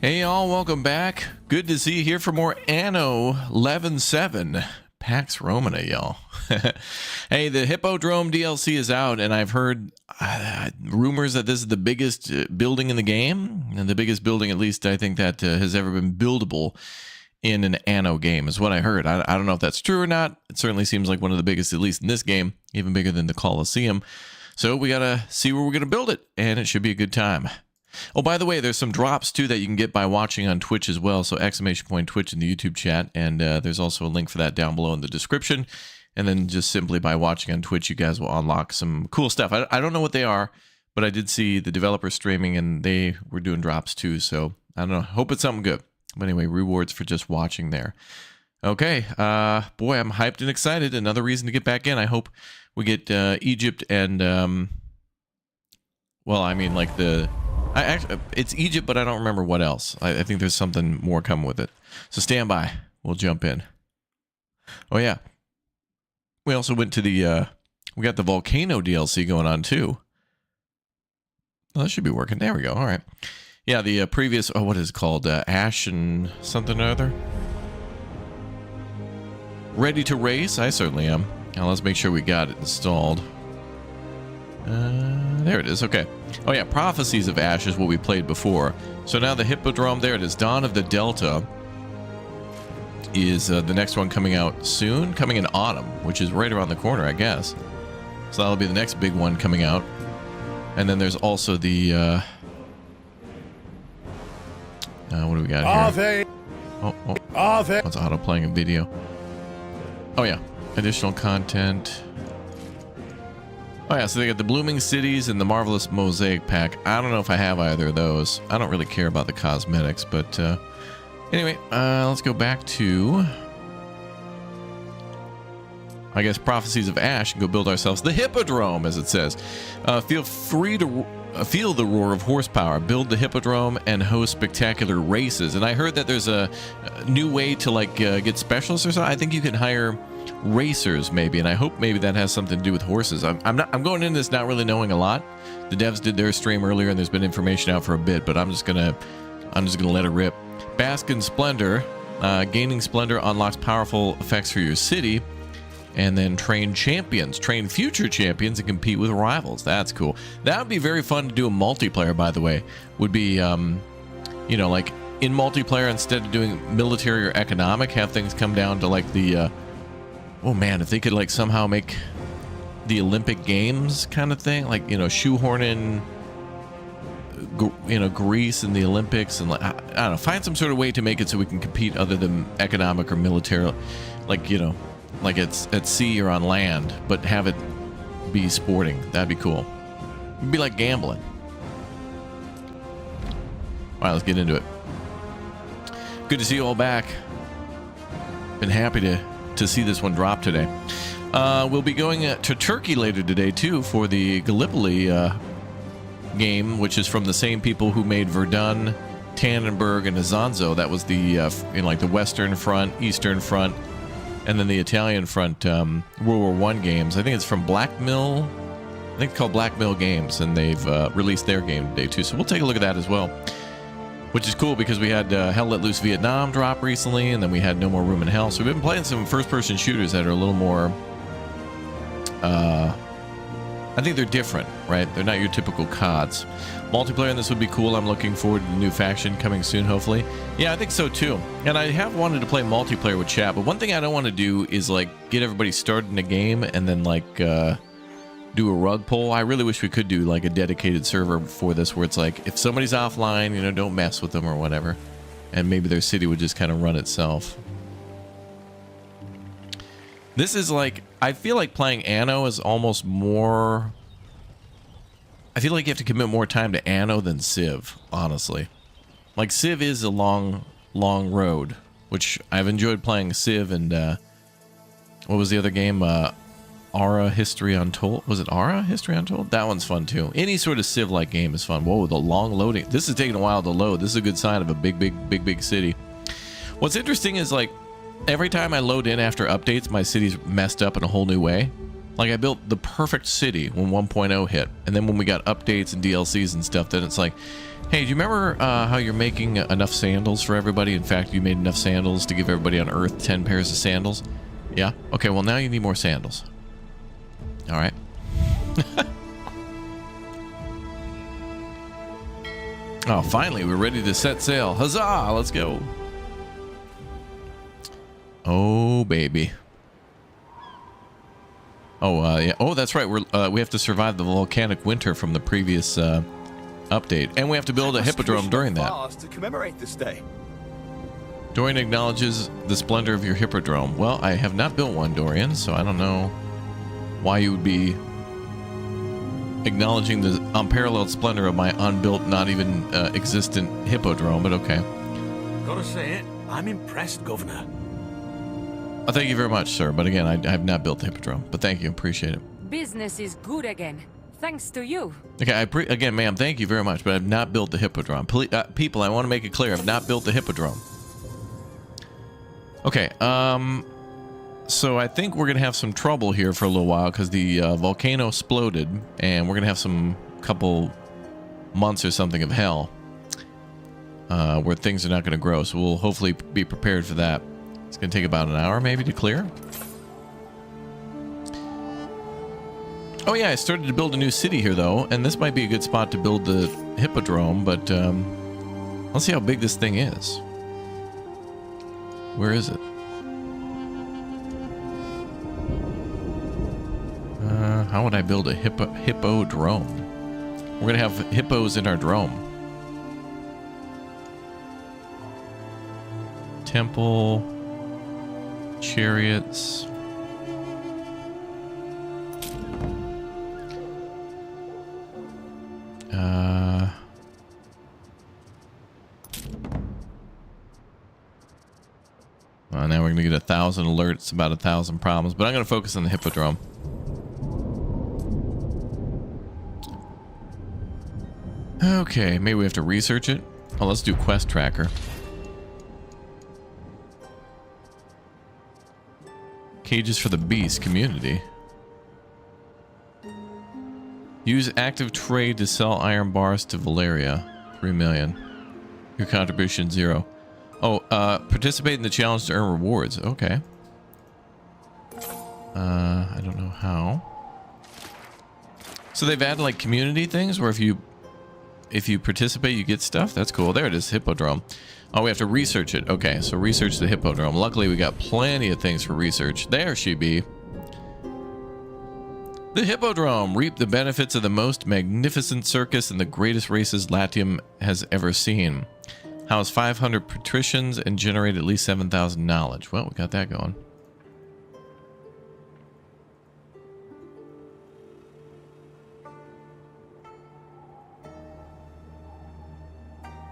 Hey y'all, welcome back. Good to see you here for more Anno 11.7 Pax Romana, y'all. Hey, the Hippodrome DLC is out, and I've heard rumors that this is the biggest building in the game, and the biggest building, at least I think, that has ever been buildable in an Anno game, is what I heard. I don't know if that's true or not. It certainly seems like one of the biggest, at least in this game, even bigger than the Colosseum. So we gotta see where we're gonna build it, and it should be a good time. Oh, by the way, there's some drops, too, that you can get by watching on Twitch as well. So !Twitch in the YouTube chat. And there's also a link for that down below in the description. And then just simply by watching on Twitch, you guys will unlock some cool stuff. I don't know what they are, but I did see the developers streaming, and they were doing drops, too. So I don't know. Hope it's something good. But anyway, rewards for just watching there. Okay. Boy, I'm hyped and excited. Another reason to get back in. I hope we get Egypt and... well, I mean, like the... it's Egypt, but I don't remember what else. I think there's something more coming with it. So stand by. We'll jump in. Oh, yeah. We also went to the... we got the Volcano DLC going on, too. Well, that should be working. There we go. All right. Yeah, the previous... Oh, what is it called? Ash and something or other? Ready to race? I certainly am. Now, let's make sure we got it installed. There it is. Okay. Oh yeah, Prophecies of Ash is what we played before. So now the Hippodrome, there it is. Dawn of the Delta is the next one coming out soon, coming in autumn, which is right around the corner, I guess. So that'll be the next big one coming out. And then there's also the what do we got here? What's auto playing a video? Oh yeah, additional content. Oh yeah, so they got the Blooming Cities and the Marvelous Mosaic Pack. I don't know if I have either of those. I don't really care about the cosmetics, but anyway, let's go back to, I guess, Prophecies of Ash and go build ourselves the Hippodrome, as it says. Feel free to feel the roar of horsepower. Build the Hippodrome and host spectacular races. And I heard that there's a new way to like get specialists or something. I think you can hire racers maybe, and I hope maybe that has something to do with horses. I'm going into this not really knowing a lot. The devs did their stream earlier, and there's been information out for a bit, but I'm just gonna let it rip. Bask in splendor. Gaining splendor unlocks powerful effects for your city, and then train champions, train future champions, and compete with rivals. That's cool. That would be very fun to do a multiplayer, by the way. Would be you know, like in multiplayer, instead of doing military or economic, have things come down to like the oh man, if they could like somehow make the Olympic Games kind of thing, like, you know, shoehorn in, you know, Greece in the Olympics, and like, I don't know, find some sort of way to make it so we can compete other than economic or military, like, you know, like it's at sea or on land, but have it be sporting. That'd be cool. It'd be like gambling. All right, let's get into it. Good to see you all back. Been happy to see this one drop today. We'll be going to Turkey later today too for the Gallipoli game, which is from the same people who made Verdun, Tannenberg, and Azanzo. That was the in like the Western Front, Eastern Front, and then the Italian Front World War I games. I think it's from Black Mill. I think it's called Black Mill Games, and they've released their game today too. So we'll take a look at that as well. Which is cool because we had Hell Let Loose Vietnam drop recently, and then we had No More Room in Hell. So we've been playing some first-person shooters that are a little more... I think they're different, right? They're not your typical CODs. Multiplayer in this would be cool. I'm looking forward to the new faction coming soon, hopefully. Yeah, I think so too. And I have wanted to play multiplayer with chat, but one thing I don't want to do is like get everybody started in a game and then like... do a rug pull. I really wish we could do like a dedicated server for this where it's like if somebody's offline, you know, don't mess with them or whatever, and maybe their city would just kind of run itself. This is like, I feel like playing Anno is almost more, I feel like you have to commit more time to Anno than Civ, honestly. Like Civ is a long road, which I've enjoyed playing Civ, and what was the other game? Aura History Untold. Was it Aura History Untold? That one's fun too. Any sort of Civ-like game is fun. Whoa, the long loading. This is taking a while to load. This is a good sign of a big city. What's interesting is like every time I load in after updates, my city's messed up in a whole new way. Like, I built the perfect city when 1.0 hit, and then when we got updates and DLCs and stuff, then it's like, hey, do you remember how you're making enough sandals for everybody? In fact, you made enough sandals to give everybody on Earth 10 pairs of sandals? Yeah? Okay, well, now you need more sandals. All right. Oh, finally, we're ready to set sail. Huzzah! Let's go. Oh, baby. Oh, yeah. Oh, that's right. We have to survive the volcanic winter from the previous update, and we have to build a hippodrome during that. To commemorate this day. Dorian acknowledges the splendor of your hippodrome. Well, I have not built one, Dorian, so I don't know why you would be acknowledging the unparalleled splendor of my unbuilt, not even existent hippodrome, but okay. Gotta say it, I'm impressed, Governor. Oh, thank you very much, sir. But again, I have not built the hippodrome. But thank you, appreciate it. Business is good again, thanks to you. Okay, again, ma'am, thank you very much, but I've not built the hippodrome. People, I want to make it clear, I've not built the hippodrome. Okay, so I think we're gonna have some trouble here for a little while because the volcano exploded, and we're gonna have some couple months or something of hell where things are not gonna grow. So we'll hopefully be prepared for that. It's gonna take about an hour maybe to clear. Oh yeah, I started to build a new city here though, and this might be a good spot to build the hippodrome, but let's see how big this thing is. Where is it? How would I build a hippodrome? We're gonna have hippos in our drome. Temple, chariots. Well, now we're gonna get 1,000 alerts about 1,000 problems, but I'm gonna focus on the hippodrome. Okay, maybe we have to research it. Oh, let's do quest tracker. Cages for the Beast community. Use active trade to sell iron bars to Valeria. 3 million. Your contribution 0. Oh, participate in the challenge to earn rewards. Okay. I don't know how. So they've added like community things where if you participate, you get stuff. That's cool. There it is, hippodrome. Oh, we have to research it. Okay, so research the hippodrome. Luckily, we got plenty of things for research. There she be. The hippodrome. Reap the benefits of the most magnificent circus and the greatest races Latium has ever seen. House 500 patricians and generate at least 7,000 knowledge. Well, we got that going.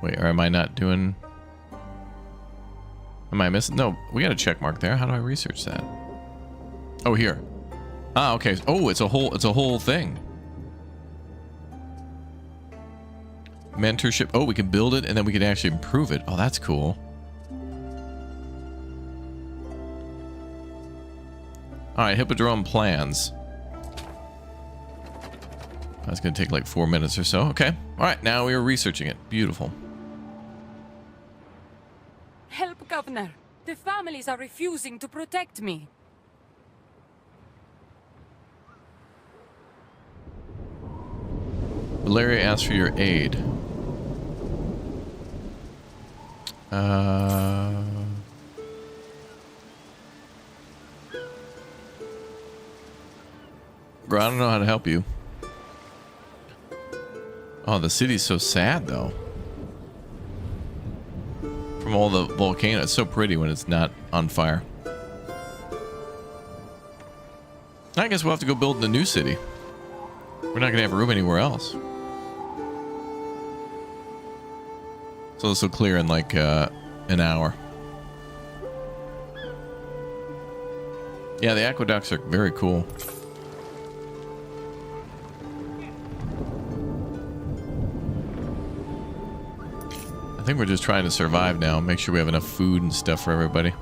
Wait, or am I not doing... Am I missing? No, we got a check mark there. How do I research that? Oh, here. Ah, okay. Oh, it's a whole thing. Mentorship. Oh, we can build it and then we can actually improve it. Oh, that's cool. All right, hippodrome plans. That's going to take like 4 minutes or so. Okay. All right, now we are researching it. Beautiful. Help, Governor. The families are refusing to protect me. Valeria asks for your aid. I don't know how to help you. Oh, the city's so sad, though. From all the volcano. It's so pretty when it's not on fire. I guess we'll have to go build the new city. We're not going to have room anywhere else. So this will clear in like an hour. Yeah, the aqueducts are very cool. I think we're just trying to survive now. Make sure we have enough food and stuff for everybody.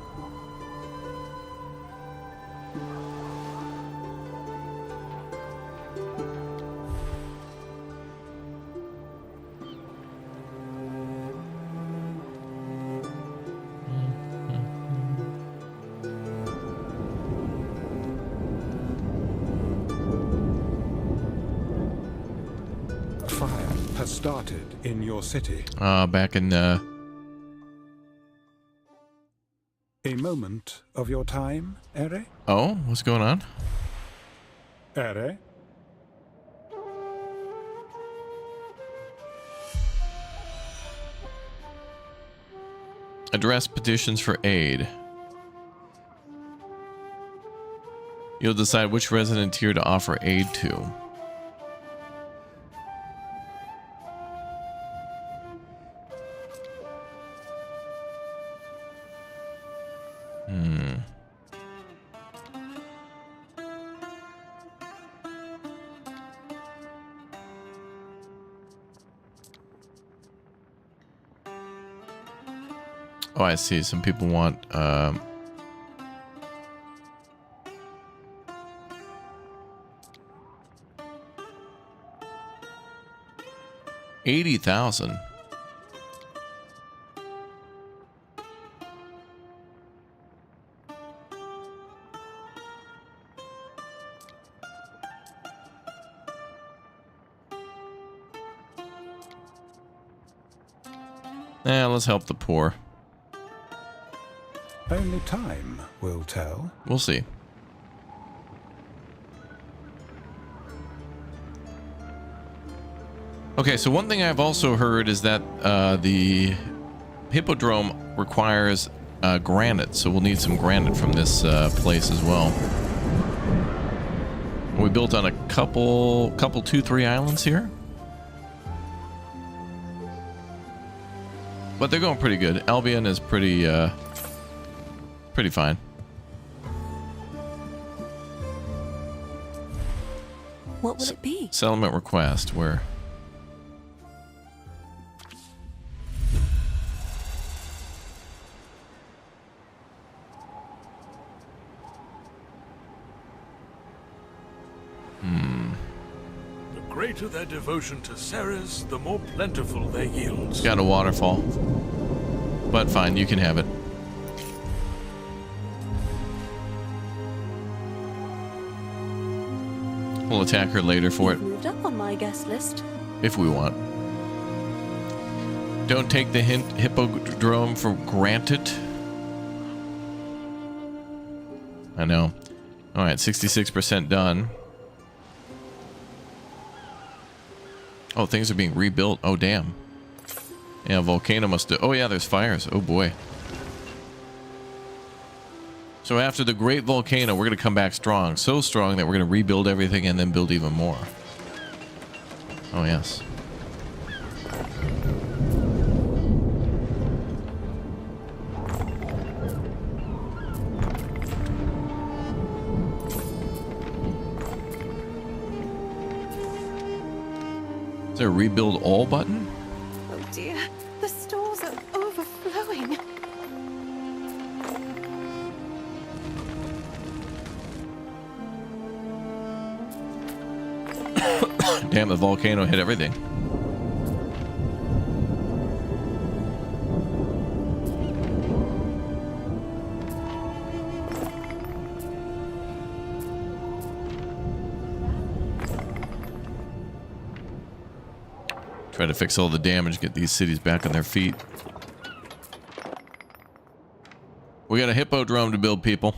started in your city? Back in, A moment of your time, Ere? Oh, what's going on? Ere? Address petitions for aid. You'll decide which resident tier to offer aid to. Oh, I see. Some people want, 80,000. Let's help the poor. Only time will tell. We'll see. Okay, so one thing I've also heard is that the Hippodrome requires granite, so we'll need some granite from this place as well. We built on a couple 2-3 islands here. But they're going pretty good. Albion is pretty fine. What will it be? Settlement request, where? The greater their devotion to Ceres, the more plentiful their yields. Got a waterfall. But fine, you can have it. We'll attack her later for it. Moved up on my guest list. If we want. Don't take the hint Hippodrome for granted. I know. Alright, 66% done. Oh, things are being rebuilt. Oh, damn. Yeah, volcano must do. Oh, yeah, there's fires. Oh, boy. So after the great volcano, we're going to come back strong. So strong that we're going to rebuild everything and then build even more. Oh, yes. Is there a rebuild all button? Oh dear, the stores are overflowing. Damn, the volcano hit everything. Try to fix all the damage, get these cities back on their feet. We got a hippodrome to build, people.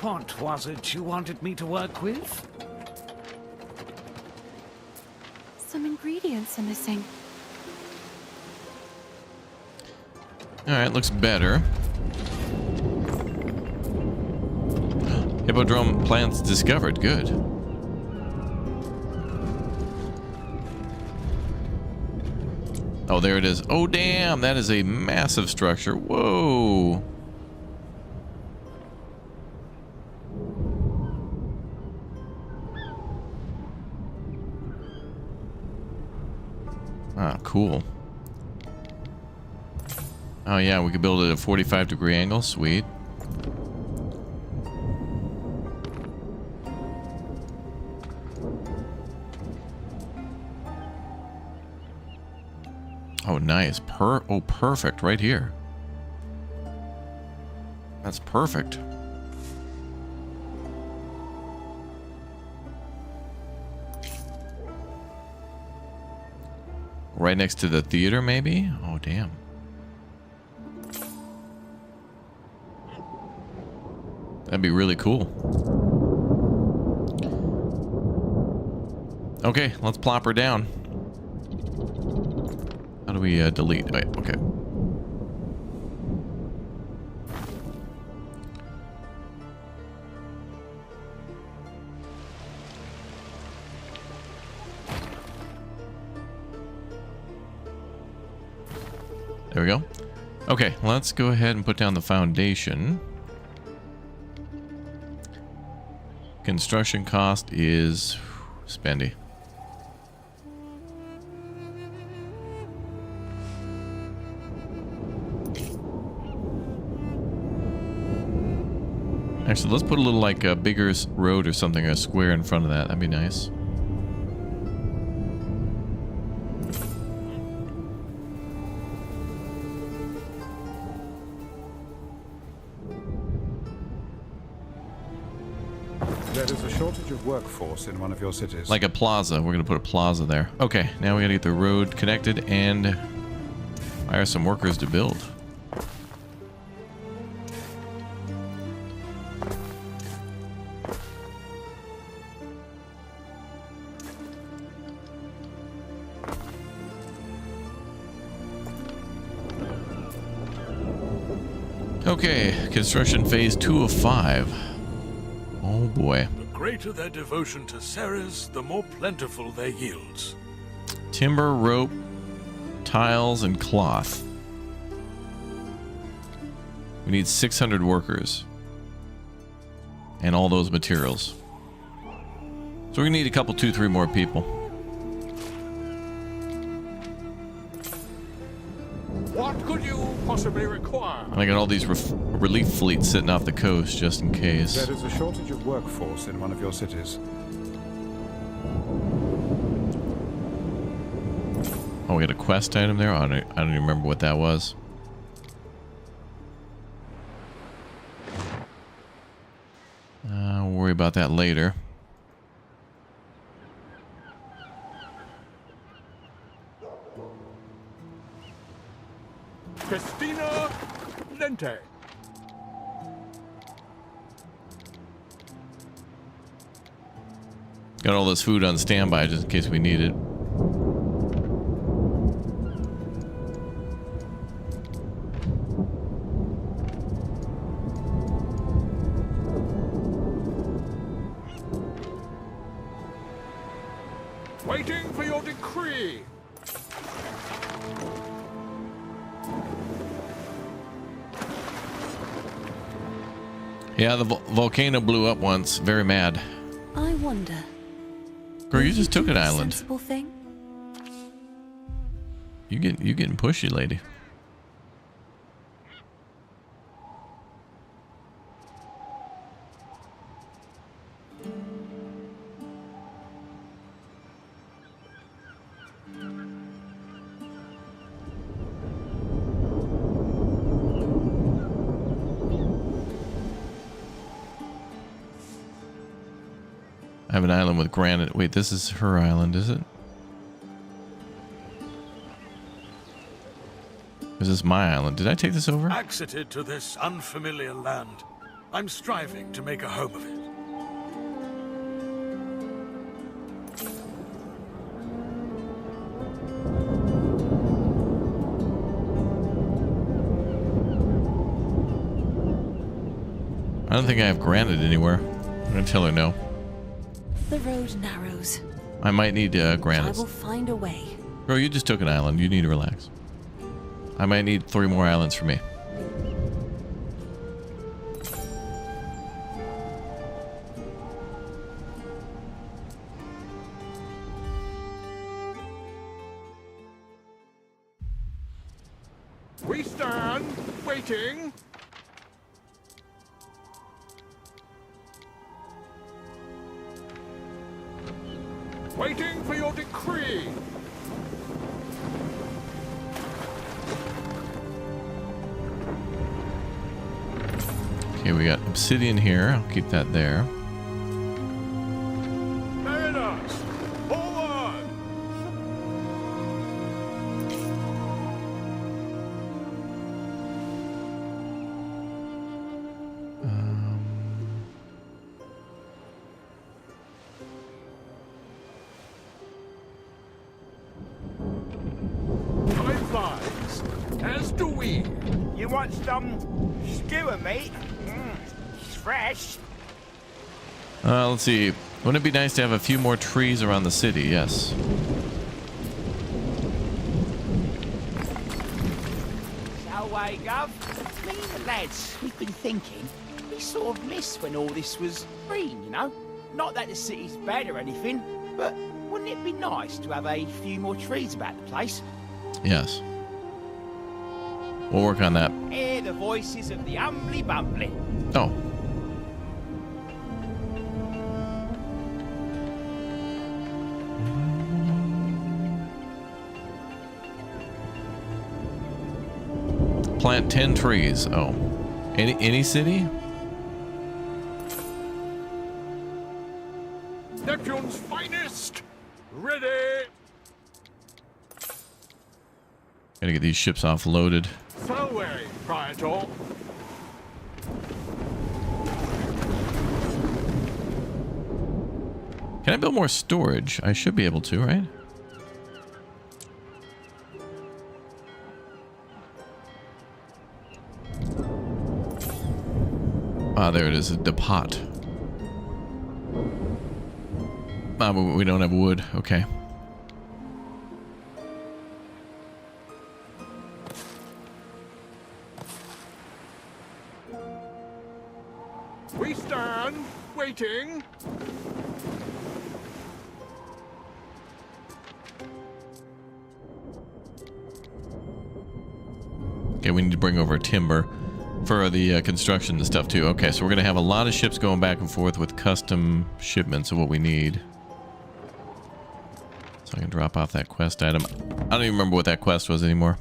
What was it you wanted me to work with? Some ingredients are missing. Alright, looks better. Hippodrome plants discovered. Good. Oh, there it is. Oh, damn. That is a massive structure. Whoa. Ah, cool. Oh yeah, we could build it at a 45-degree angle. Sweet. Oh, nice. Perfect. Right here. That's perfect. Right next to the theater, maybe? Oh, damn. That'd be really cool. Okay, let's plop her down. How do we delete? Wait, okay. There we go. Okay, let's go ahead and put down the foundation. Construction cost is spendy. Actually, let's put a little like a bigger road or something, a square in front of that. That'd be nice. There is a shortage of workforce in one of your cities. Like a plaza. We're going to put a plaza there. Okay, now we got to get the road connected and hire some workers to build. Okay, construction phase 2 of 5. Oh boy. The greater their devotion to Ceres, the more plentiful their yields. Timber, rope, tiles, and cloth. We need 600 workers. And all those materials. So we're gonna need a couple, 2-3 more people. What could you possibly require? And I got all these relief fleets sitting off the coast just in case. There is a shortage of workforce in one of your cities. Oh, we got a quest item there? I don't even remember what that was. We'll worry about that later. Christina Lente. Got all this food on standby just in case we need it. Waiting for your decree. Yeah, the volcano blew up once. Very mad. I wonder. Girl, you just took an island. Sensible thing. You getting pushy, lady. I have an island with granite. Wait, this is her island, is it? This is my island. Did I take this over? Accited to this unfamiliar land, I'm striving to make a home of it. I don't think I have granite anywhere. I'm gonna tell her no. The road narrows. I might need I granite. will find a way. Bro, you just took an island. You need to relax. I might need 3 more islands for me. We stand, waiting. Waiting for your decree. Okay, we got obsidian here. I'll keep that there. Mariners, forward! Time flies, as do we. You want some skewer meat? It's fresh. Let's see. Wouldn't it be nice to have a few more trees around the city? Yes. So, Gov, me and the lads, we've been thinking, we sort of missed when all this was green, you know? Not that the city's bad or anything, but wouldn't it be nice to have a few more trees about the place? Yes. We'll work on that. Hear the voices of the humbly bumbly. Oh. Plant 10 trees. Oh. Any city? Neptune's finest. Ready. Gotta get these ships offloaded. Away, Praetor. Can I build more storage? I should be able to, right? Ah, there it is, a depot. Ah, but we don't have wood. Okay. We stand, waiting. Okay, we need to bring over timber for the construction and stuff too. Okay, so we're gonna have a lot of ships going back and forth with custom shipments of what we need. So I can drop off that quest item. I don't even remember what that quest was anymore.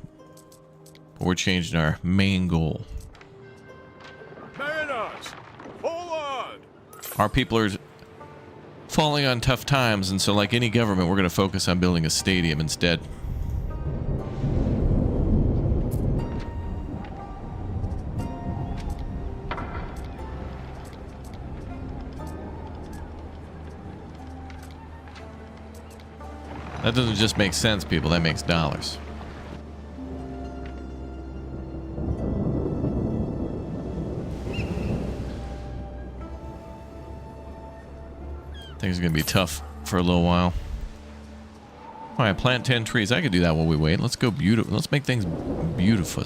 But we're changing our main goal. Mariners, forward. Our people are falling on tough times, and so like any government, we're gonna focus on building a stadium instead. That doesn't just make sense, people. That makes dollars. Things are going to be tough for a little while. All right, plant 10 trees. I could do that while we wait. Let's go beautiful. Let's make things beautiful.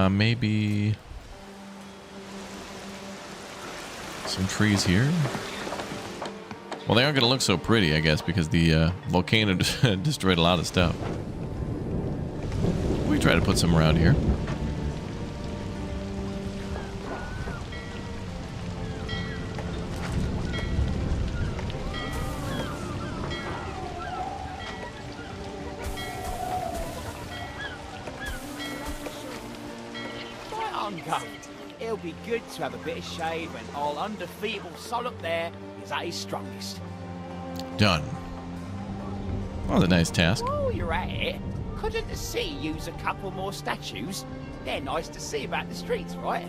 Maybe some trees here. Well, they aren't going to look so pretty, I guess, because the volcano destroyed a lot of stuff. We try to put some around here. Right on, Gov. It'll be good to have a bit of shade when all undefeatable sol up there is at his strongest. Done. Well, a nice task. While you're at it, couldn't the city use a couple more statues? They're nice to see about the streets, right?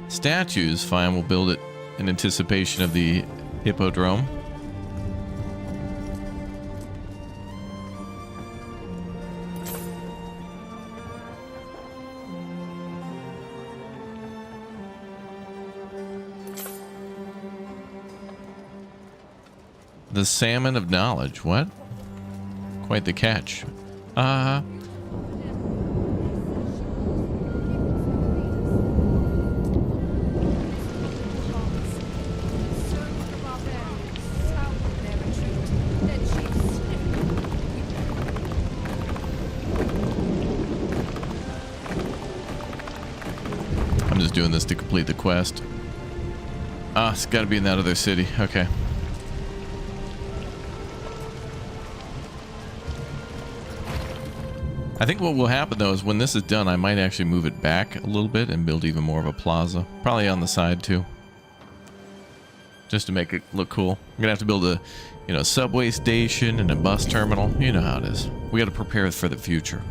Statues, fine. We'll build it in anticipation of the Hippodrome. The Salmon of Knowledge. What? Quite the catch. doing this to complete the quest. Ah, it's got to be in that other city. Okay. I think what will happen though is when this is done, I might actually move it back a little bit and build even more of a plaza. Probably on the side too. Just to make it look cool. I'm gonna have to build a, you know, subway station and a bus terminal. You know how it is. We got to prepare for the future.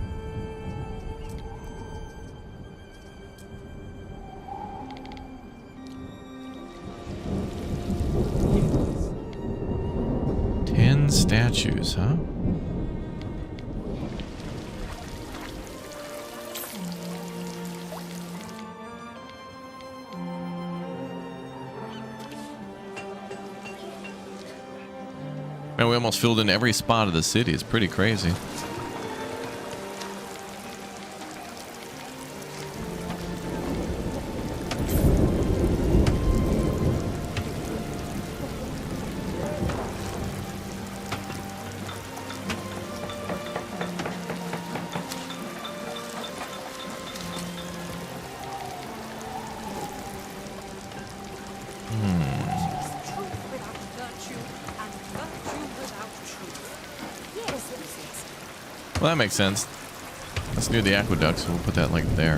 Statues, huh? Man, we almost filled in every spot of the city. It's pretty crazy. Well, that makes sense. That's near the aqueduct, so we'll put that like there.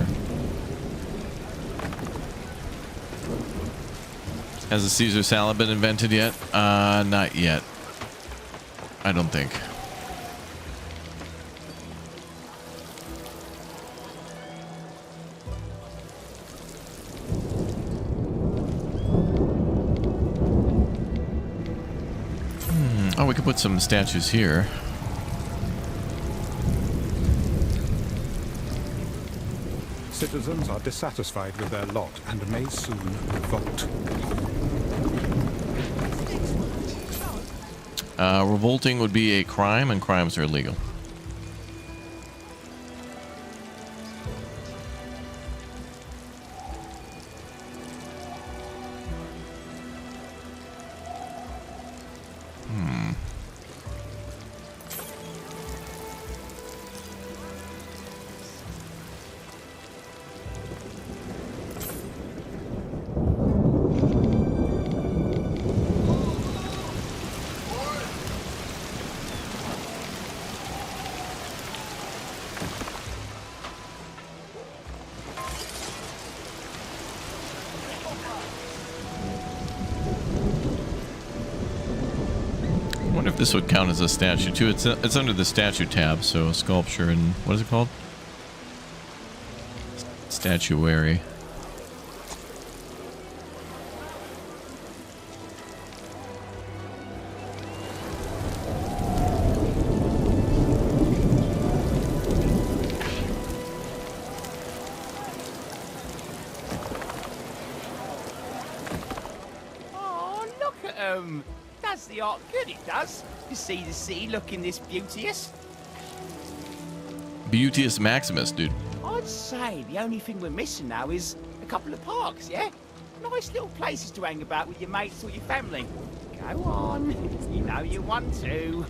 Has the Caesar salad been invented yet? Not yet. I don't think. Oh, we could put some statues here. Citizens are dissatisfied with their lot and may soon revolt. Revolting would be a crime, and crimes are illegal. I wonder if this would count as a statue too. It's under the statue tab, so sculpture and what is it called? Statuary. Oh, look at 'em. Does the art good, it does. To see the sea looking this beauteous. Beauteous Maximus, dude. I'd say the only thing we're missing now is a couple of parks, yeah? Nice little places to hang about with your mates or your family. Go on. You know you want to.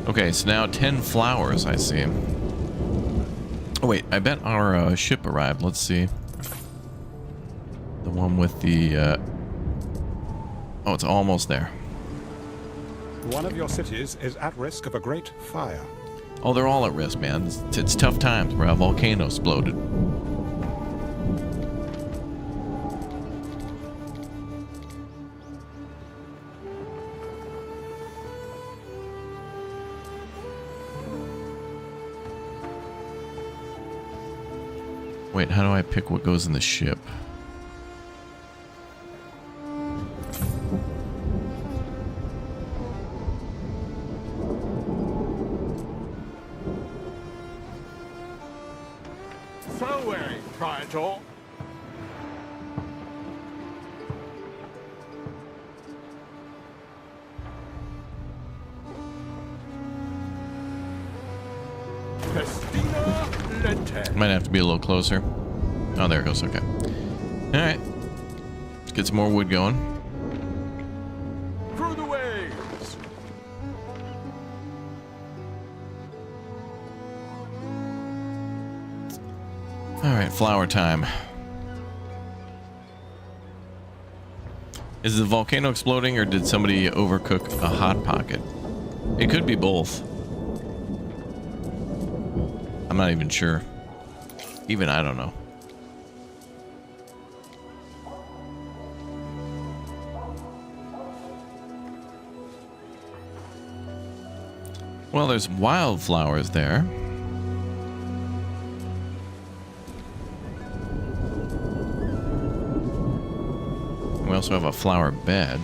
Okay, so now 10 flowers, I see. Oh wait, I bet our ship arrived. Let's see. The one with the... Oh, it's almost there. One of your cities is at risk of a great fire. Oh, they're all at risk, man. It's tough times, bro. A volcano exploded. Wait, how do I pick what goes in the ship? So weary, Praetor. Festina Might have to be a little closer. Oh, there it goes. Okay. All right. Let's get some more wood going. Through the waves. All right, flower time. Is the volcano exploding or did somebody overcook a hot pocket? It could be both. I'm not even sure. Even I don't know. Well, there's wildflowers there. We also have a flower bed.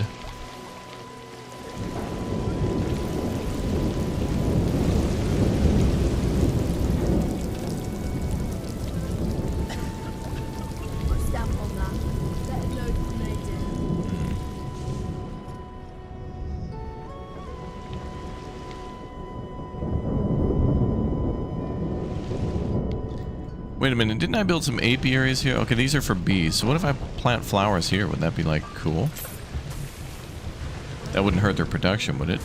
Wait a minute, didn't I build some apiaries here? Okay, these are for bees. So what if I plant flowers here? Would that be like cool? That wouldn't hurt their production, would it?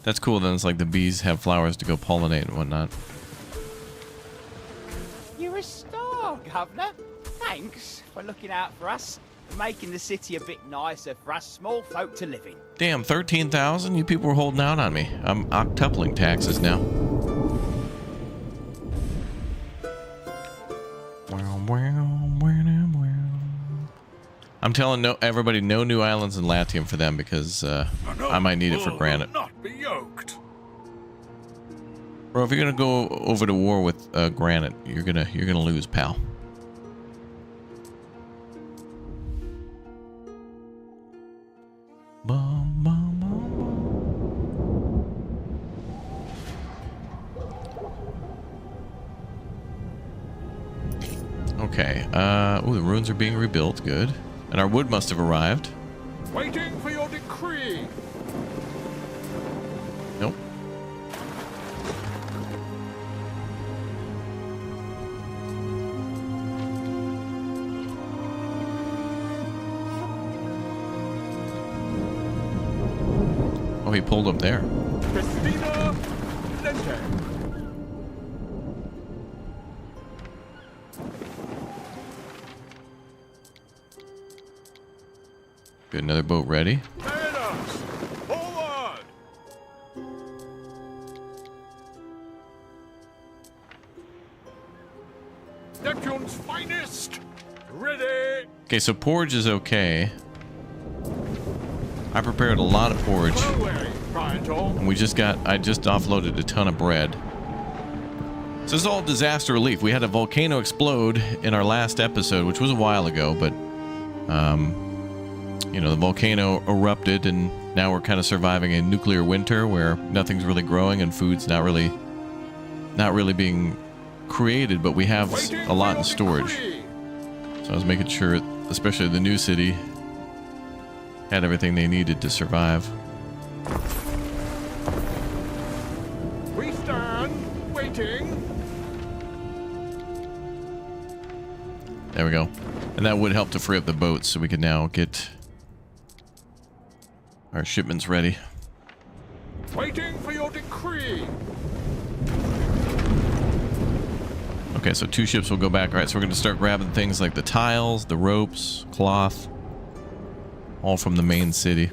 That's cool, then it's like the bees have flowers to go pollinate and whatnot. You're a star, Governor. Thanks for looking out for us and making the city a bit nicer for us small folk to live in. Damn, 13,000? You people were holding out on me. I'm octupling taxes now. I'm telling everybody no new islands in Latium for them because I might need it for granite. Not be yoked. Bro, if you're gonna go over to war with granite, you're gonna lose, pal. Bum, bum, bum, bum. Okay. Ooh, the ruins are being rebuilt. Good. And our wood must have arrived. Waiting for your decree. Nope. Oh, he pulled up there. Christina Lente. Good, another boat ready. Forward. Neptune's finest. Ready. Okay, so porridge is okay. I prepared a lot of porridge. Away, Ryantor. And I just offloaded a ton of bread. So this is all disaster relief. We had a volcano explode in our last episode, which was a while ago, but you know, the volcano erupted and now we're kind of surviving a nuclear winter where nothing's really growing and food's not really being created, but we have a lot in storage. So I was making sure, especially the new city, had everything they needed to survive. We stand waiting. There we go. And that would help to free up the boats so we can now get our shipments ready. Waiting for your decree. Okay, so 2 ships will go back. All right, so we're going to start grabbing things like the tiles, the ropes, cloth, all from the main city.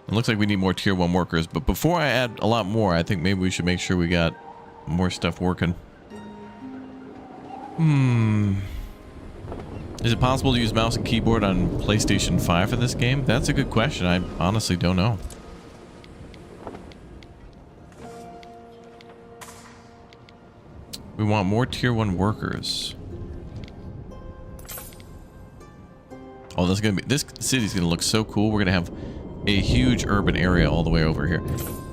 It looks like we need more tier 1 workers, but before I add a lot more, I think maybe we should make sure we got more stuff working. Is it possible to use mouse and keyboard on PlayStation 5 for this game? That's a good question. I honestly don't know. We want more tier 1 workers. Oh, this city's gonna look so cool. We're gonna have a huge urban area all the way over here.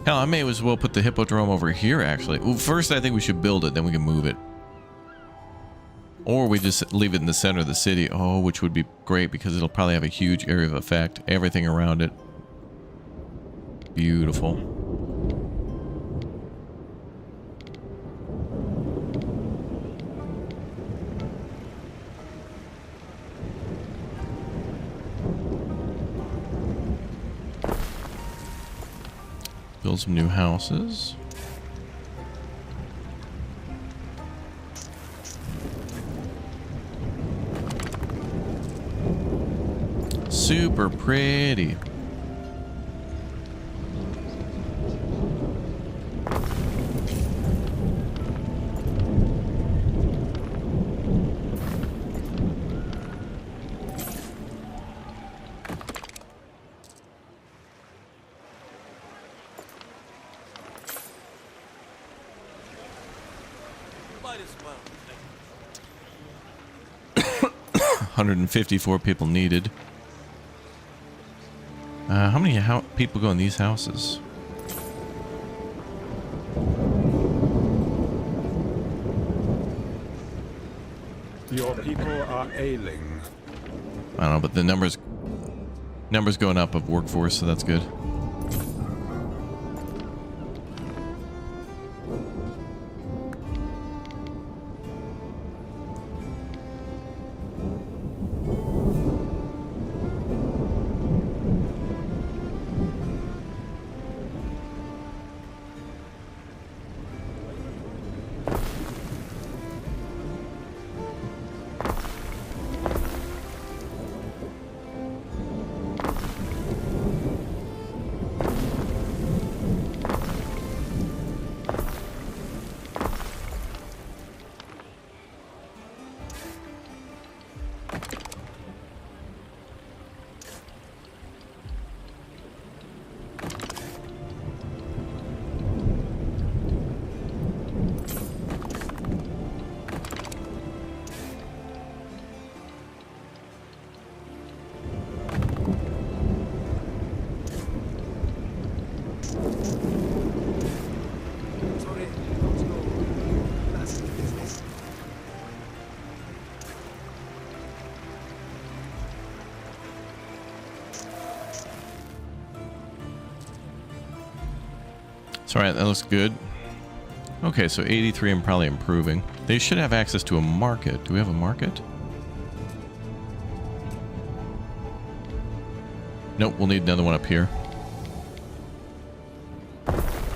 Hell, I may as well put the Hippodrome over here, actually. Well, first, I think we should build it, then we can move it. Or we just leave it in the center of the city. Oh, which would be great because it'll probably have a huge area of effect. Everything around it. Beautiful. Build some new houses. Super pretty. Might as well. 154 people needed. How many people go in these houses? Your people are ailing. I don't know, but the numbers going up of workforce, so that's good. It's alright, that looks good. Okay, so 83 I'm probably improving. They should have access to a market. Do we have a market? Nope, we'll need another one up here.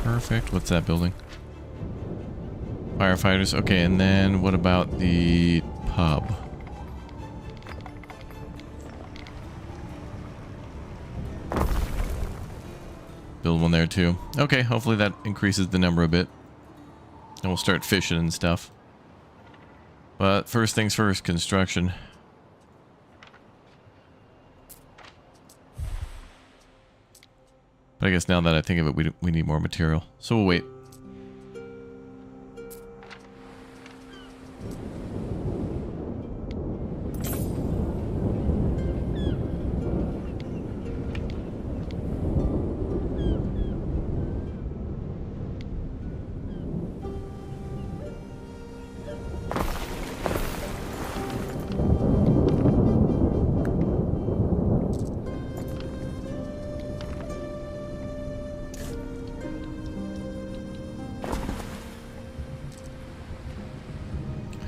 Perfect. What's that building? Firefighters. Okay, and then what about the pub? Build one there too. Okay, hopefully that increases the number a bit. And we'll start fishing and stuff. But first things first, construction. But I guess now that I think of it, we need more material. So we'll wait.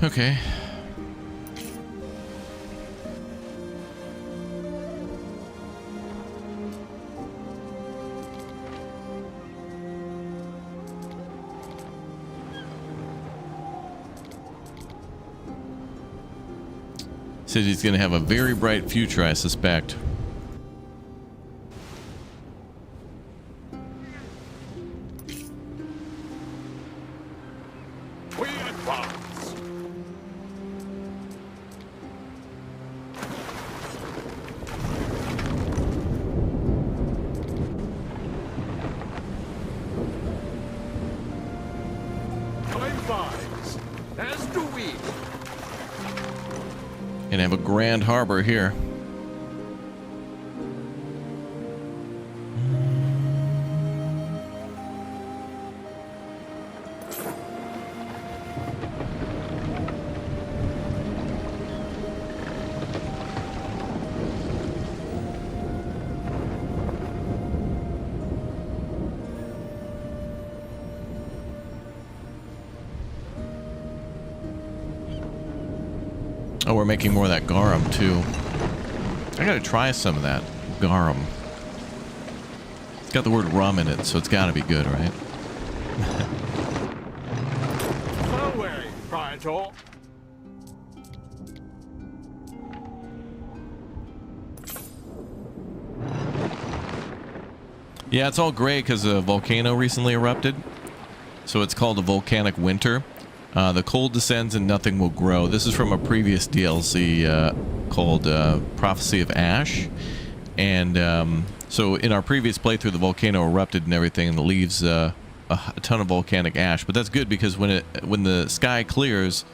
Okay. Says he's going to have a very bright future, I suspect. We advance. Time flies, as do we. And have a grand harbor here. Oh, we're making more of that garum too. I gotta try some of that garum. It's got the word rum in it, so it's got to be good, right? Away, Praetor. Yeah, it's all gray because a volcano recently erupted. So it's called a volcanic winter. The cold descends and nothing will grow. This is from a previous DLC called Prophecy of Ash. And so in our previous playthrough, the volcano erupted and everything, and it leaves a ton of volcanic ash. But that's good because when the sky clears,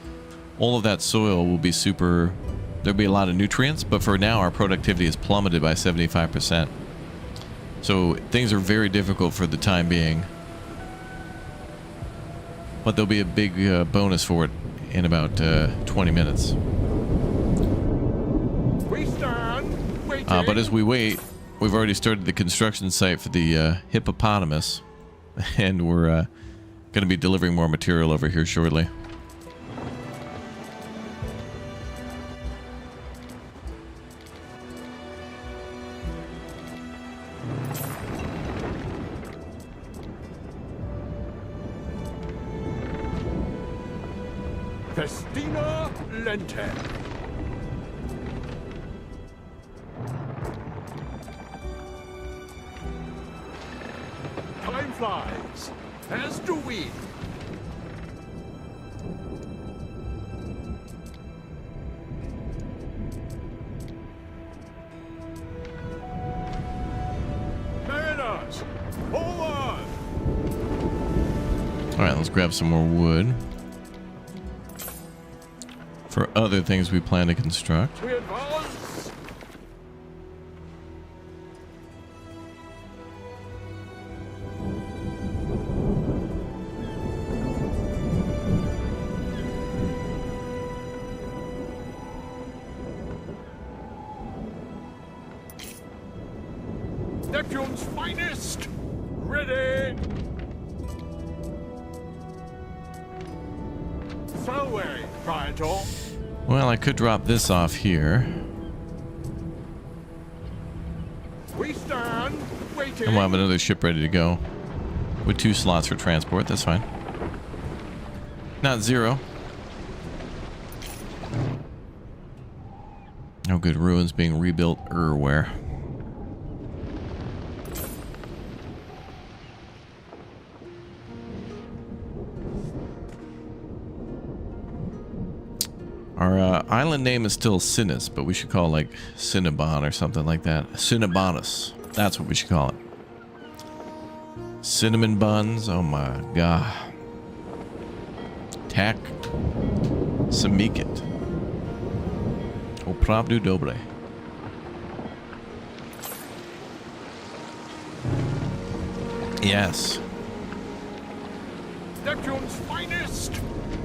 all of that soil will be super... There'll be a lot of nutrients, but for now our productivity is plummeted by 75%. So things are very difficult for the time being. But there'll be a big bonus for it in about 20 minutes. We stand waiting. But as we wait, we've already started the construction site for the hippopotamus. And we're going to be delivering more material over here shortly. Festina Lente. Time flies, as do we. Mariners, forward! Alright, let's grab some more wood. For other things we plan to construct. We advance! Neptune's finest! Ready! Salway, Praetor. Well, I could drop this off here. We stand waiting. And we'll have another ship ready to go. With 2 slots for transport, that's fine. Not 0. Oh good, ruins being rebuilt everywhere. Our island name is still Sinis, but we should call it like Cinnabon or something like that. Cinnabonus. That's what we should call it. Cinnamon buns. Oh my god. Tak Samikit. Opravdu dobre. Yes. Neptune's finest!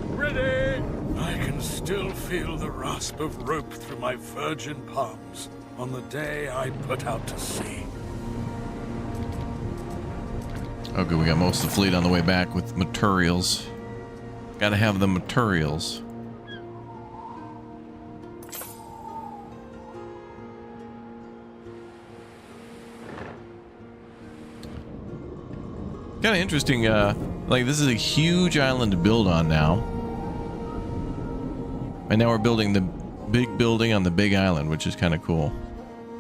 Ready! I can still feel the rasp of rope through my virgin palms on the day I put out to sea. Okay, we got most of the fleet on the way back with materials. Gotta have the materials. Kind of interesting, like this is a huge island to build on now. And now we're building the big building on the big island, which is kind of cool.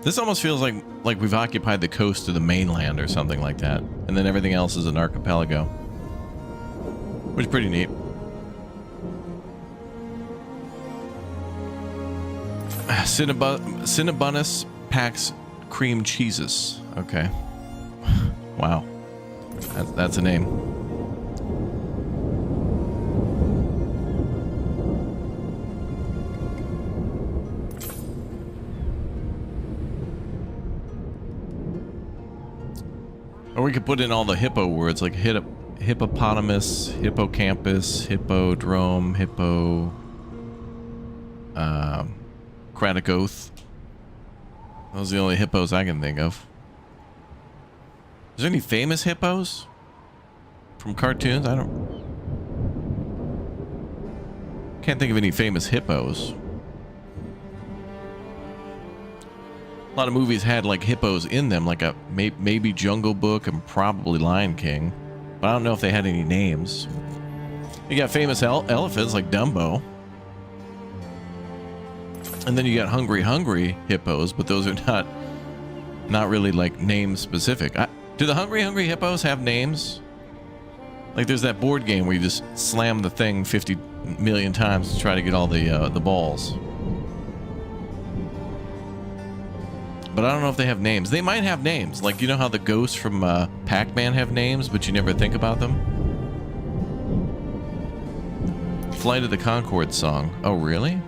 This almost feels like we've occupied the coast of the mainland or something like that. And then everything else is an archipelago. Which is pretty neat. Cinnabonus Pax cream cheeses. Okay. Wow. That's a name. Or we could put in all the hippo words like hippopotamus, hippocampus, hippodrome, Craddock Oath. Those are the only hippos I can think of. Is there any famous hippos from cartoons? I can't think of any famous hippos. A lot of movies had like hippos in them, like a maybe Jungle Book and probably Lion King. But I don't know if they had any names. You got famous elephants like Dumbo. And then you got hungry hippos, but those are not really like name specific. Do the hungry hippos have names? Like there's that board game where you just slam the thing 50 million times to try to get all the balls. But I don't know if they have names. They might have names. Like, you know how the ghosts from Pac-Man have names, but you never think about them? Flight of the Conchords song. Oh, really?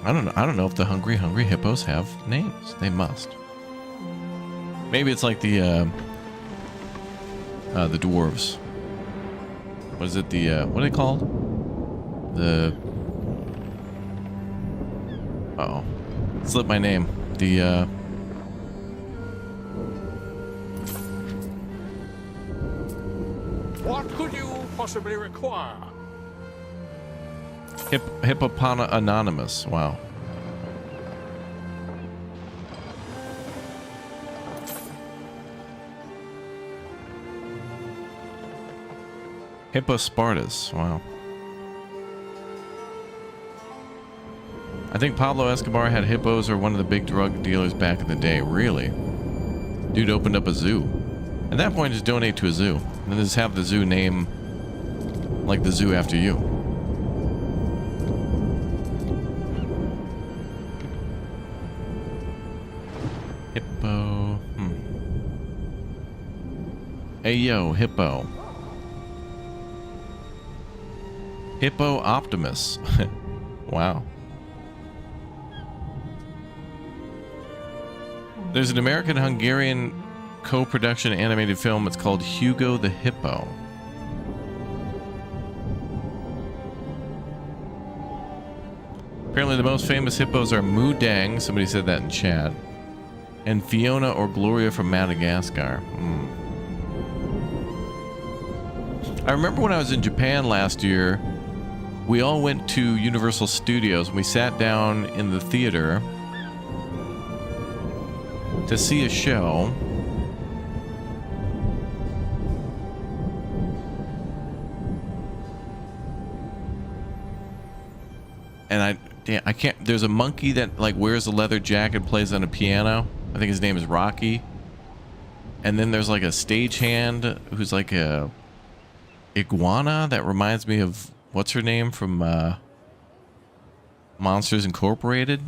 I don't know if the hungry hippos have names. They must. Maybe it's like the dwarves. What is it? What are they called? Uh-oh. Slipped my name. What could you possibly require? Hippopana Anonymous. Wow. Hippospartus. Wow. I think Pablo Escobar had hippos or one of the big drug dealers back in the day. Really? Dude opened up a zoo. At that point, just donate to a zoo. And then just have the zoo name like the zoo after you. Hippo. Hey, yo, hippo. Hippo Optimus. Wow. There's an American-Hungarian co-production animated film. It's called Hugo the Hippo. Apparently the most famous hippos are Moo Dang, somebody said that in chat, and Fiona or Gloria from Madagascar. I remember when I was in Japan last year, we all went to Universal Studios and we sat down in the theater to see a show. And I can't, there's a monkey that like wears a leather jacket and plays on a piano. I think his name is Rocky. And then there's like a stagehand who's like a iguana that reminds me of, what's her name from Monsters Incorporated?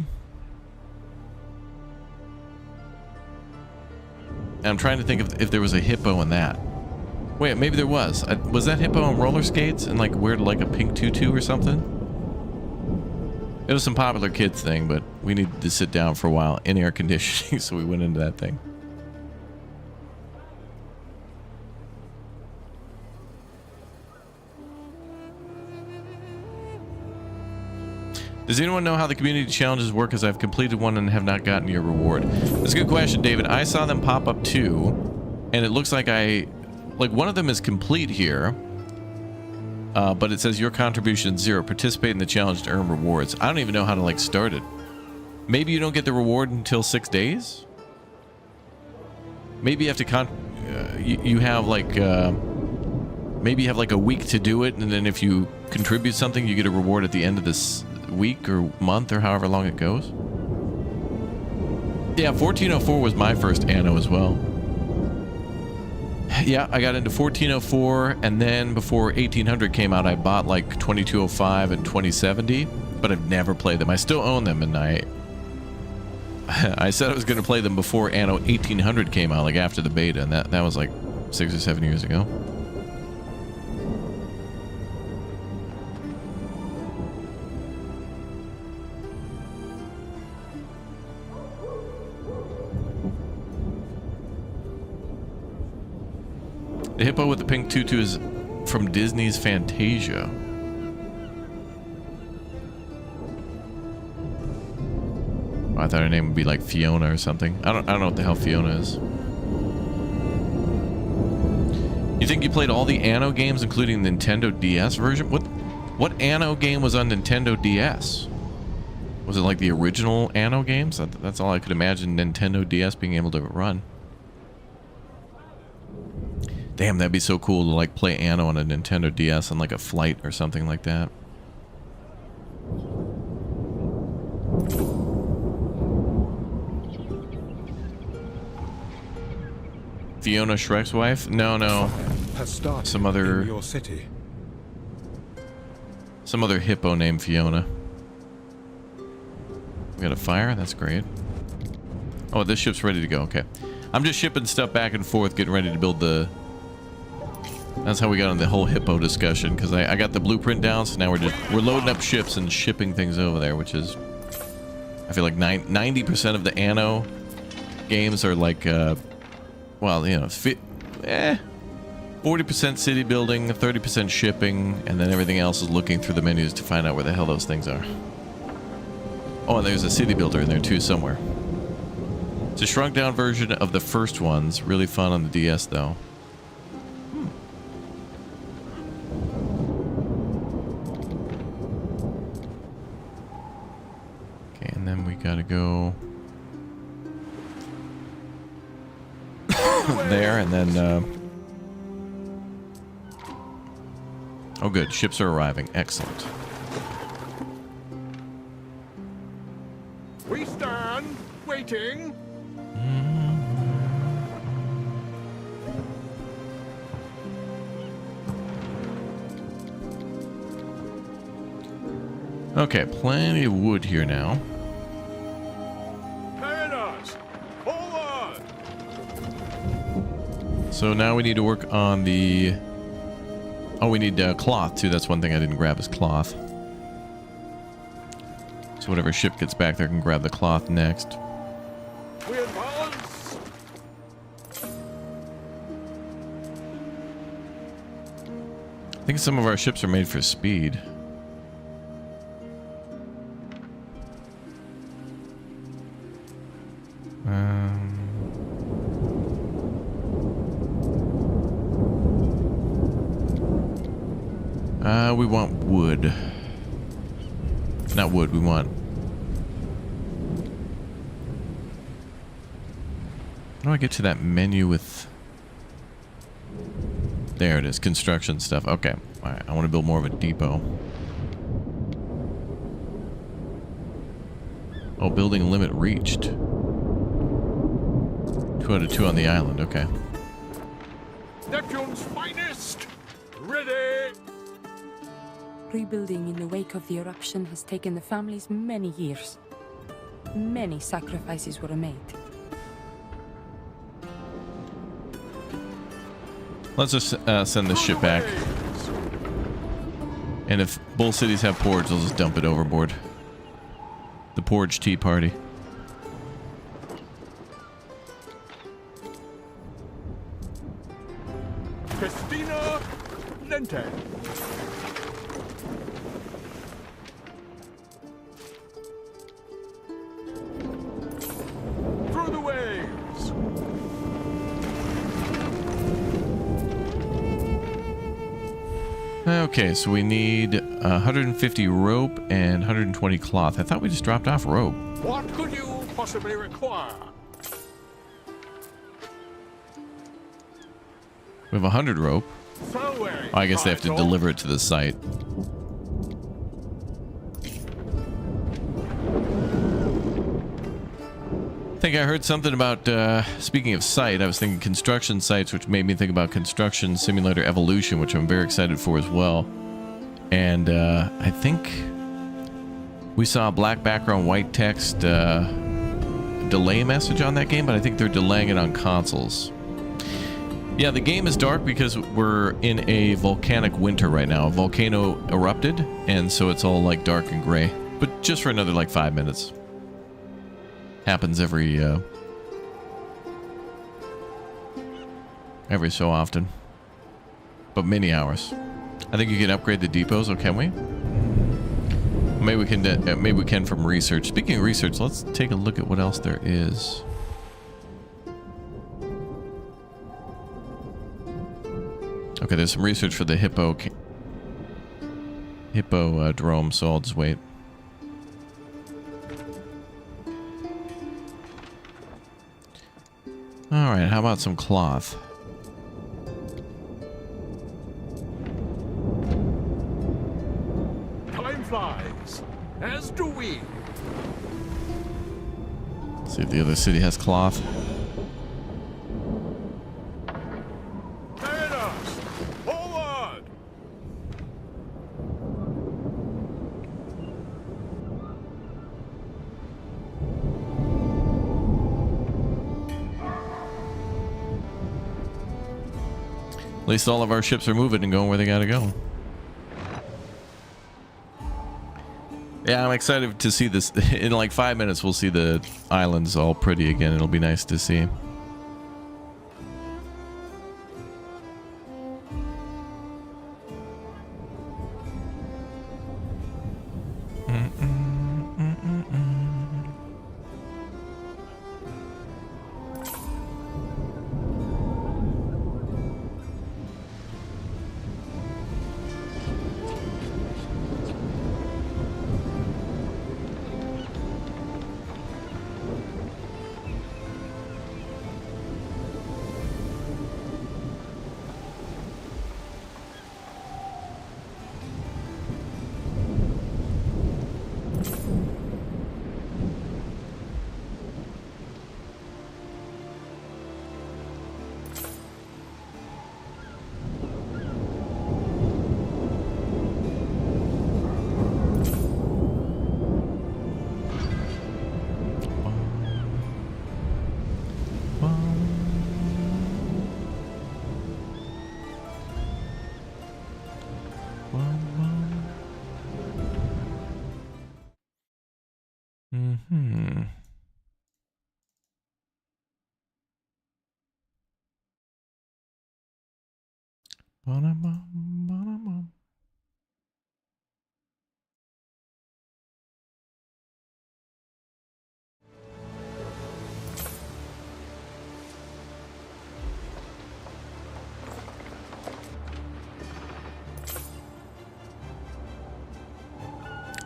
And I'm trying to think if there was a hippo in that. Wait, maybe there was. Was that hippo on roller skates and like wearing like a pink tutu or something? It was some popular kids thing, but we needed to sit down for a while in air conditioning, so we went into that thing. Does anyone know how the community challenges work, as I've completed one and have not gotten your reward? That's a good question, David. I saw them pop up too, and it looks like one of them is complete here, but it says your contribution 0. Participate in the challenge to earn rewards. I don't even know how to like start it. Maybe you don't get the reward until 6 days? Maybe you have to you have like maybe you have like a week to do it, and then if you contribute something, you get a reward at the end of this week or month or however long it goes. Yeah, 1404 was my first Anno as well. Yeah, I got into 1404, and then before 1800 came out, I bought like 2205 and 2070, but I've never played them. I still own them, and I said I was going to play them before Anno 1800 came out, like after the beta, and that was like 6 or 7 years ago. The hippo with the pink tutu is from Disney's Fantasia. Oh, I thought her name would be like Fiona or something. I don't know what the hell Fiona is. You think you played all the Anno games, including the Nintendo DS version? What? What Anno game was on Nintendo DS? Was it like the original Anno games? That's all I could imagine Nintendo DS being able to run. Damn, that'd be so cool to like play Anno on a Nintendo DS on like a flight or something like that. Fiona Shrek's wife? No, no. Has started Some other in your city. Some other hippo named Fiona. We got a fire? That's great. Oh, this ship's ready to go. Okay. I'm just shipping stuff back and forth, getting ready to build the... That's how we got on the whole hippo discussion, because I got the blueprint down, so now we're loading up ships and shipping things over there, which is... I feel like 90% of the Anno games are like, well, you know, 40% city building, 30% shipping, and then everything else is looking through the menus to find out where the hell those things are. Oh, and there's a city builder in there too somewhere. It's a shrunk down version of the first ones. Really fun on the DS though. Okay, and then we gotta go there, and then oh good, ships are arriving. Excellent. We stand waiting. Okay, plenty of wood here now. Mariners, forward! So now we need to work on the... Oh, we need cloth too. That's one thing I didn't grab is cloth. So whatever ship gets back there can grab the cloth next. We advance! I think some of our ships are made for speed. We want wood. Not wood, we want... How do I get to that menu with... There it is, construction stuff. Okay, alright, I want to build more of a depot. Oh, building limit reached. 2 out of 2 on the island, okay. Neptune's finest! Ready! Rebuilding in the wake of the eruption has taken the families many years. Many sacrifices were made. Let's just send this ship back. And if both cities have ports, I'll just dump it overboard. The Porridge Tea Party. Christina Lente. Through the waves. Okay, so we need 150 rope and 120 cloth. I thought we just dropped off rope. What could you possibly require? We have 100 rope. So I guess they have to deliver it to the site. I think I heard something about, speaking of site, I was thinking construction sites, which made me think about Construction Simulator Evolution, which I'm very excited for as well. And I think we saw a black background, white text delay message on that game, but I think they're delaying it on consoles. Yeah, the game is dark because we're in a volcanic winter right now. A volcano erupted, and so it's all like dark and gray. But just for another like 5 minutes. Happens every so often. But many hours. I think you can upgrade the depots, or can we? Maybe we can from research. Speaking of research, let's take a look at what else there is. Okay, there's some research for the hippo. Hippodrome, so I'll just wait. Alright, how about some cloth? Time flies, as do we. See if the other city has cloth. Forward! At least all of our ships are moving and going where they gotta go. Yeah, I'm excited to see this. In like 5 minutes, we'll see the islands all pretty again. It'll be nice to see.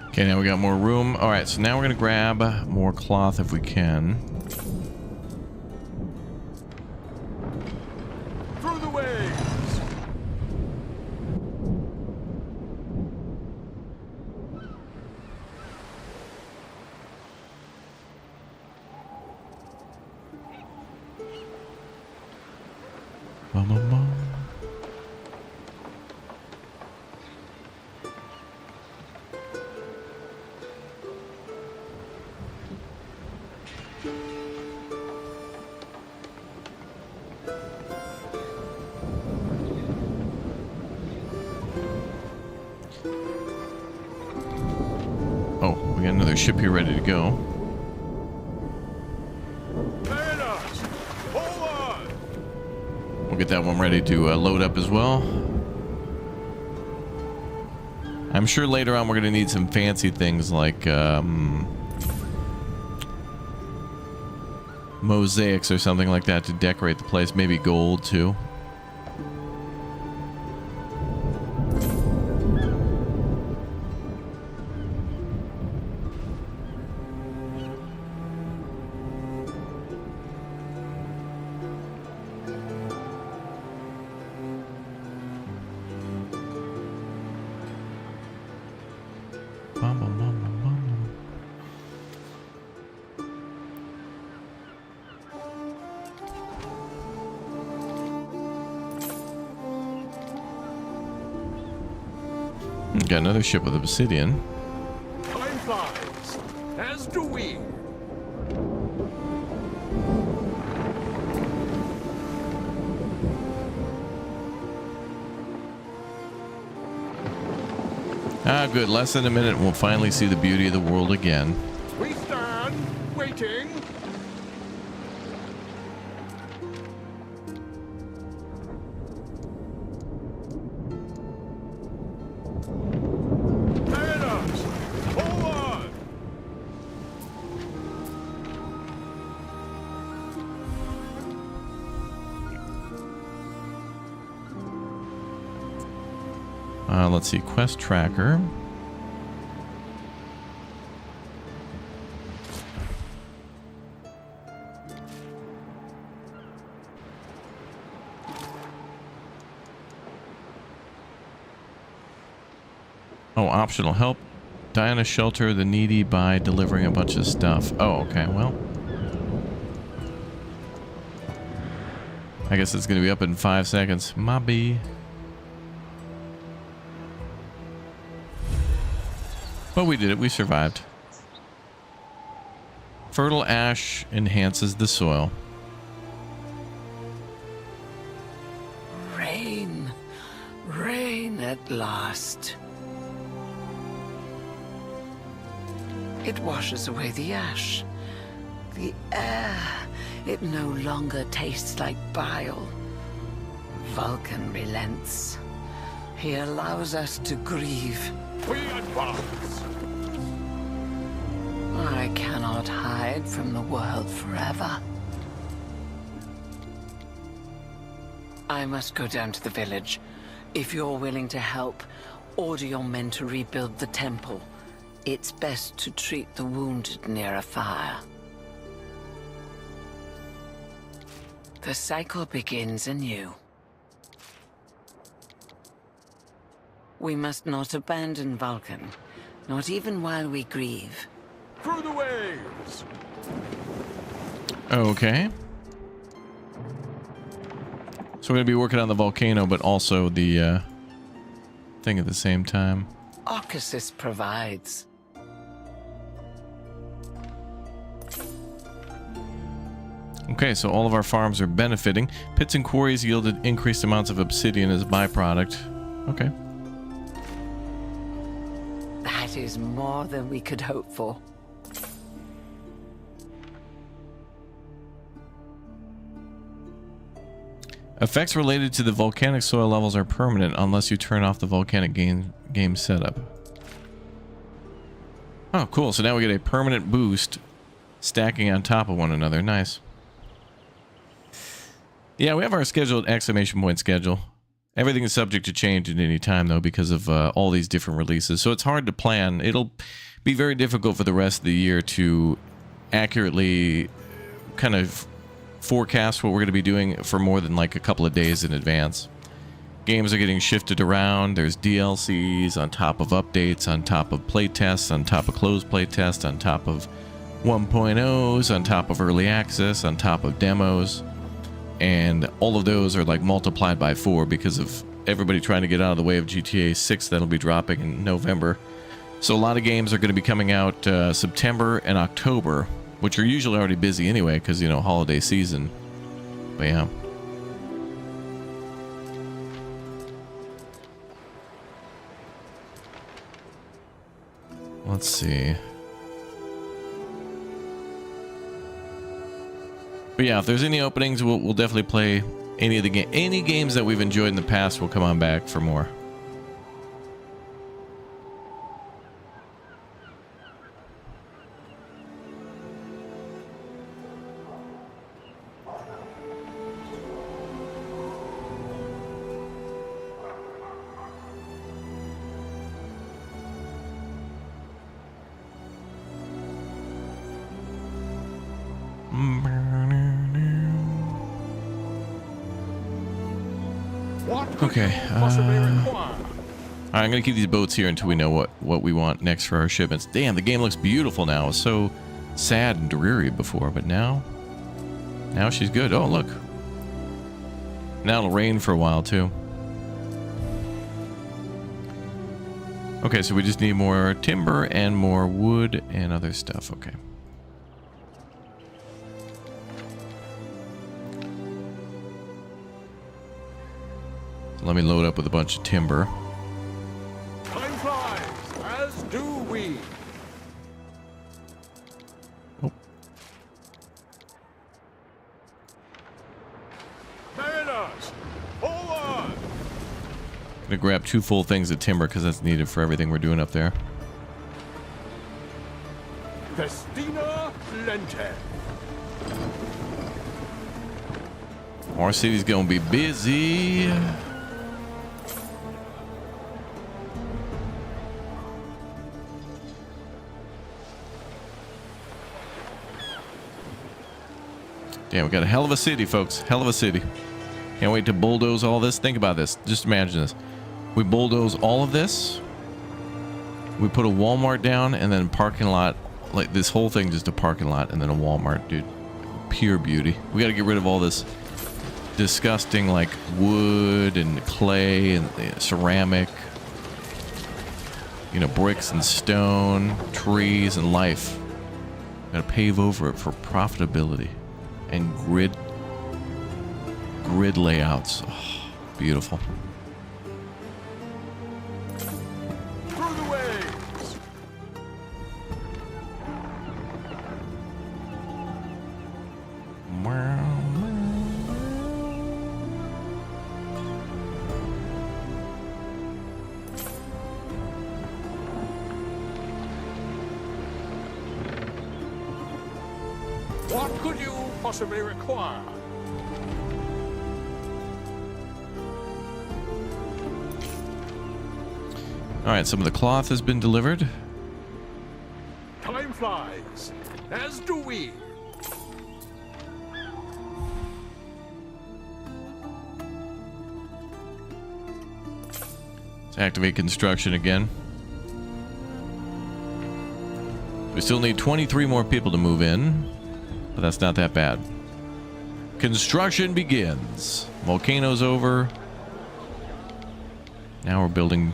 Okay, now we got more room. All right, so now we're gonna grab more cloth if we can. Through the waves! Bum, bum, bum. Ship here ready to go. Mariners, forward! We'll get that one ready to load up as well. I'm sure later on we're going to need some fancy things like mosaics or something like that to decorate the place. Maybe gold too. Got another ship with obsidian. Time flies, as do we. Ah, good. Less than a minute and we'll finally see the beauty of the world again. We stand, waiting. Mariners, forward! Let's see, quest tracker. Oh, optional help. Diana shelter the needy by delivering a bunch of stuff. Oh, okay, well. I guess it's going to be up in 5 seconds. Mobby. But we did it. We survived. Fertile ash enhances the soil. Rain. Rain at last. It washes away the ash. The air, it no longer tastes like bile. Vulcan relents. He allows us to grieve. We advance. I cannot hide from the world forever. I must go down to the village. If you're willing to help, order your men to rebuild the temple. It's best to treat the wounded near a fire. The cycle begins anew. We must not abandon Vulcan, not even while we grieve. Through the waves. Okay. So we're going to be working on the volcano, but also the thing at the same time. Arcasis provides. Okay, so all of our farms are benefiting. Pits and quarries yielded increased amounts of obsidian as a byproduct. Okay. That is more than we could hope for. Effects related to the volcanic soil levels are permanent unless you turn off the volcanic game setup. Oh, cool. So now we get a permanent boost stacking on top of one another. Nice. Yeah, we have our scheduled exclamation point schedule. Everything is subject to change at any time, though, because of all these different releases. So it's hard to plan. It'll be very difficult for the rest of the year to accurately kind of forecast what we're going to be doing for more than like a couple of days in advance. Games are getting shifted around. There's DLCs on top of updates, on top of playtests, on top of closed playtests, on top of 1.0s, on top of early access, on top of demos. And all of those are like multiplied by 4 because of everybody trying to get out of the way of GTA 6 that'll be dropping in November. So a lot of games are going to be coming out September and October, which are usually already busy anyway because, you know, holiday season. But yeah. Let's see. But yeah, if there's any openings, we'll definitely play any of the any games that we've enjoyed in the past. We'll come on back for more. Okay. I'm gonna keep these boats here until we know what we want next for our shipments. Damn, the game looks beautiful now. It was so sad and dreary before, but now she's good. Oh, look. Now it'll rain for a while too. Okay, so we just need more timber and more wood and other stuff. Okay. Let me load up with a bunch of timber. Time flies, as do we. Oh. Mariners, forward! I'm gonna grab 2 full things of timber because that's needed for everything we're doing up there. Festina Lente. Our city's gonna be busy. Damn, we got a hell of a city, folks. Hell of a city. Can't wait to bulldoze all this. Think about this. Just imagine this. We bulldoze all of this. We put a Walmart down and then parking lot. Like this whole thing, just a parking lot and then a Walmart, dude. Pure beauty. We got to get rid of all this disgusting like wood and clay and ceramic. You know, bricks and stone, trees and life. Got to pave over it for profitability and grid layouts. Oh, beautiful. Through the waves! What could you possibly require? All right, some of the cloth has been delivered. Time flies, as do we. Let's activate construction again. We still need 23 more people to move in, but that's not that bad. Construction begins. Volcano's over. Now we're building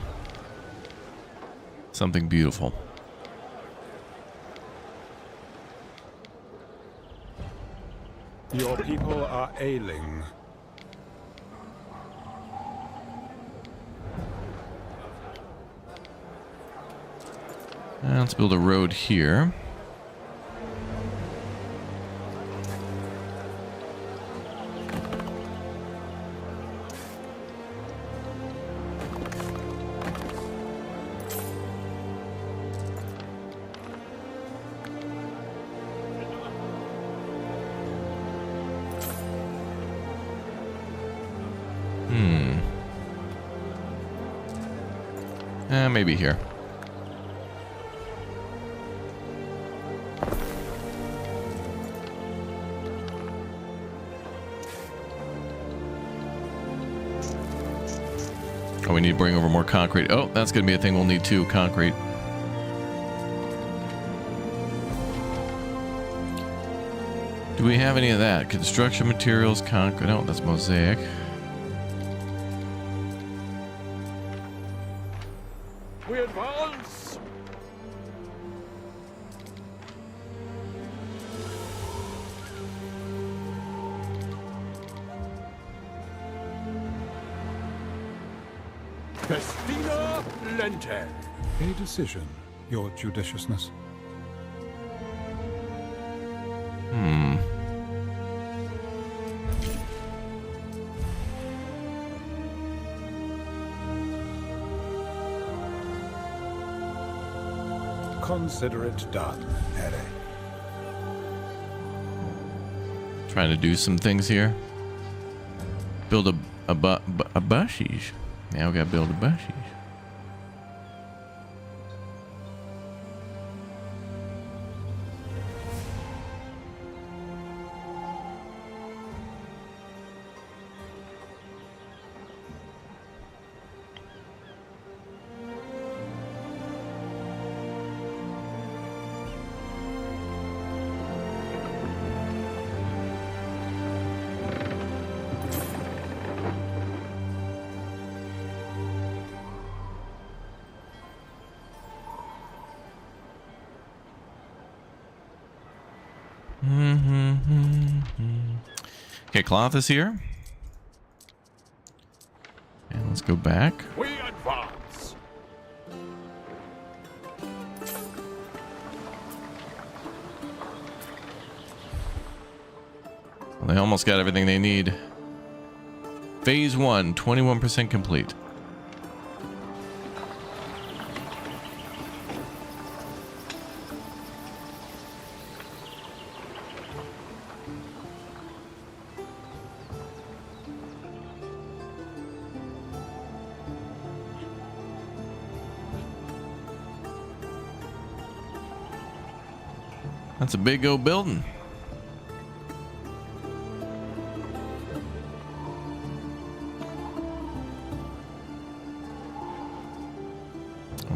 something beautiful. Your people are ailing. Let's build a road here. Maybe here. Oh, we need to bring over more concrete. Oh, that's going to be a thing we'll need too, concrete. Do we have any of that? Construction materials, concrete. No, that's mosaic. We advance! Festina Lente. A decision, your judiciousness. Consider it done, Harry. Trying to do some things here. Build a bushies. Now we gotta build a bushies. Okay, cloth is here. And let's go back. We advance. Well, they almost got everything they need. Phase 1, 21% complete. That's a big old building.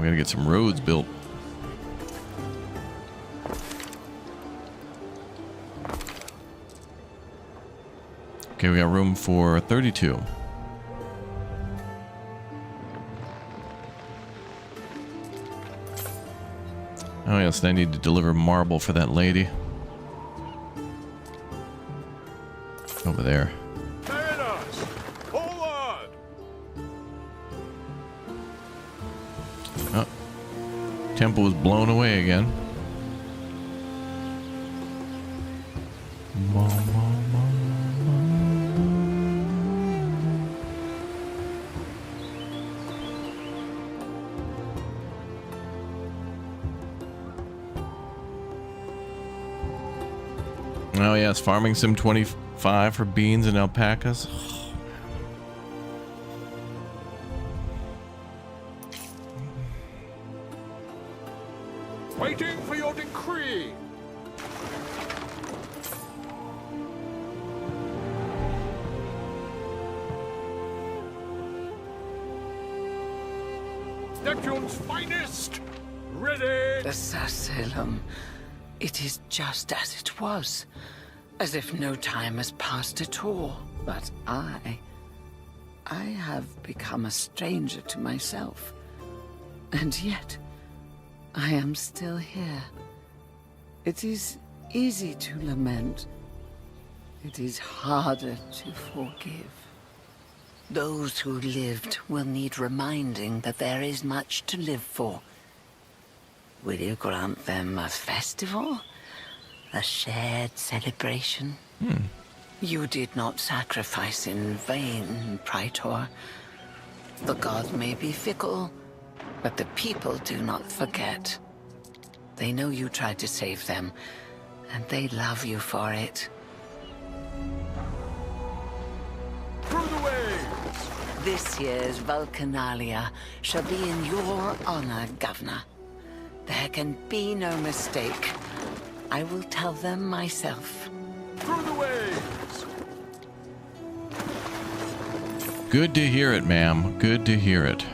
We gotta get some roads built. Okay, we got room for 32. Oh yes, I need to deliver marble for that lady. Over there. Mariners, forward! Oh. Temple was blown away again. Oh yes, Farming Sim 25 for beans and alpacas. Waiting for your decree. Neptune's finest. Ready. The Sassalum. It is just as it was. As if no time has passed at all. But I have become a stranger to myself. And yet, I am still here. It is easy to lament. It is harder to forgive. Those who lived will need reminding that there is much to live for. Will you grant them a festival? A shared celebration? You did not sacrifice in vain, Praetor. The gods may be fickle, but the people do not forget. They know you tried to save them, and they love you for it. Through the waves. This year's Vulcanalia shall be in your honor, Governor. There can be no mistake. I will tell them myself. Through the waves. Good to hear it, ma'am. Good to hear it.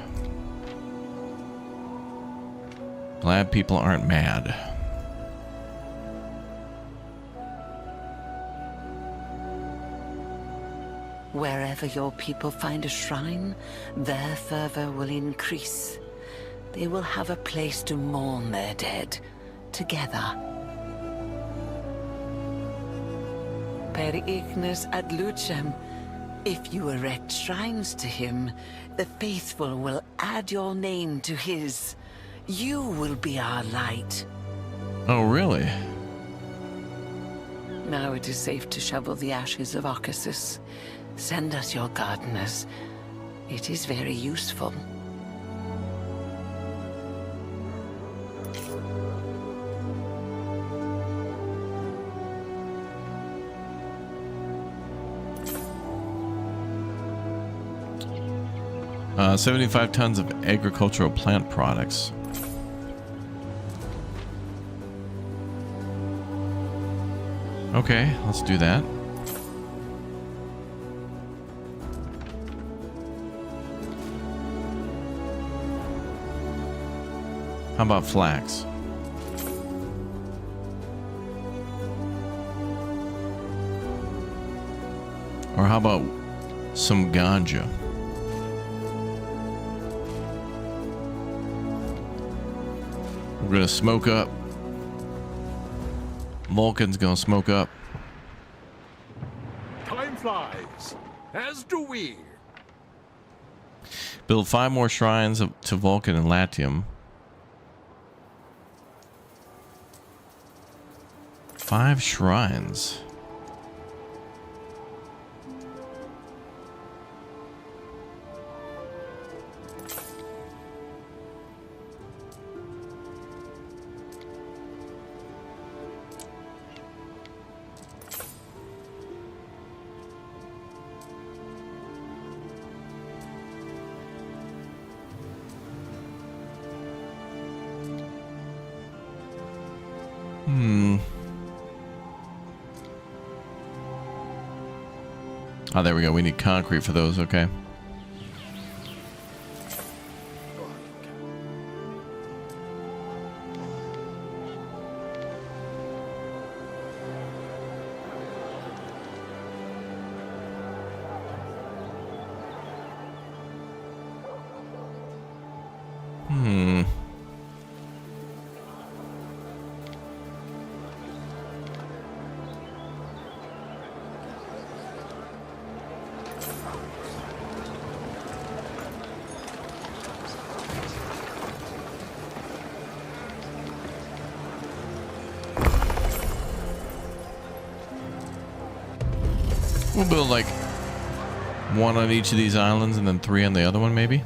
Glad people aren't mad. Wherever your people find a shrine, their fervor will increase. They will have a place to mourn their dead, together. Per ignis ad lucem. If you erect shrines to him, the faithful will add your name to his. You will be our light. Oh, really? Now it is safe to shovel the ashes of Occasus. Send us your gardeners. It is very useful. Uh, 75 tons of agricultural plant products. Okay, let's do that. How about flax? Or how about some ganja? We're gonna smoke up. Vulcan's gonna smoke up. Time flies, as do we. Build 5 more shrines to Vulcan and Latium. 5 shrines. Oh, there we go. We need concrete for those, okay. Hmm. We'll build like one on each of these islands and then 3 on the other one, maybe.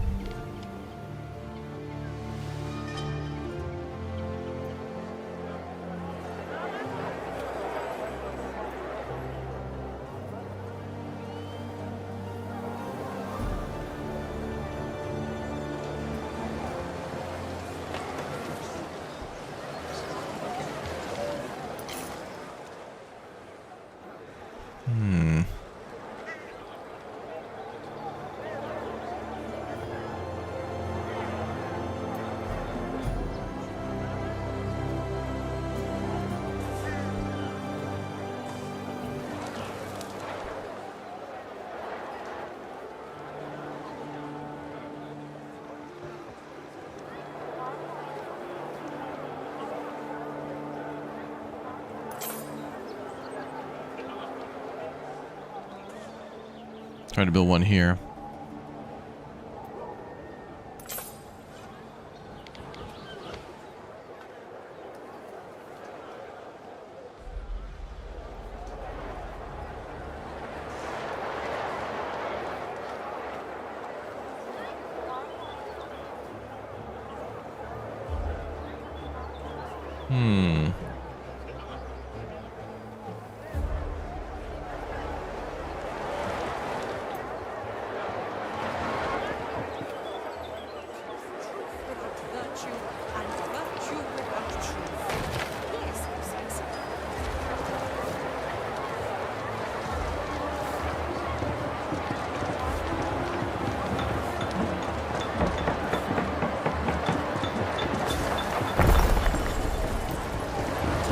Trying to build one here.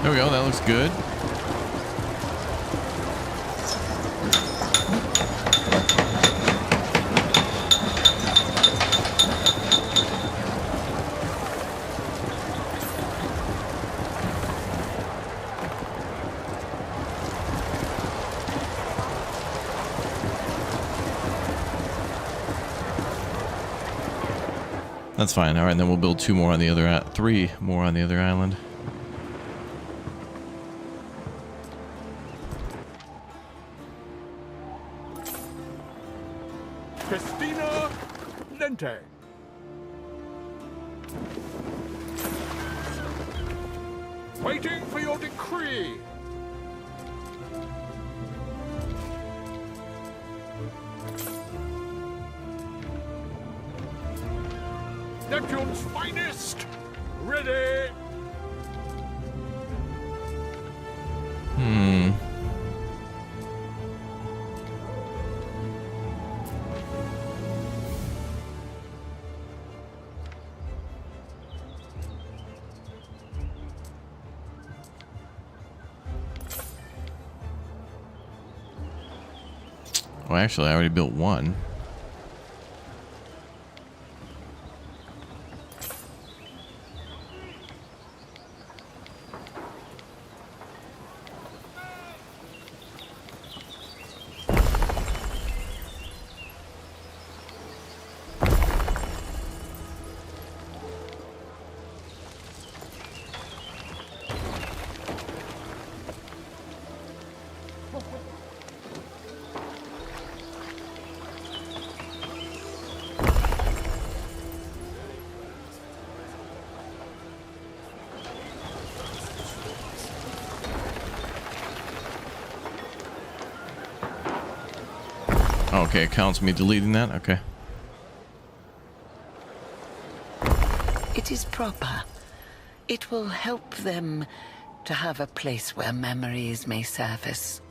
There we go, that looks good. That's fine. All right, then we'll build 2 more on the other, 3 more on the other island. Festina Lente. Waiting for your decree. Neptune's finest. Ready. Well, actually, I already built 1. Okay, it counts me deleting that? Okay. It is proper. It will help them to have a place where memories may surface.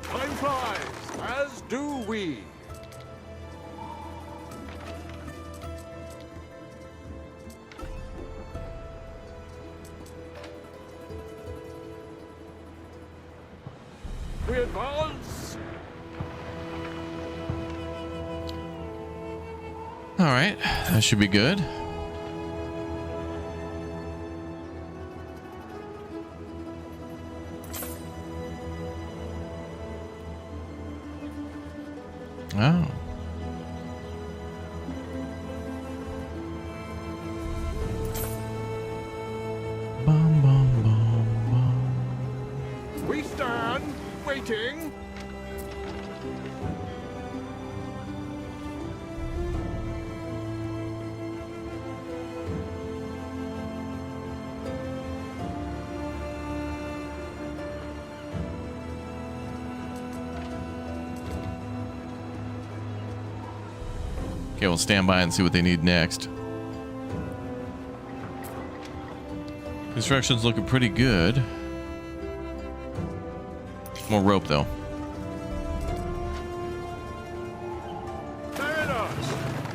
Time flies, as do we. We advance. All right, that should be good. Oh. Bum, bum, bum, bum. We stand, waiting. Okay, we'll stand by and see what they need next. Construction's looking pretty good. More rope, though.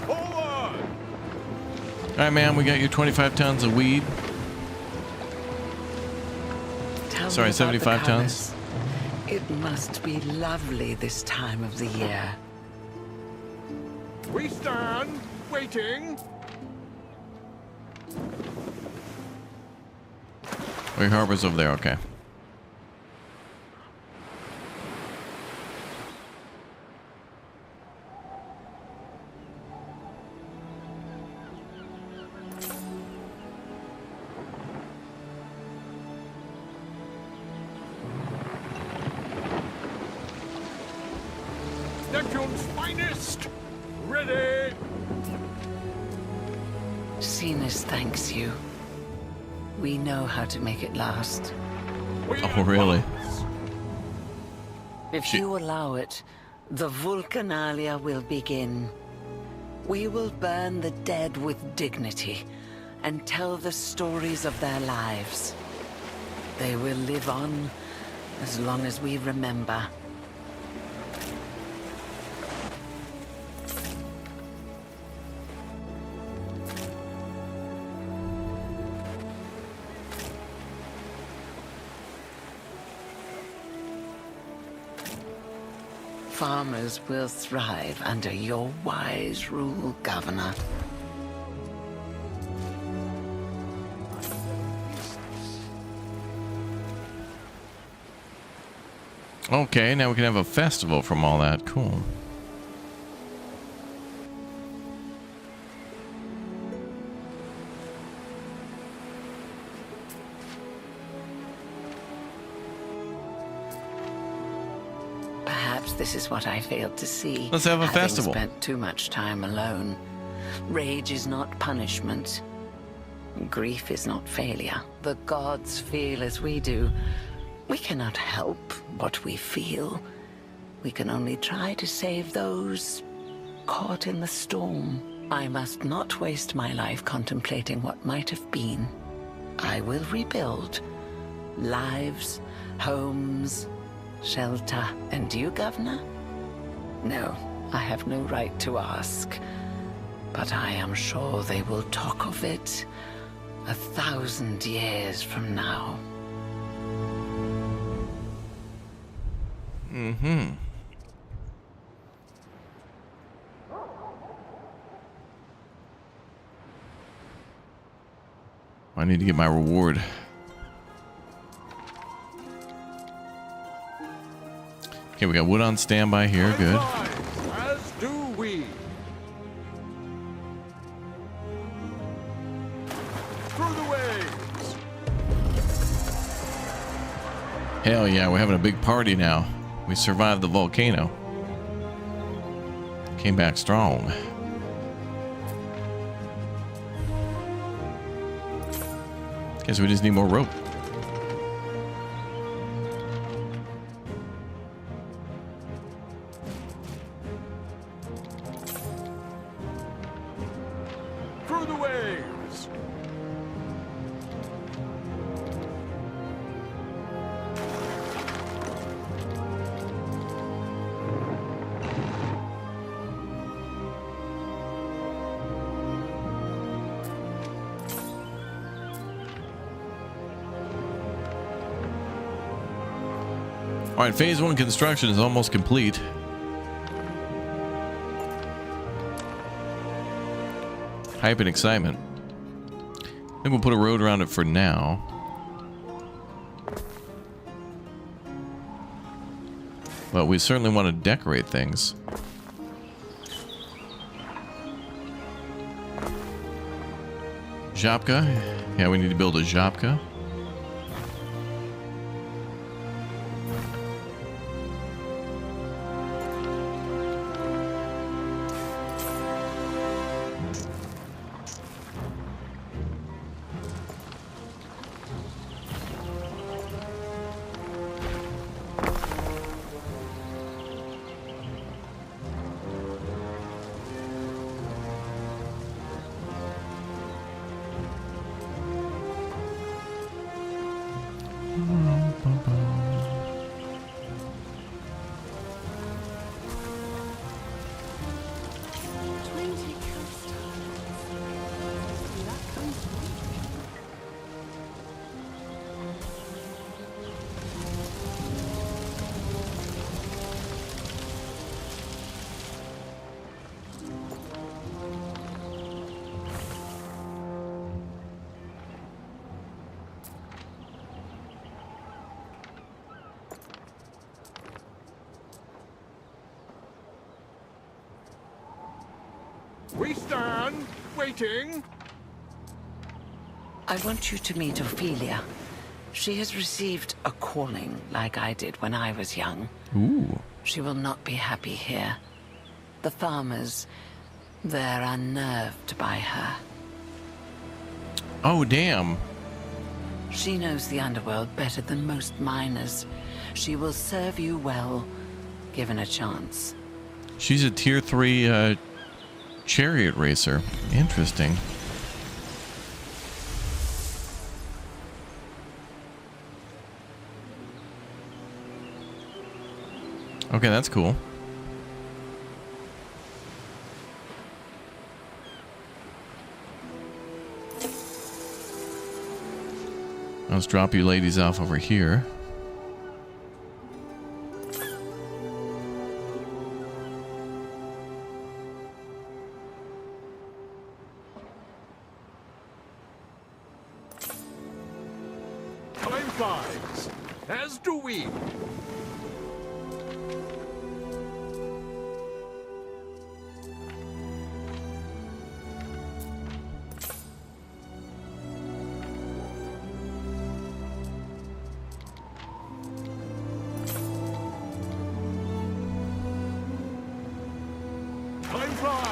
Hold on. All right, man, we got your 25 tons of weed. Tell Sorry, me about 75 the tons. colours. It must be lovely this time of the year. We stand, waiting. Your harbor's over there, okay. Neptune's finest. Ready. Cenas thanks you. We know how to make it last. Oh, really? If you allow it, the Vulcanalia will begin. We will burn the dead with dignity and tell the stories of their lives. They will live on as long as we remember. Farmers will thrive under your wise rule, Governor. Okay, now we can have a festival from all that. Cool. Perhaps this is what I failed to see. Let's have a having festival. Spent too much time alone. Rage is not punishment. Grief is not failure. The gods feel as we do. We cannot help what we feel. We can only try to save those caught in the storm. I must not waste my life contemplating what might have been. I will rebuild. Lives, homes, shelter. And you, Governor? No, I have no right to ask. But I am sure they will talk of it 1,000 years from now. Mm-hmm. I need to get my reward. Okay, we got wood on standby here. Good. As do we. Through the waves. Hell yeah, we're having a big party now. We survived the volcano. Came back strong. Guess we just need more rope. Through the waves. All right, phase 1 construction is almost complete. Hype and excitement. I think we'll put a road around it for now. But we certainly want to decorate things. Żabka. Yeah, we need to build a żabka. We stand, waiting. I want you to meet Ophelia. She has received a calling like I did when I was young. Ooh. She will not be happy here. The farmers, they're unnerved by her. Oh, damn. She knows the underworld better than most miners. She will serve you well, given a chance. She's a tier 3 chariot racer. Interesting. Okay, that's cool. Let's drop you ladies off over here. Time flies, as do we.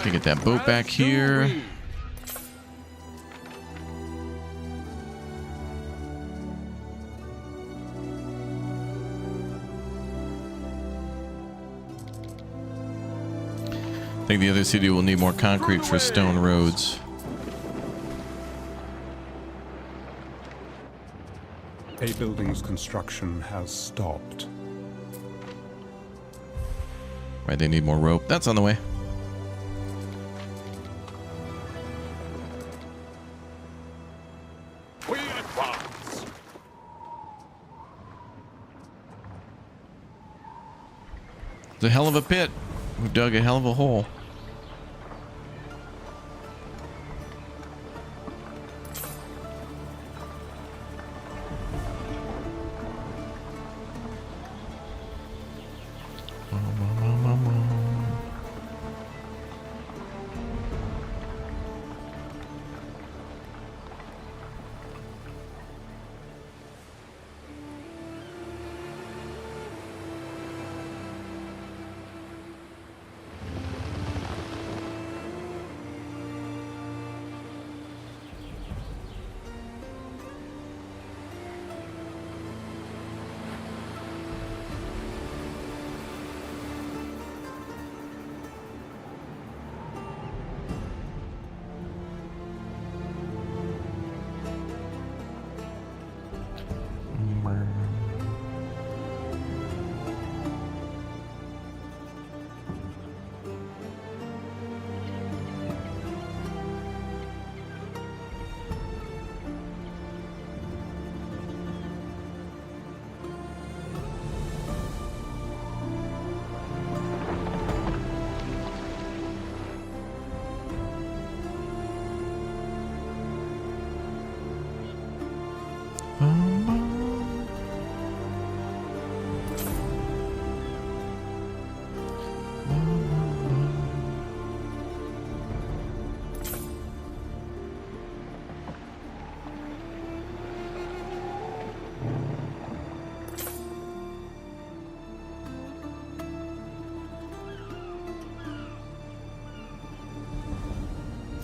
Can get that boat back here. I think the other city will need more concrete for stone roads. A building's construction has stopped. Right, they need more rope. That's on the way. We advance. It's a hell of a pit. We dug a hell of a hole.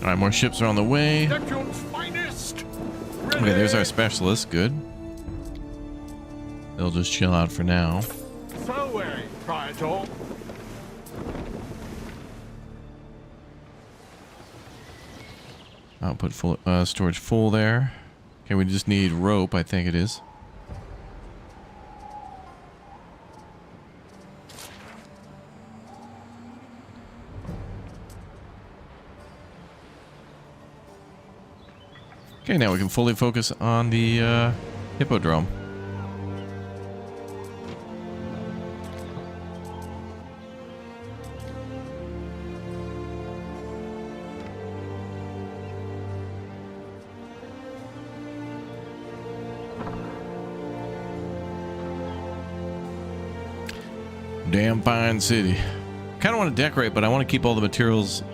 All right, more ships are on the way. Neptune's finest. Okay, there's our specialist. Good. They'll just chill out for now. So wary, Praetor. I'll put full storage full there. Okay, we just need rope, I think it is. Okay, now we can fully focus on the Hippodrome. Damn fine city. Kind of want to decorate, but I want to keep all the materials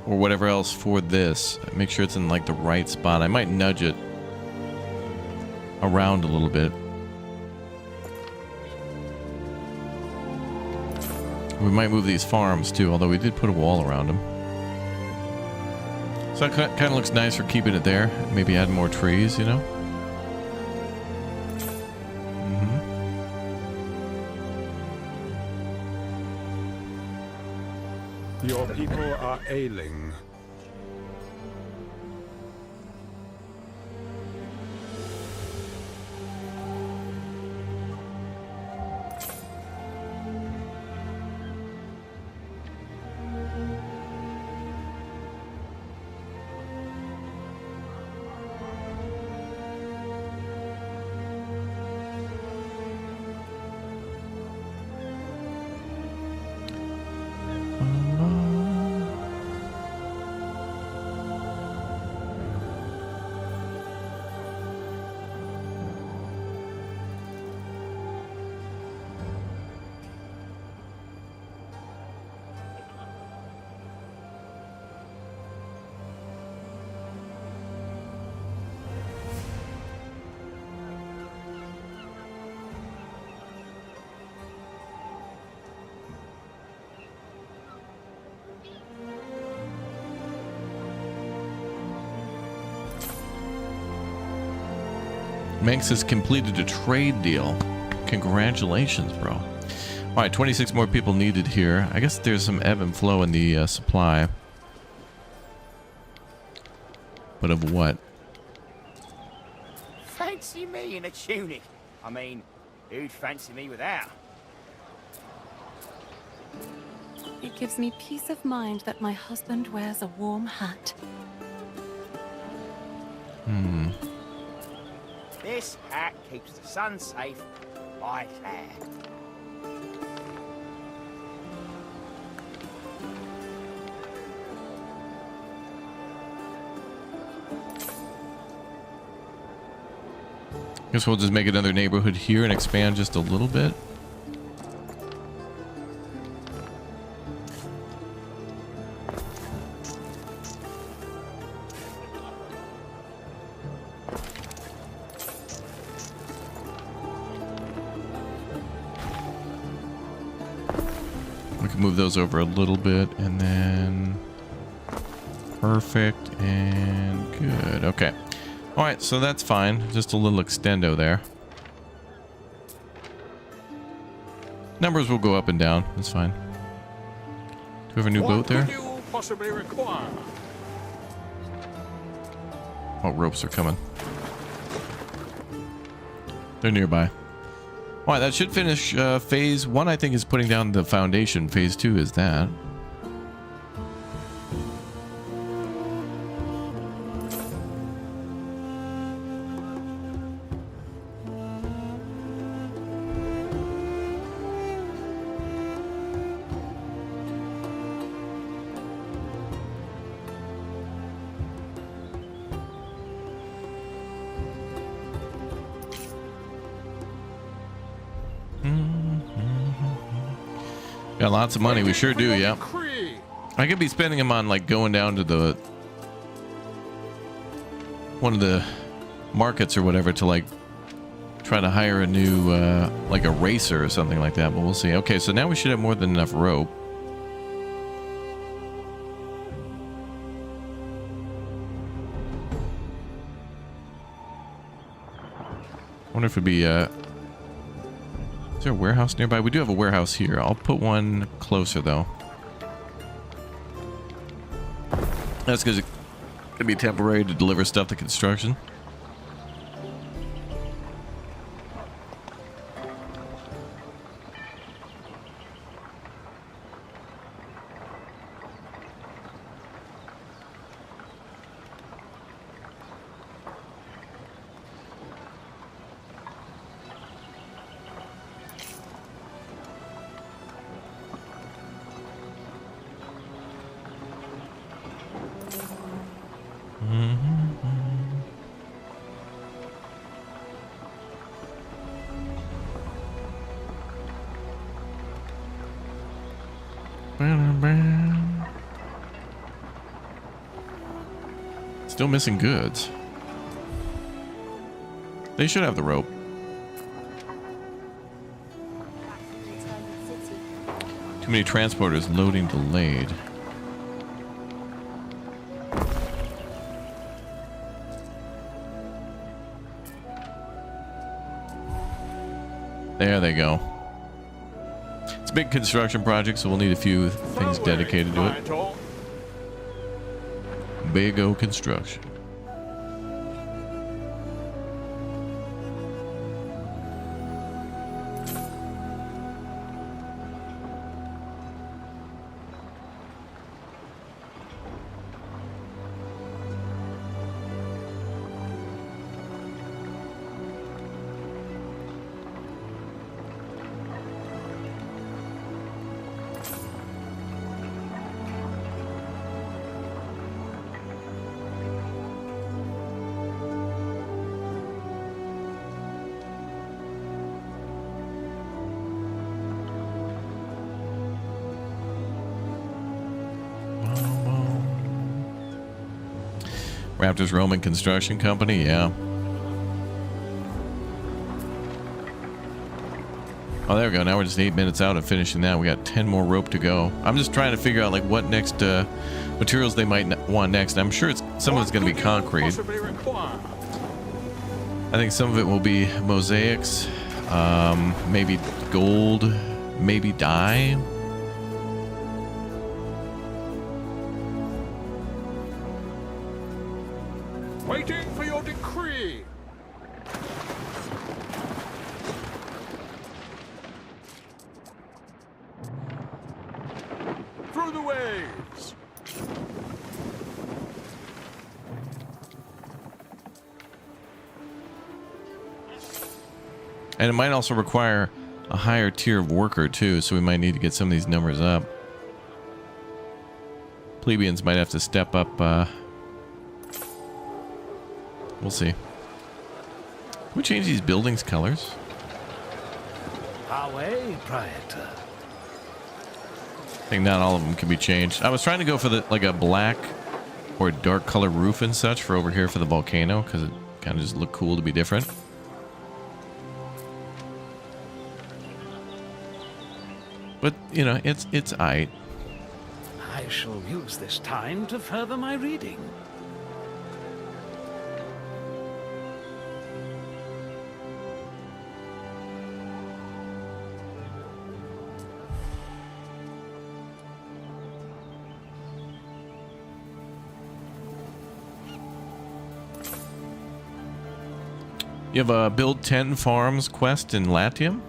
or whatever else for this. Make sure it's in like the right spot. I might nudge it around a little bit. We might move these farms too, although we did put a wall around them. So it kind of looks nice for keeping it there. Maybe add more trees, you know? Your people are ailing. Manx has completed a trade deal. Congratulations, bro. All right, 26 more people needed here. I guess there's some ebb and flow in the supply. But of what? Fancy me in a tunic. I mean, who'd fancy me without? It gives me peace of mind that my husband wears a warm hat. This hat keeps the sun safe. I care. Guess we'll just make another neighborhood here and expand just a little bit. Move those over a little bit and then perfect and good. Okay. All right, so that's fine. Just a little extendo there. Numbers will go up and down. That's fine. Do we have a new boat there? What could you possibly require? Oh, ropes are coming. They're nearby. All right, that should finish phase 1. I think is putting down the foundation. Phase 2 is that. Got lots of money. We sure do, yeah. Decree. I could be spending them on like going down to the one of the markets or whatever to like try to hire a new like a racer or something like that, but we'll see. Okay, so now we should have more than enough rope. I wonder if it'd be is there a warehouse nearby? We do have a warehouse here. I'll put one closer though. That's because it could be temporary to deliver stuff to construction. Still missing goods. They should have the rope. Too many transporters, loading delayed. There they go. It's a big construction project, so we'll need a few things dedicated to it. Big O construction. Raptors Roman Construction Company, yeah. Oh, there we go. Now we're just 8 minutes out of finishing that. We got 10 more rope to go. I'm just trying to figure out like what next materials they might want next. I'm sure some of it's going to be concrete. I think some of it will be mosaics, maybe gold, maybe dye. Waiting for your decree. Through the waves. And it might also require a higher tier of worker too, so we might need to get some of these numbers up. Plebeians might have to step up. We'll see. Can we change these buildings' colors? Away, Praetor. I think not all of them can be changed. I was trying to go for like a black or dark color roof and such for over here for the volcano, because it kind of just looked cool to be different. But you know, it's aight. I shall use this time to further my reading. You have a build 10 farms quest in Latium.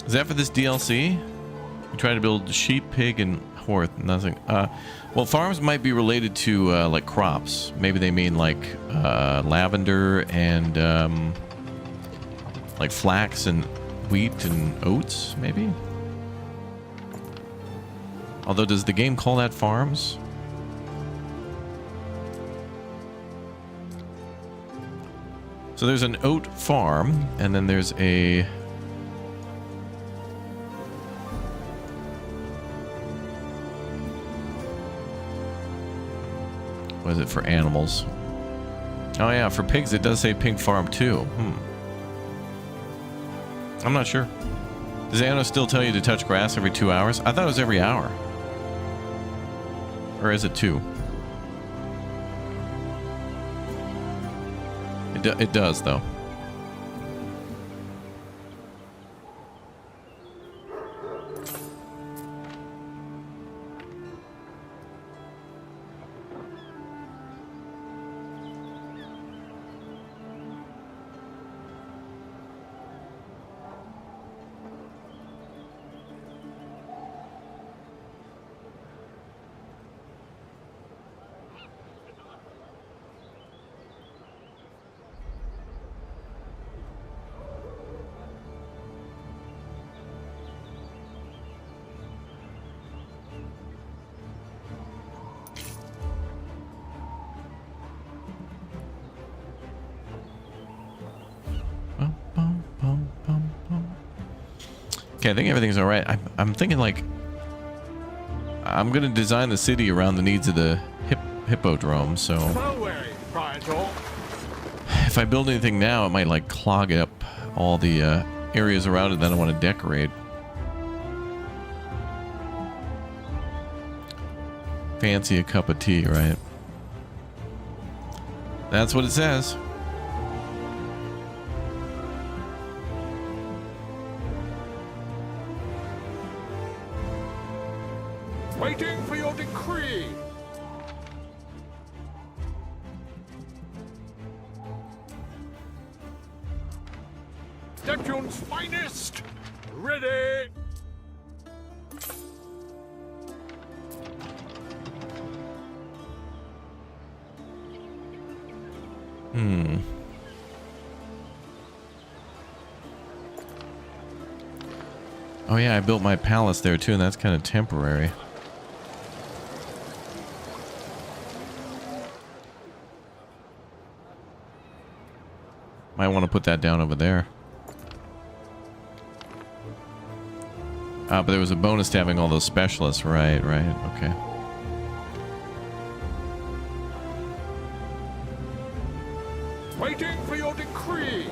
Is that for this DLC? You try to build sheep, pig, and horse. Nothing. Well, farms might be related to like crops. Maybe they mean like lavender and like flax and wheat and oats. Maybe. Although, does the game call that farms? So there's an oat farm, and then there's a What is it for animals? Oh yeah, for pigs it does say pig farm too. I'm not sure. Does Anno still tell you to touch grass every 2 hours? I thought it was every hour. Or is it 2? It does though. Okay, I think everything's all right. I'm thinking like I'm gonna design the city around the needs of the Hippodrome. So if I build anything now, it might like clog up all the areas around it that I want to decorate. Fancy a cup of tea, right? That's what it says. Waiting for your decree. Neptune's finest. Ready. Oh yeah, I built my palace there too, and that's kind of temporary. Might want to put that down over there. But there was a bonus to having all those specialists. Right, okay. Waiting for your decree.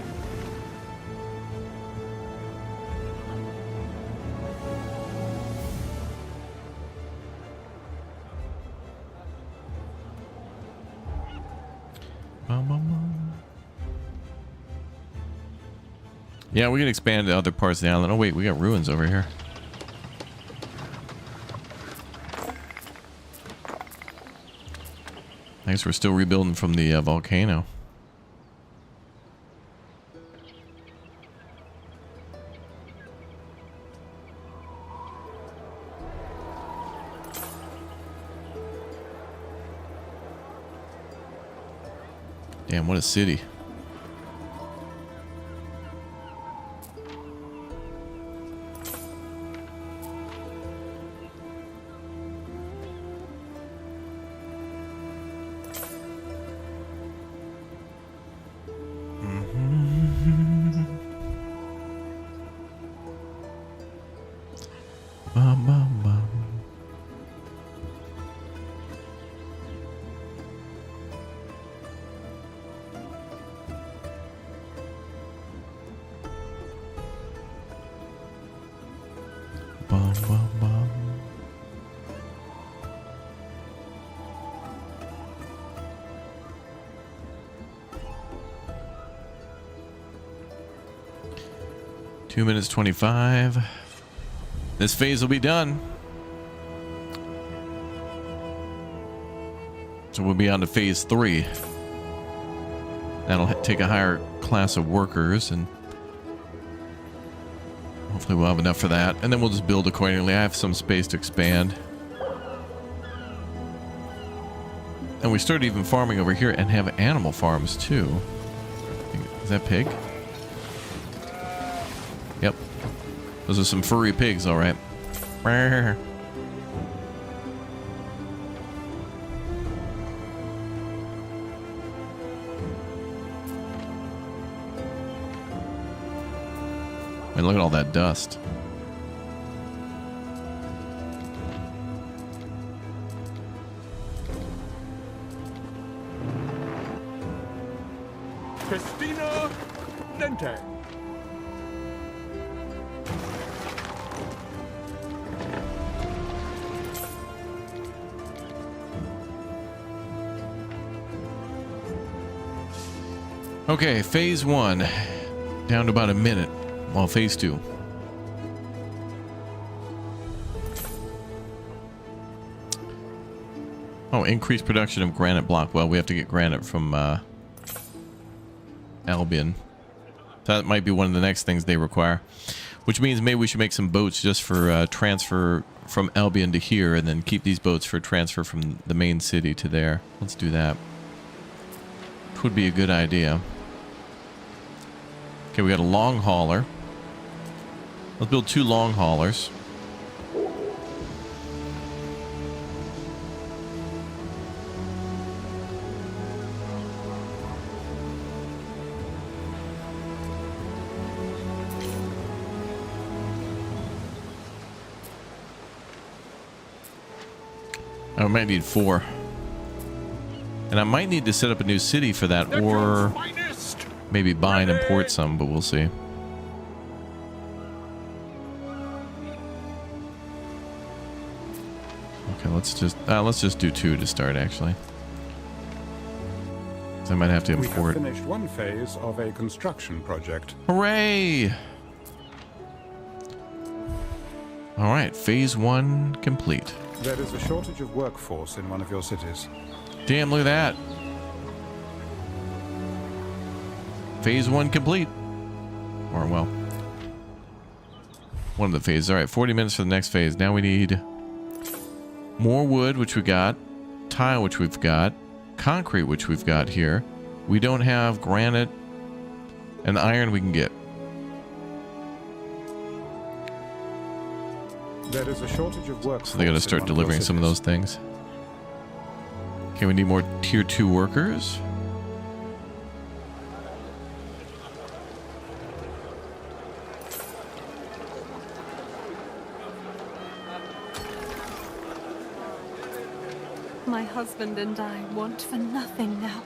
Yeah, we can expand to other parts of the island. Oh wait, we got ruins over here. I guess we're still rebuilding from the volcano. Damn, what a city. Two minutes 25. This phase will be done. So we'll be on to phase 3. That'll take a higher class of workers, and hopefully we'll have enough for that. And then we'll just build accordingly. I have some space to expand. And we started even farming over here and have animal farms too. Is that pig? Yep. Those are some furry pigs, all right. And look at all that dust. Festina Nente. Okay, phase 1. Down to about a minute. Well, phase 2. Oh, increased production of granite block. Well, we have to get granite from Albion. That might be one of the next things they require. Which means maybe we should make some boats just for transfer from Albion to here, and then keep these boats for transfer from the main city to there. Let's do that. Would be a good idea. Okay, we got a long hauler. Let's build 2 long haulers. I might need 4. And I might need to set up a new city for that, or maybe buy and import some, but we'll see. Okay, let's just do 2 to start, actually. So I might have to import. We have finished one phase of a construction project. Hooray! All right, phase 1 complete. There is a shortage of workforce in one of your cities. Damn, look at that. Phase 1 complete. Or, well, one of the phases. All right, 40 minutes for the next phase. Now we need more wood, which we got. Tile, which we've got. Concrete, which we've got here. We don't have granite and iron we can get. There is a shortage of workforce. So they got to start delivering some of those things. Okay, we need more tier 2 workers. My husband and I want for nothing now.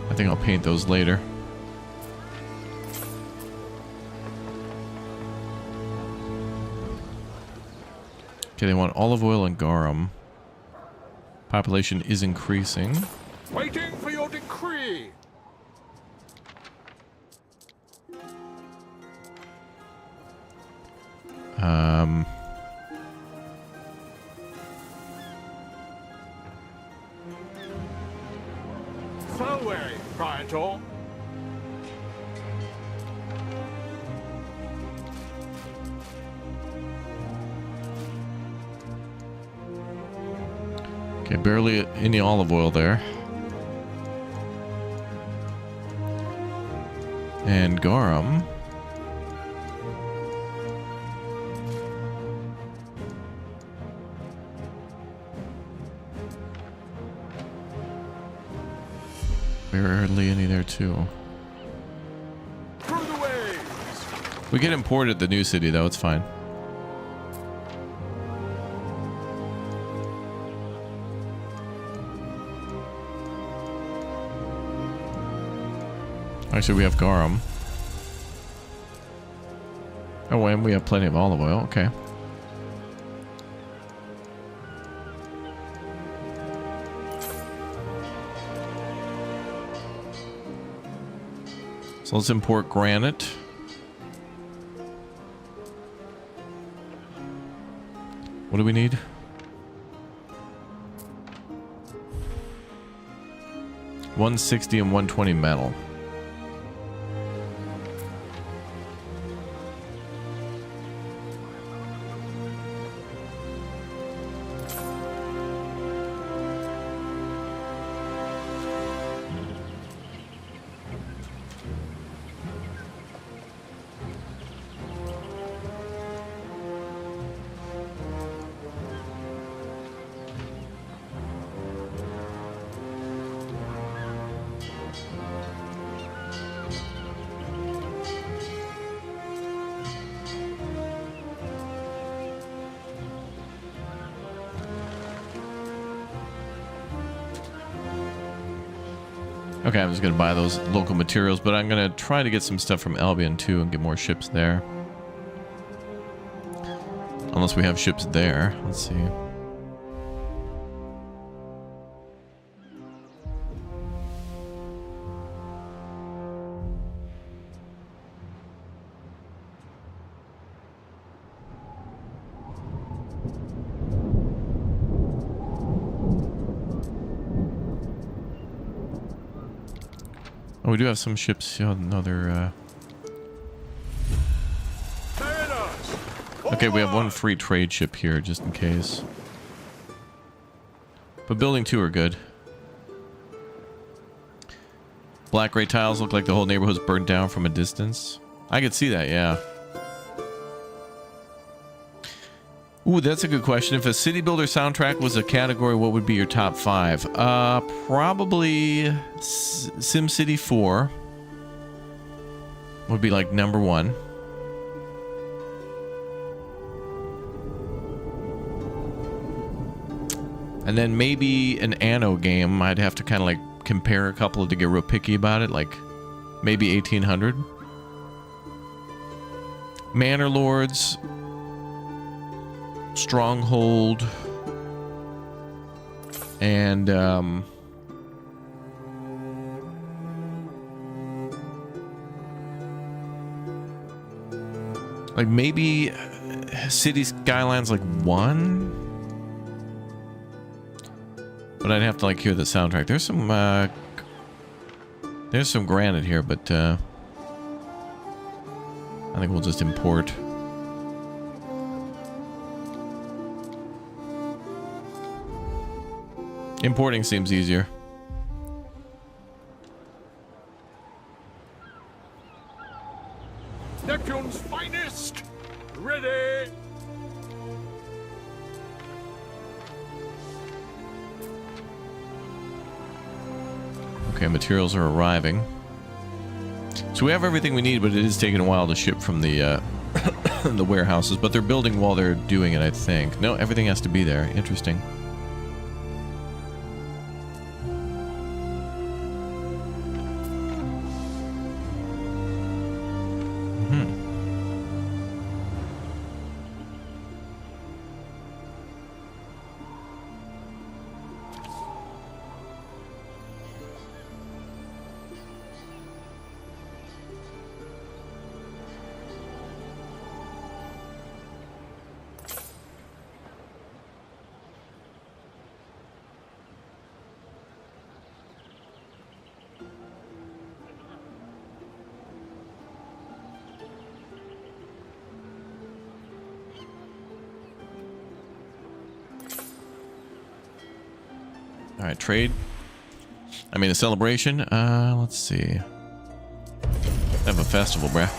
I think I'll paint those later. Okay, they want olive oil and garum. Population is increasing. Waiting for your decree. Salve, Praetor. Okay, barely any olive oil there. And garum. Barely any there too. Through the waves. We get imported the new city though, it's fine. Actually, we have garum. Oh, and we have plenty of olive oil. Okay. So let's import granite. What do we need? $160 and $120 metal. Okay, I'm just going to buy those local materials, but I'm going to try to get some stuff from Albion too and get more ships there. Unless we have ships there. Let's see. Oh, we do have some ships. Yeah, another. Okay, we have one free trade ship here, just in case. But building 2 are good. Black gray tiles look like the whole neighborhood's burned down from a distance. I could see that, yeah. Ooh, that's a good question. If a city builder soundtrack was a category, what would be your top 5? Probably SimCity 4 would be like number 1. And then maybe an Anno game. I'd have to kind of like compare a couple to get real picky about it. Like maybe 1800. Manor Lords. Stronghold. And like maybe City Skylines like 1. But I'd have to like hear the soundtrack. There's some granite here, but I think we'll just import. Importing seems easier. Neptune's finest! Ready! Okay, materials are arriving. So we have everything we need, but it is taking a while to ship from the the warehouses. But they're building while they're doing it, I think. No, everything has to be there. Interesting. All right, trade. I mean, a celebration. Let's see. Have a festival, bruh.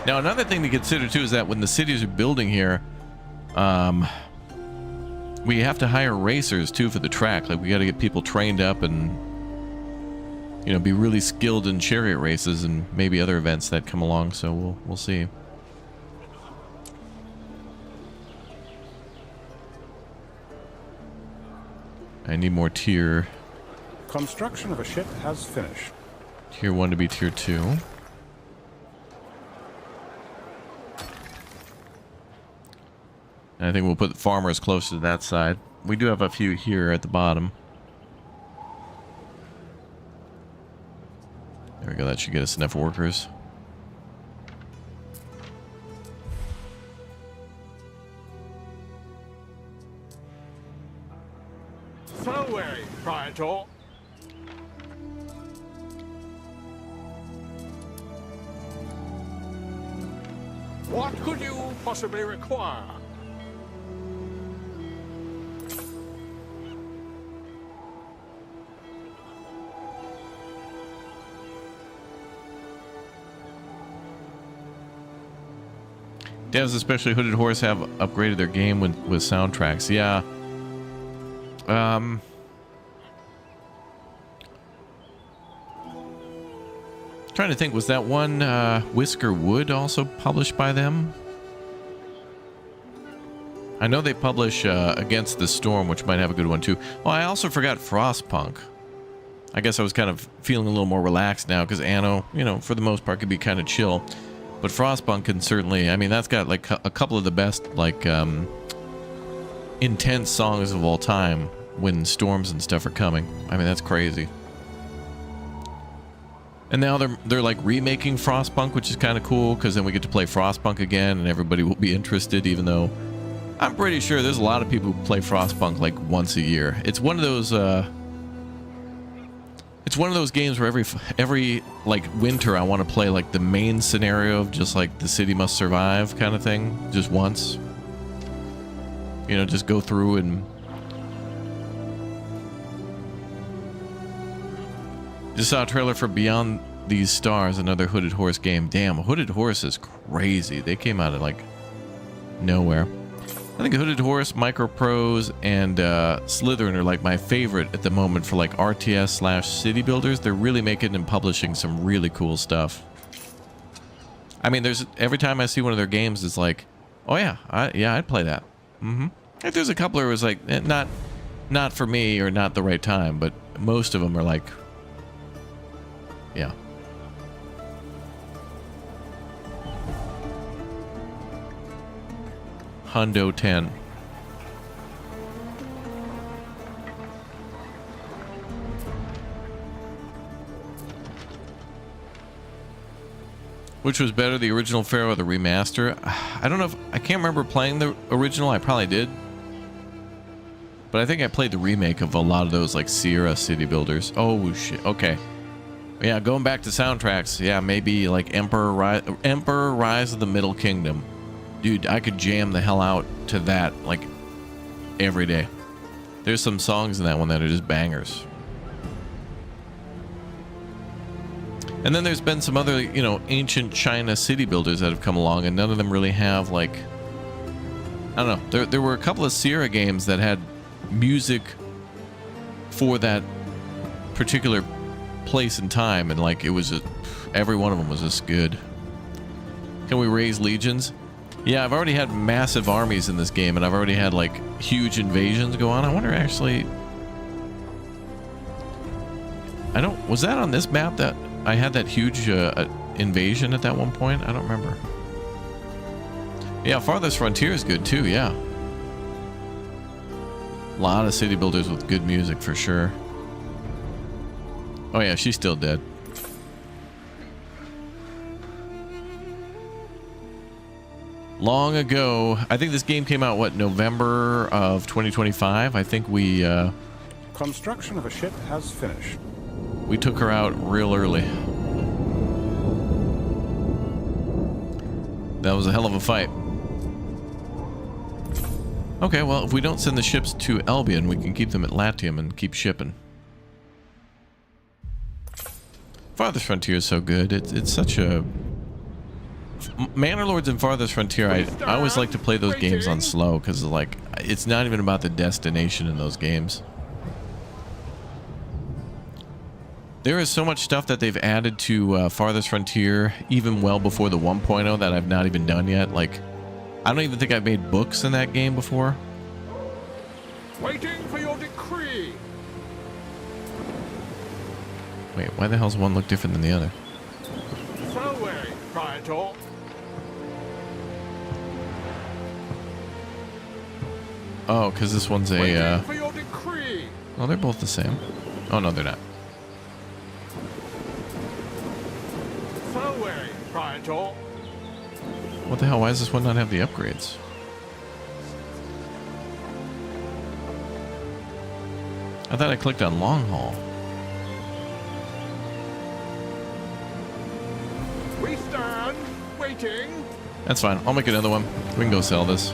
Now, another thing to consider too is that when the cities are building here, we have to hire racers too for the track. Like, we got to get people trained up and, you know, be really skilled in chariot races and maybe other events that come along. So we'll see. I need more tier. Construction of a ship has finished. Tier 1 to be tier 2. And I think we'll put farmers closer to that side. We do have a few here at the bottom. There we go. That should get us enough workers. Fareway, Praetor. What could you possibly require? Devs, especially Hooded Horse, have upgraded their game with soundtracks. Yeah. Trying to think, was that one Whisker Wood also published by them? I know they publish Against the Storm, which might have a good one too. Oh, I also forgot Frostpunk. I guess I was kind of feeling a little more relaxed now because Anno, you know, for the most part, could be kind of chill. But Frostpunk can certainly, I mean, that's got like a couple of the best, like, intense songs of all time when storms and stuff are coming. I mean, that's crazy. And now they're like remaking Frostpunk, which is kind of cool because then we get to play Frostpunk again and everybody will be interested, even though I'm pretty sure there's a lot of people who play Frostpunk like once a year. It's one of those games where every like winter I want to play like the main scenario of just like the city must survive kind of thing just once. You know, just go through and just saw a trailer for Beyond These Stars, another Hooded Horse game. Damn, Hooded Horse is crazy. They came out of like nowhere. I think Hooded Horse, Microprose, and Slytherin are like my favorite at the moment for like RTS/city builders. They're really making and publishing some really cool stuff. I mean, there's every time I see one of their games, it's like, oh yeah, I'd play that. If there's a couple where it was like not for me or not the right time, but most of them are like, yeah. Hundo 10. Which was better, the original Pharaoh or the remaster? I don't know if I can't remember playing the original. I probably did, but I think I played the remake of a lot of those like Sierra city builders. Oh shit. Okay. Yeah, going back to soundtracks. Yeah, maybe like Emperor Rise of the Middle Kingdom. Dude, I could jam the hell out to that like every day. There's some songs in that one that are just bangers. And then there's been some other, you know, ancient China city builders that have come along, and none of them really have like, I don't know. There were a couple of Sierra games that had music for that particular place and time, and like it was every one of them was just good. Can we raise legions? Yeah, I've already had massive armies in this game, and I've already had like huge invasions go on. I wonder actually, was that on this map that I had that huge invasion at that one point? I don't remember. Yeah, Farthest Frontier is good too. Yeah, a lot of city builders with good music for sure. Oh yeah, she's still dead. Long ago, I think this game came out, what, November of 2025? I think we Construction of a ship has finished. we took her out real early. That was a hell of a fight. Okay, well, if we don't send the ships to Albion, we can keep them at Latium and keep shipping. Farthest Frontier is so good. It's such a... Manor Lords and Farthest Frontier, I always like to play those games on slow because like it's not even about the destination in those games. There is so much stuff that they've added to Farthest Frontier, even well before the 1.0, that I've not even done yet. Like, I don't even think I've made books in that game before. Waiting for your decree. Wait, why the hell's one look different than the other? Farewell, Praetor. Oh, because this one's a... Waiting for your decree. Oh, they're both the same. Oh, no, they're not. Farewell, Praetor. What the hell? Why does this one not have the upgrades? I thought I clicked on long haul. We stand waiting. That's fine. I'll make another one. We can go sell this.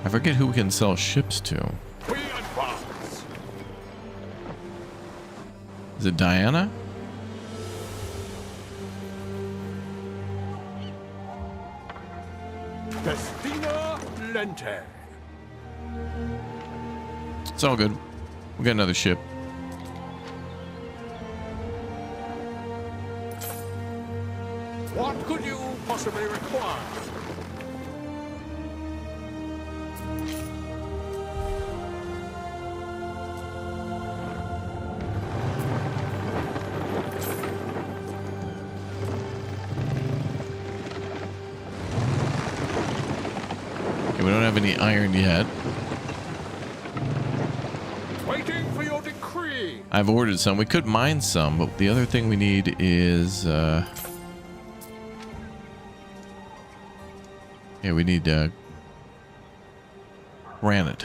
I forget who we can sell ships to. We advance. Is it Diana? Destina Lente. It's all good. We got another ship. What could you possibly require? Okay, we don't have any iron yet. Waiting for your decree. I've ordered some. We could mine some, but the other thing we need is yeah, we need granite.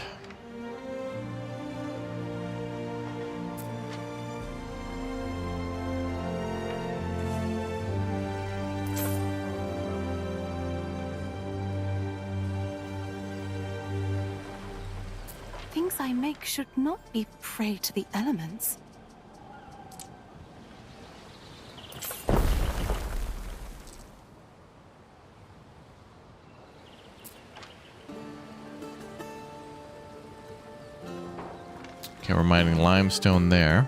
Things I make should not be prey to the elements. Okay, we're mining limestone there.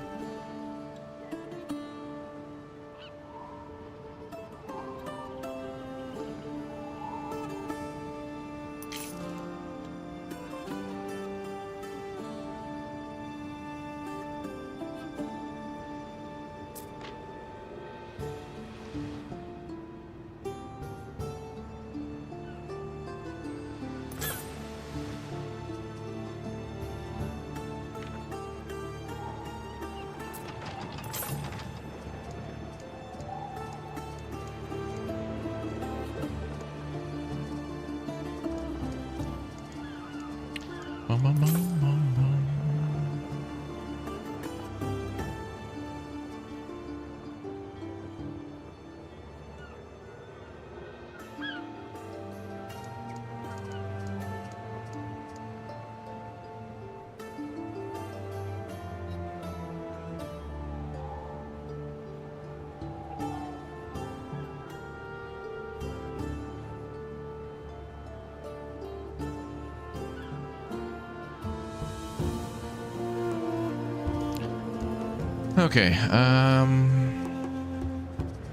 Okay,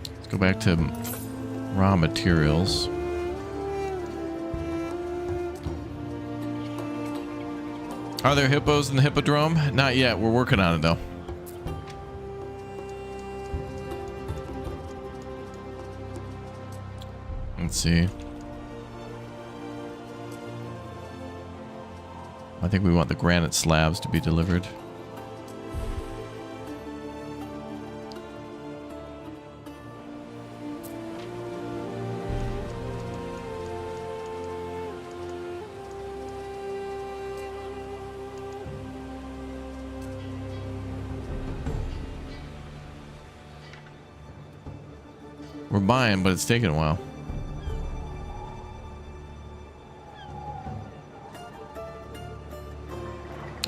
let's go back to raw materials. Are there hippos in the Hippodrome? Not yet. We're working on it, though. Let's see. I think we want the granite slabs to be delivered. We're buying, but it's taking a while.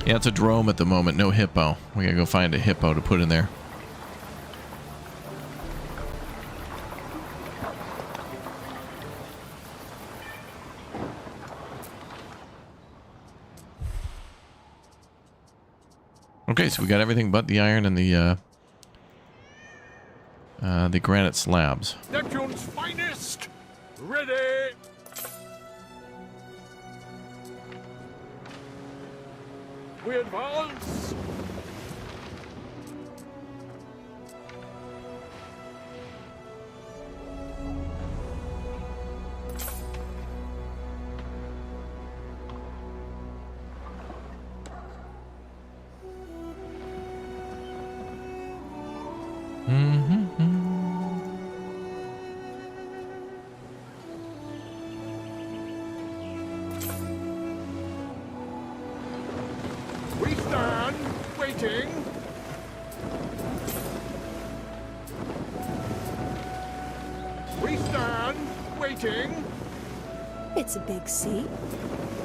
Yeah, it's a drome at the moment, no hippo. We gotta go find a hippo to put in there. Okay, so we got everything but the iron and the granite slabs. Neptune's finest! Ready! We advance! We stand, waiting. We stand, waiting. It's a big sea,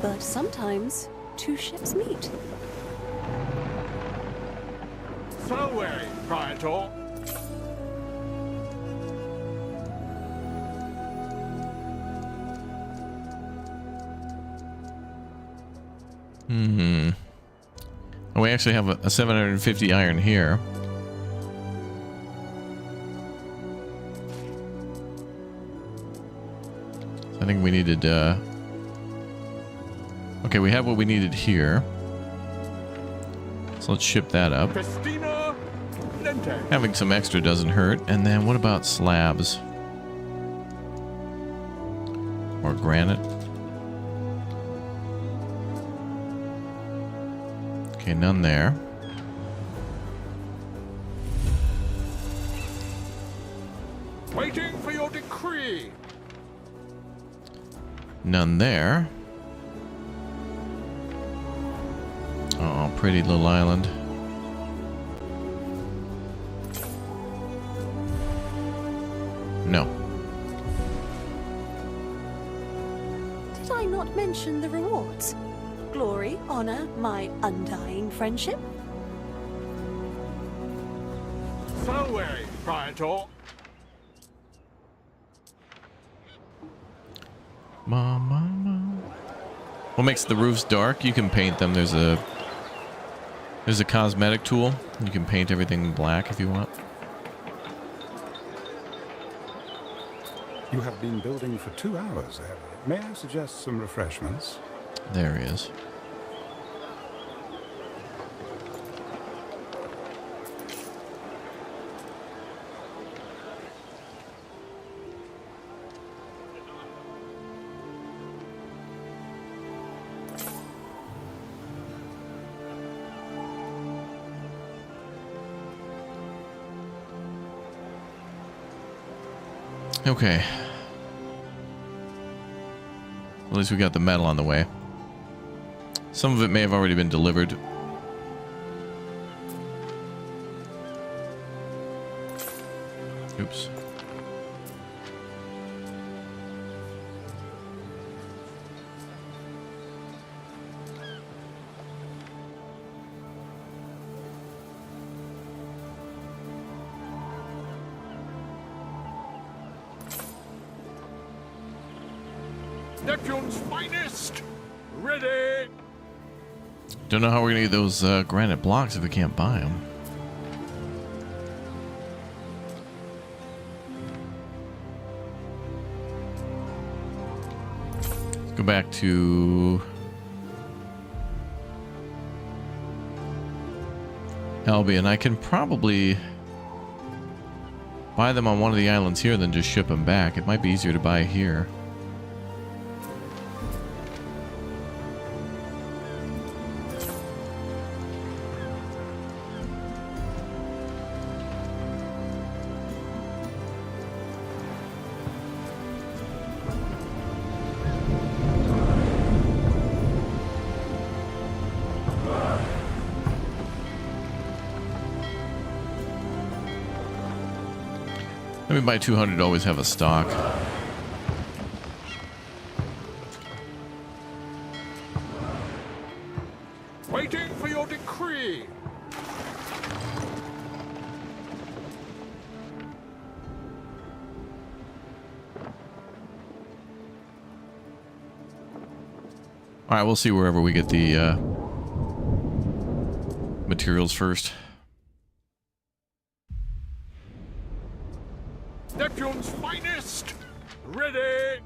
but sometimes two ships meet. Salve, Praetor. Oh, we actually have a 750 iron here. I think we needed, okay, we have what we needed here. So let's ship that up. Festina Lente. Having some extra doesn't hurt. And then what about slabs? Or granite? Okay, none there. Waiting for your decree. None there. Oh, pretty little island. No. Did I not mention the rewards? Glory, honor, my undying friendship? Fareway, Praetor. Mama. What makes the roofs dark? You can paint them. There's a cosmetic tool. You can paint everything black if you want. You have been building for 2 hours, Harry. May I suggest some refreshments? There he is. Okay. At least we got the metal on the way. Some of it may have already been delivered. Oops. Neptune's finest. Ready. Don't know how we're gonna get those granite blocks if we can't buy them. Let's go back to Albion. I can probably buy them on one of the islands here, then just ship them back. It might be easier to buy here. Let me buy 200 to always have a stock. Waiting for your decree. All right, we'll see wherever we get the materials first. Neptune's finest. Ready.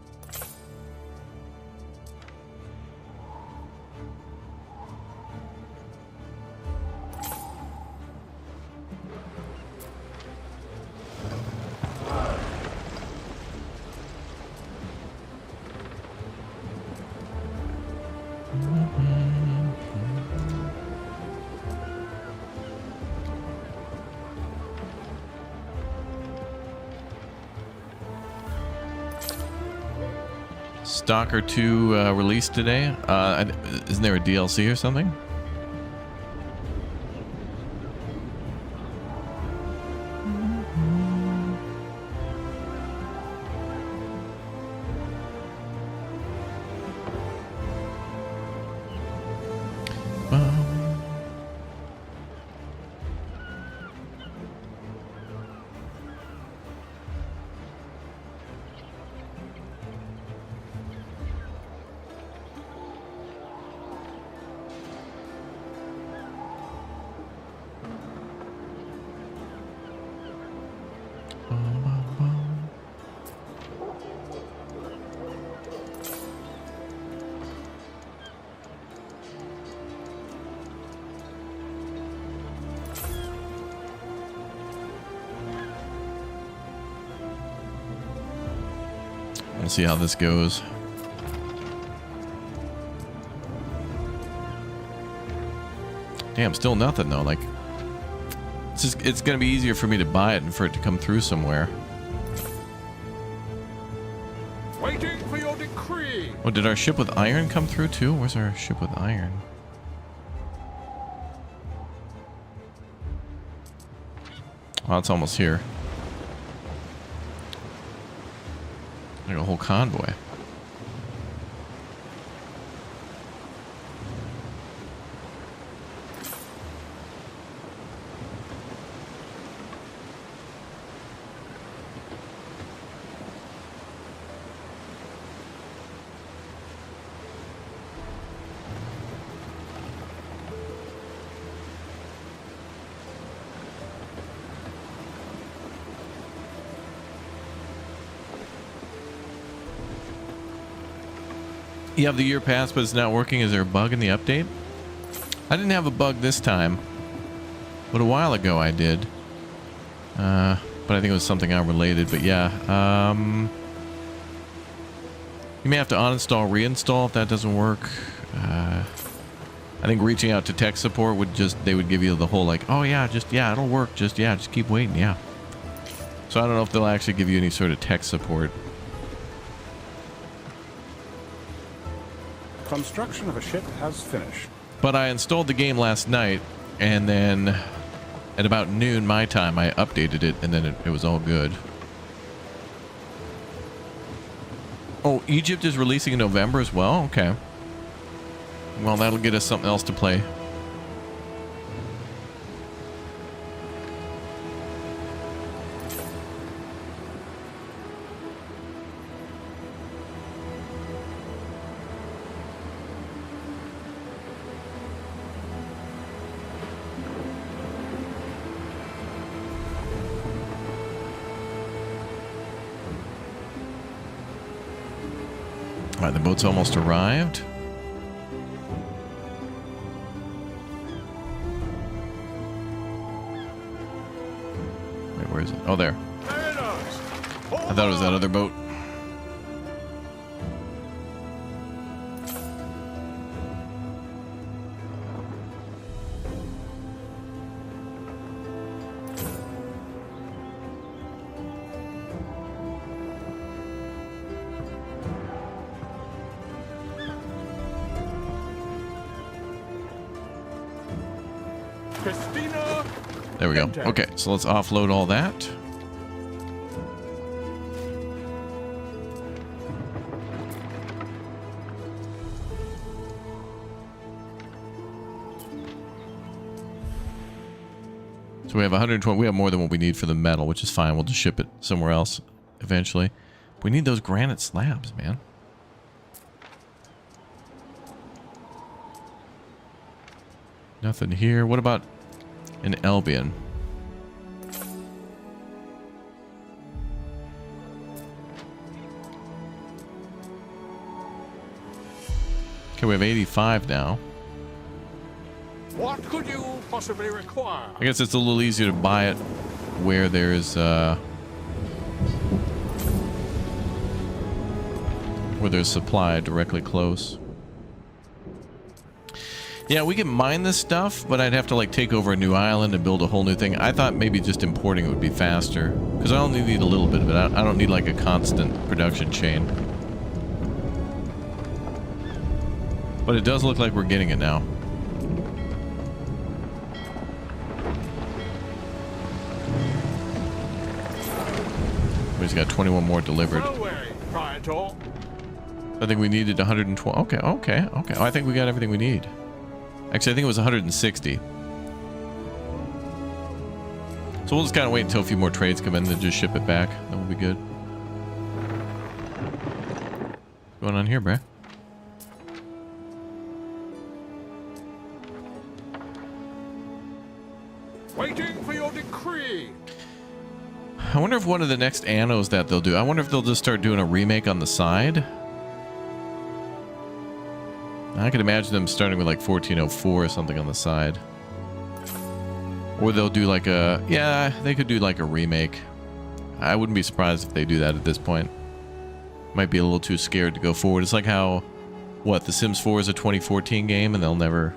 Stalker 2 released today. Isn't there a DLC or something? We'll see how this goes. Damn, still nothing though. Like, it's gonna be easier for me to buy it and for it to come through somewhere. Waiting for your decree. Oh, did our ship with iron come through too? Where's our ship with iron? Oh, it's almost here. Like a whole convoy. You have the year pass, but it's not working. Is there a bug in the update? I didn't have a bug this time, but a while ago I did. But I think it was something unrelated. But yeah, you may have to uninstall, reinstall if that doesn't work. I think reaching out to tech support would they would give you the whole like, oh yeah, it'll work. Just keep waiting. Yeah. So I don't know if they'll actually give you any sort of tech support. Construction of a ship has finished. But I installed the game last night, and then at about noon my time, I updated it, and then it was all good. Oh, Egypt is releasing in November as well? Okay. Well, that'll get us something else to play. All right, the boat's almost arrived. Wait, where is it? Oh, there. I thought it was that other boat. There we go. Okay, so let's offload all that. So we have 120. We have more than what we need for the metal, which is fine. We'll just ship it somewhere else eventually. We need those granite slabs, man. Nothing here. What about in Albion? Okay, we have 85 now. What could you possibly require? I guess it's a little easier to buy it where there's supply directly close. Yeah, we can mine this stuff, but I'd have to like take over a new island and build a whole new thing. I thought maybe just importing it would be faster, because I only need a little bit of it. I don't need like a constant production chain. But it does look like we're getting it now. We just got 21 more delivered. I think we needed 112. Okay. Oh, I think we got everything we need. Actually, I think it was 160. So we'll just kind of wait until a few more trades come in and then just ship it back. That will be good. What's going on here, bruh? Waiting for your decree. I wonder if one of the next Annos that they'll do, I wonder if they'll just start doing a remake on the side. I could imagine them starting with like 1404 or something on the side. Or they'll do like a... Yeah, they could do like a remake. I wouldn't be surprised if they do that at this point. Might be a little too scared to go forward. It's like how... What, The Sims 4 is a 2014 game and they'll never...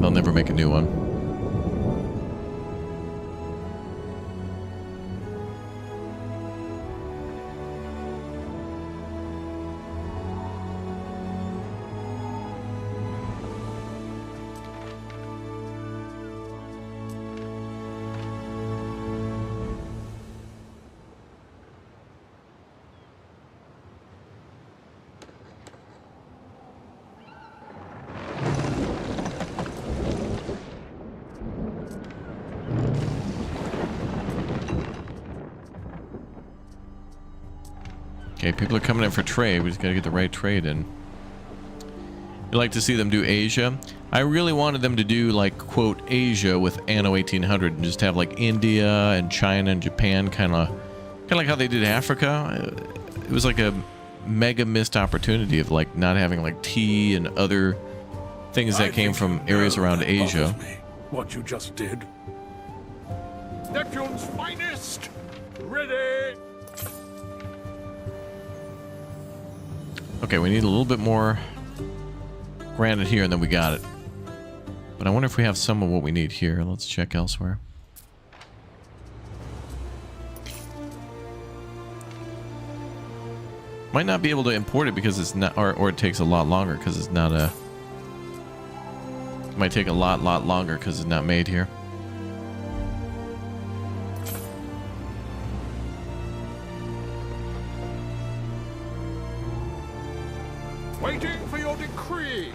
they'll never make a new one. Okay, people are coming in for trade. We just gotta get the right trade in. You'd like to see them do Asia? I really wanted them to do, like, quote, Asia with Anno 1800 and just have, like, India and China and Japan kind of like how they did Africa. It was like a mega missed opportunity of, like, not having, like, tea and other things that came from areas around Asia. What you just did. Neptune's finest! Ready! Okay, we need a little bit more granite here, and then we got it. But I wonder if we have some of what we need here. Let's check elsewhere. Might not be able to import it because it's not, or it takes a lot longer because it's not a... It might take a lot longer because it's not made here. Waiting for your decree.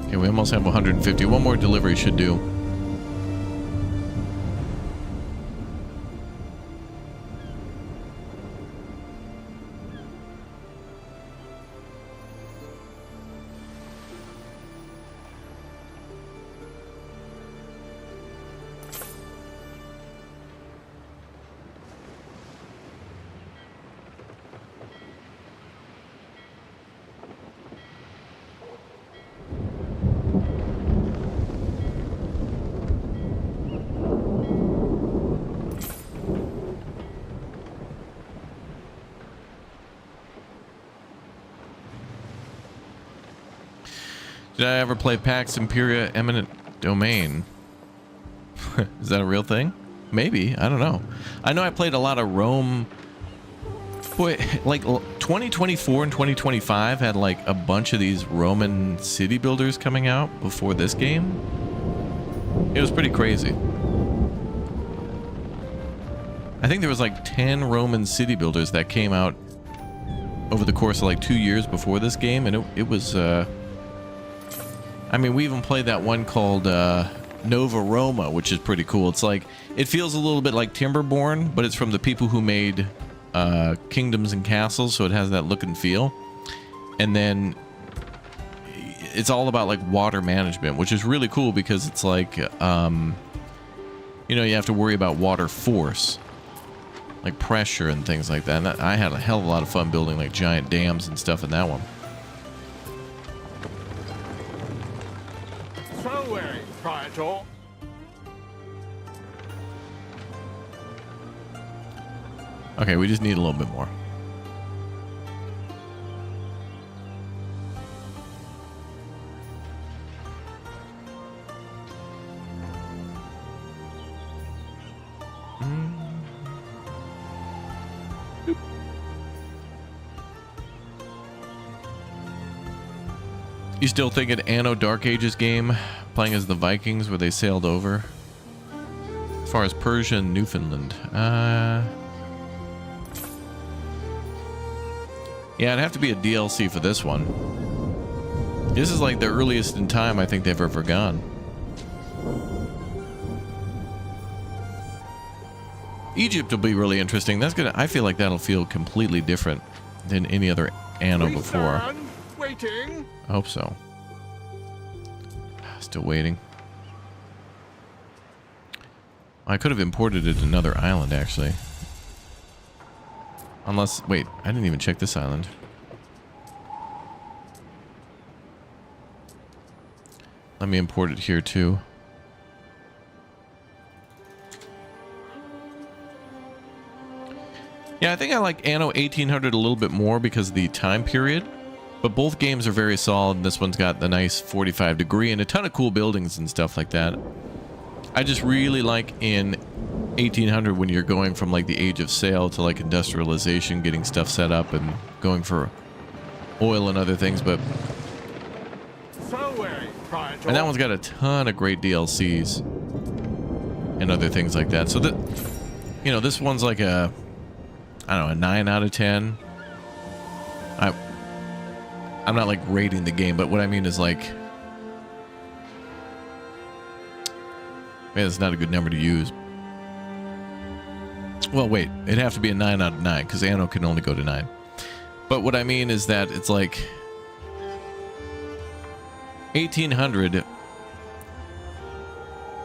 Okay, we almost have 150. One more delivery should do. Did I ever play Pax Imperia Eminent Domain? Is that a real thing? Maybe. I don't know. I know I played a lot of Rome. Boy, like 2024 and 2025 had like a bunch of these Roman city builders coming out before this game. It was pretty crazy. I think there was like 10 Roman city builders that came out over the course of like 2 years before this game, and it was I mean, we even played that one called Nova Roma, which is pretty cool. It's like, it feels a little bit like Timberborn, but it's from the people who made Kingdoms and Castles, so it has that look and feel. And then it's all about like water management, which is really cool because it's like, you know, you have to worry about water force, like pressure and things like that. And I had a hell of a lot of fun building like giant dams and stuff in that one. Praetor. Okay, we just need a little bit more. You still thinking Anno Dark Ages game, playing as the Vikings where they sailed over? As far as Persia and Newfoundland. Yeah, it'd have to be a DLC for this one. This is like the earliest in time I think they've ever gone. Egypt will be really interesting. That's gonna, I feel like that'll feel completely different than any other Anno before. Waiting. I hope so. Still waiting. I could have imported it to another island, actually. Unless, wait, I didn't even check this island. Let me import it here, too. Yeah, I think I like Anno 1800 a little bit more because of the time period. But both games are very solid. This one's got the nice 45 degree and a ton of cool buildings and stuff like that. I just really like in 1800 when you're going from like the age of sail to like industrialization, getting stuff set up and going for oil and other things. But and that one's got a ton of great DLCs and other things like that. So that, you know, this one's like a, I don't know, a 9 out of 10. I'm not like rating the game, but what I mean is like, man, it's not a good number to use. Well, wait, it'd have to be a 9 out of 9 because Anno can only go to 9. But what I mean is that it's like 1800,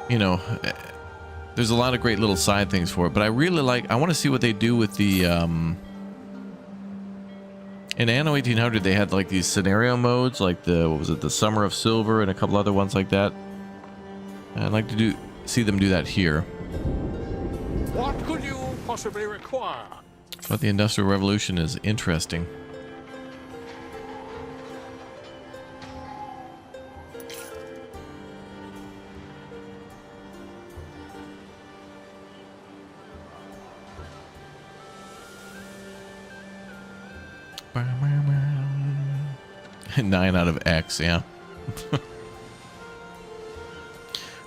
you know, there's a lot of great little side things for it, but I really like, I want to see what they do with the, in Anno 1800, they had like these scenario modes, like the, what was it, the Summer of Silver and a couple other ones like that. I'd like to see them do that here. What could you possibly require? But the Industrial Revolution is interesting. Nine out of X, yeah.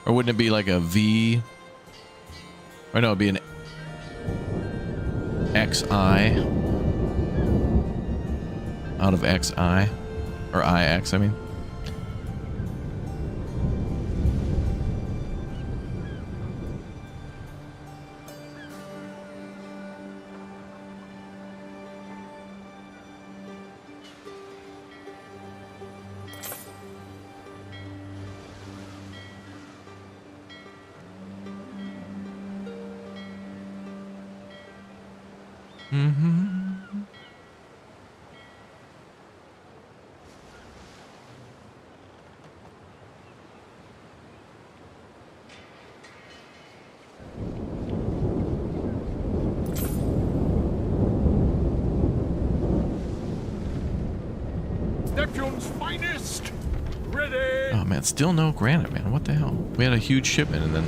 Or wouldn't it be like a V? Or no, it'd be an XI out of XI, or IX, I mean. Neptune's finest! Ready! Oh man, still no granite, man. What the hell? We had a huge shipment and then...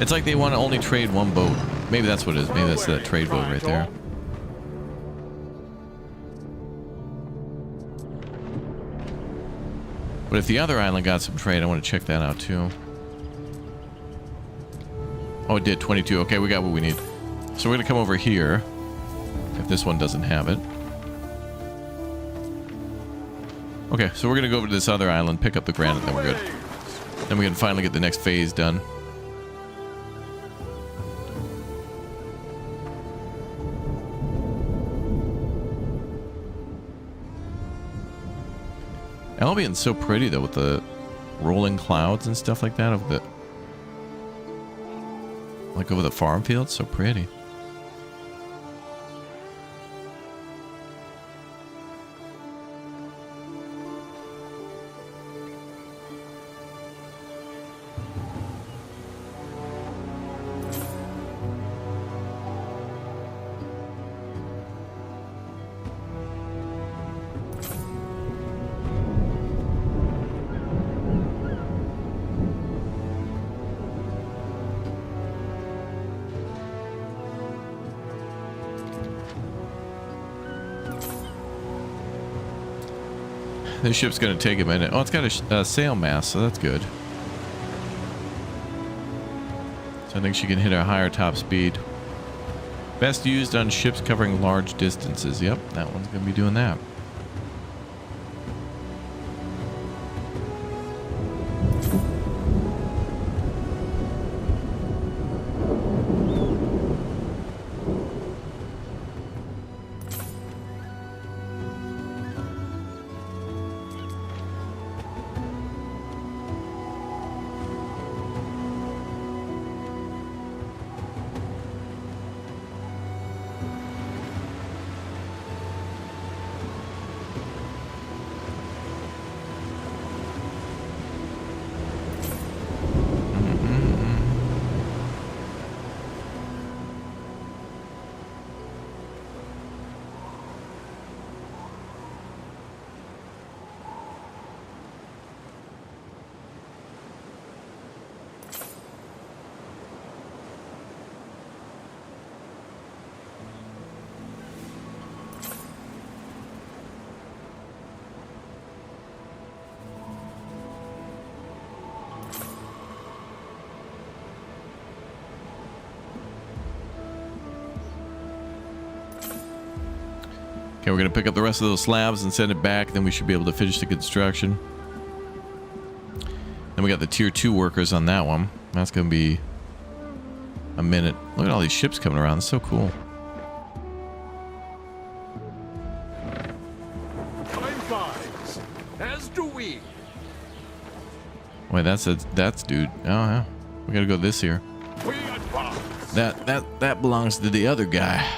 It's like they want to only trade one boat. Maybe that's what it is. Maybe that's that trade boat right there. But if the other island got some trade, I want to check that out too. Oh, it did 22. Okay, we got what we need. So we're going to come over here. If this one doesn't have it. Okay, so we're going to go over to this other island, pick up the granite, then we're good. Then we can finally get the next phase done. Albion's so pretty though with the rolling clouds and stuff like that over the, like over the farm fields, so pretty. This ship's going to take a minute. Oh, it's got a sail mast, so that's good. So I think she can hit a higher top speed. Best used on ships covering large distances. Yep, that one's going to be doing that. Okay, we're going to pick up the rest of those slabs and send it back. Then we should be able to finish the construction. Then we got the tier 2 workers on that one. That's going to be a minute. Look at all these ships coming around. It's so cool. Time flies, as do we. Wait, that's dude. Oh, yeah. We got to go this here. We advance. That belongs to the other guy.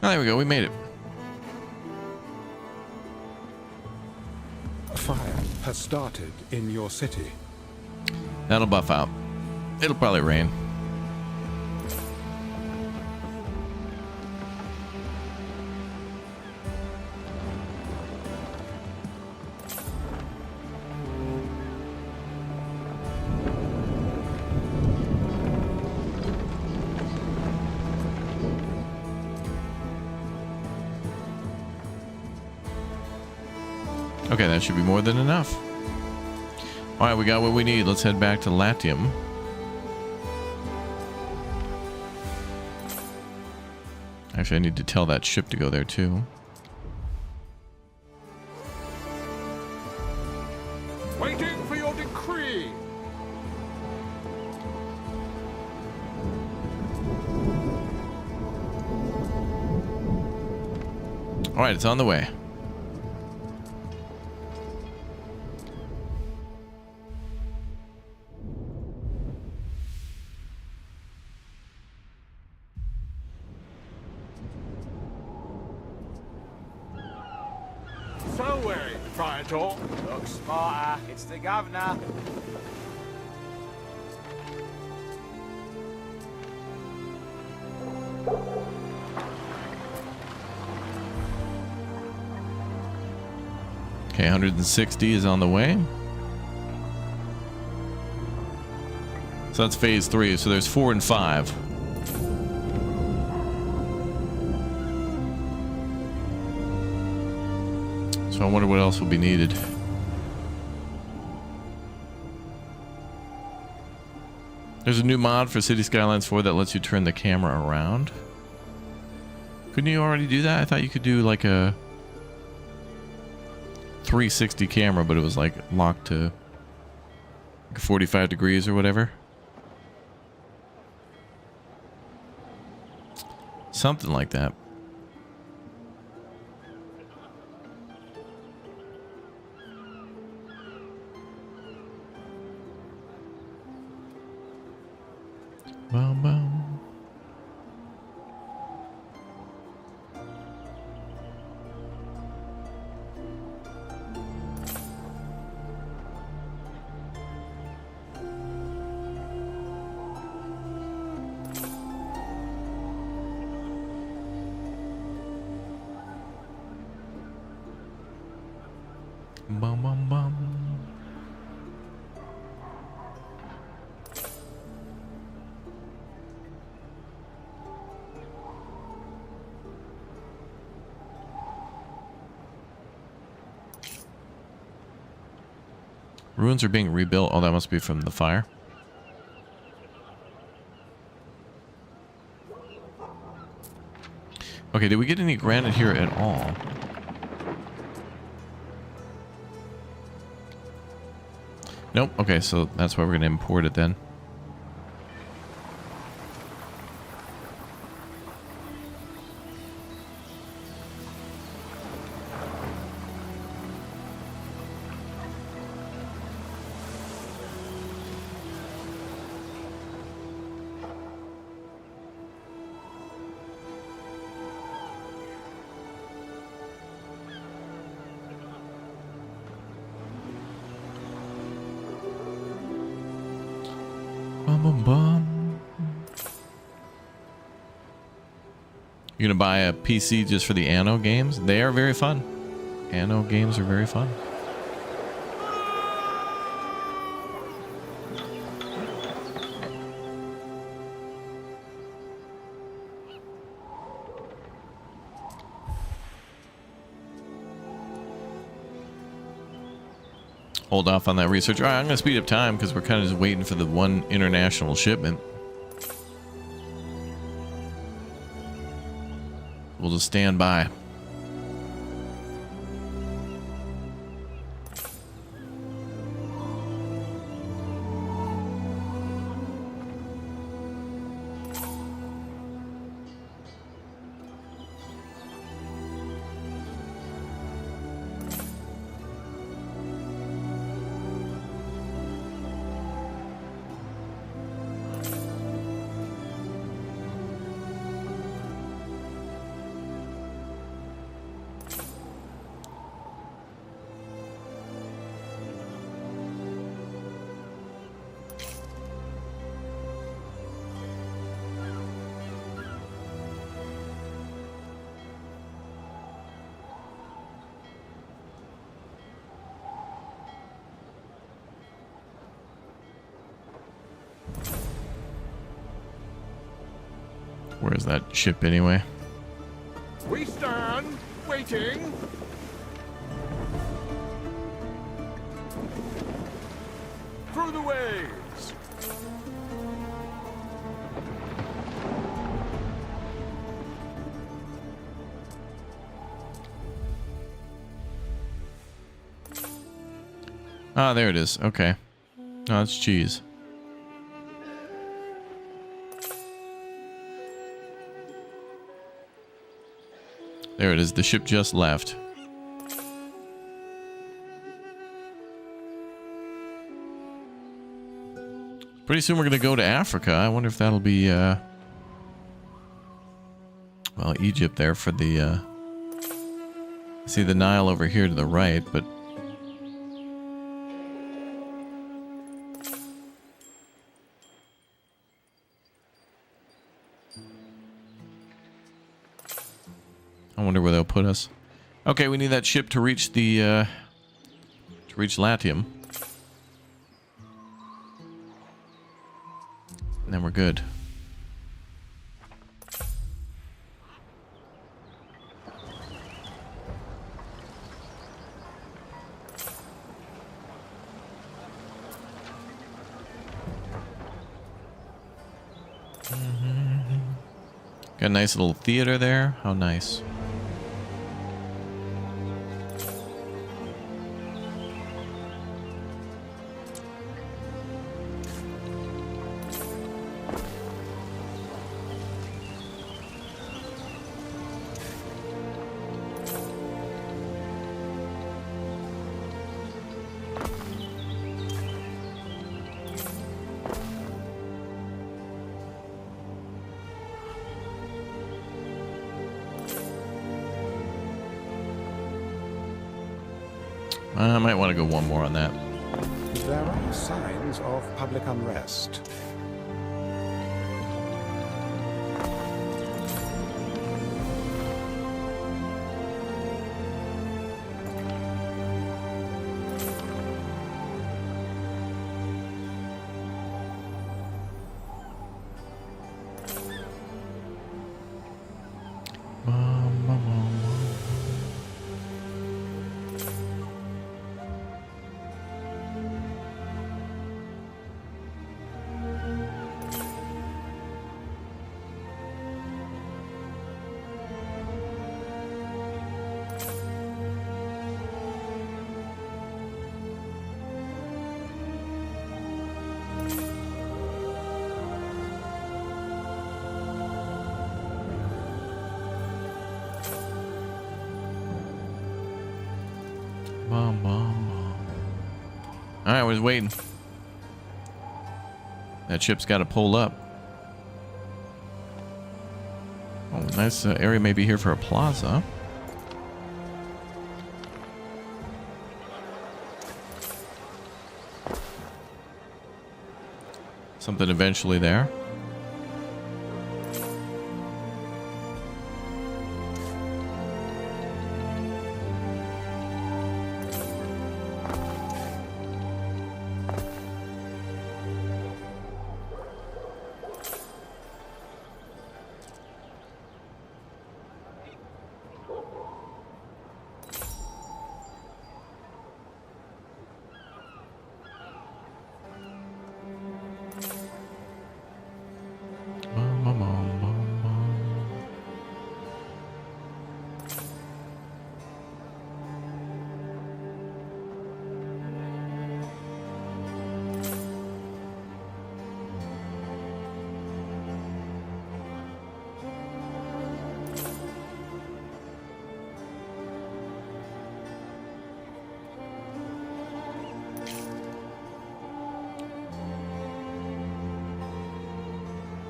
Oh, there we go. We made it. Fire has started in your city. That'll buff out. It'll probably rain. Okay, that should be more than enough. All right, we got what we need. Let's head back to Latium. Actually, I need to tell that ship to go there too. Waiting for your decree. All right, it's on the way. So wary, Praetor. Look smarter. It's the governor. Okay, 160 is on the way. So that's phase 3. So there's 4 and 5. So I wonder what else will be needed. There's a new mod for City Skylines 4 that lets you turn the camera around. Couldn't you already do that? I thought you could do like a 360 camera, but it was like locked to like 45 degrees or whatever. Something like that. Bum, bum. Bum, bum, bum. Ruins are being rebuilt. Oh, that must be from the fire. Okay, did we get any granite here at all? Nope. Okay, so that's why we're going to import it then. You're gonna buy a PC just for the Anno games? They are very fun. Anno games are very fun. Hold off on that research. All right, I'm gonna speed up time because we're kind of just waiting for the one international shipment. We'll just stand by. Where's that ship anyway? We stand waiting. Through the waves. Ah, there it is. Okay. Oh, it's cheese. There it is. The ship just left. Pretty soon we're going to go to Africa. I wonder if that'll be, well, Egypt there for the, see the Nile over here to the right, but I wonder where they'll put us. Okay, we need that ship to reach the, to reach Latium. And then we're good. Got a nice little theater there. How nice. I might want to go one more on that. There are signs of public unrest. Alright, we're just waiting. That ship's got to pull up. Oh, nice area maybe here for a plaza. Something eventually there.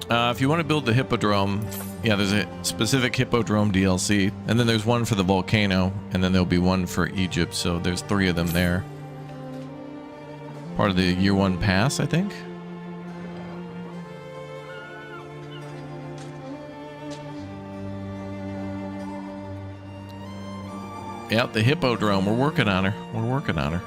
If you want to build the Hippodrome, yeah, there's a specific Hippodrome DLC, and then there's one for the volcano, and then there'll be one for Egypt, so there's 3 of them there. Part of the year 1 pass, I think. Yep, the Hippodrome. We're working on her. We're working on her.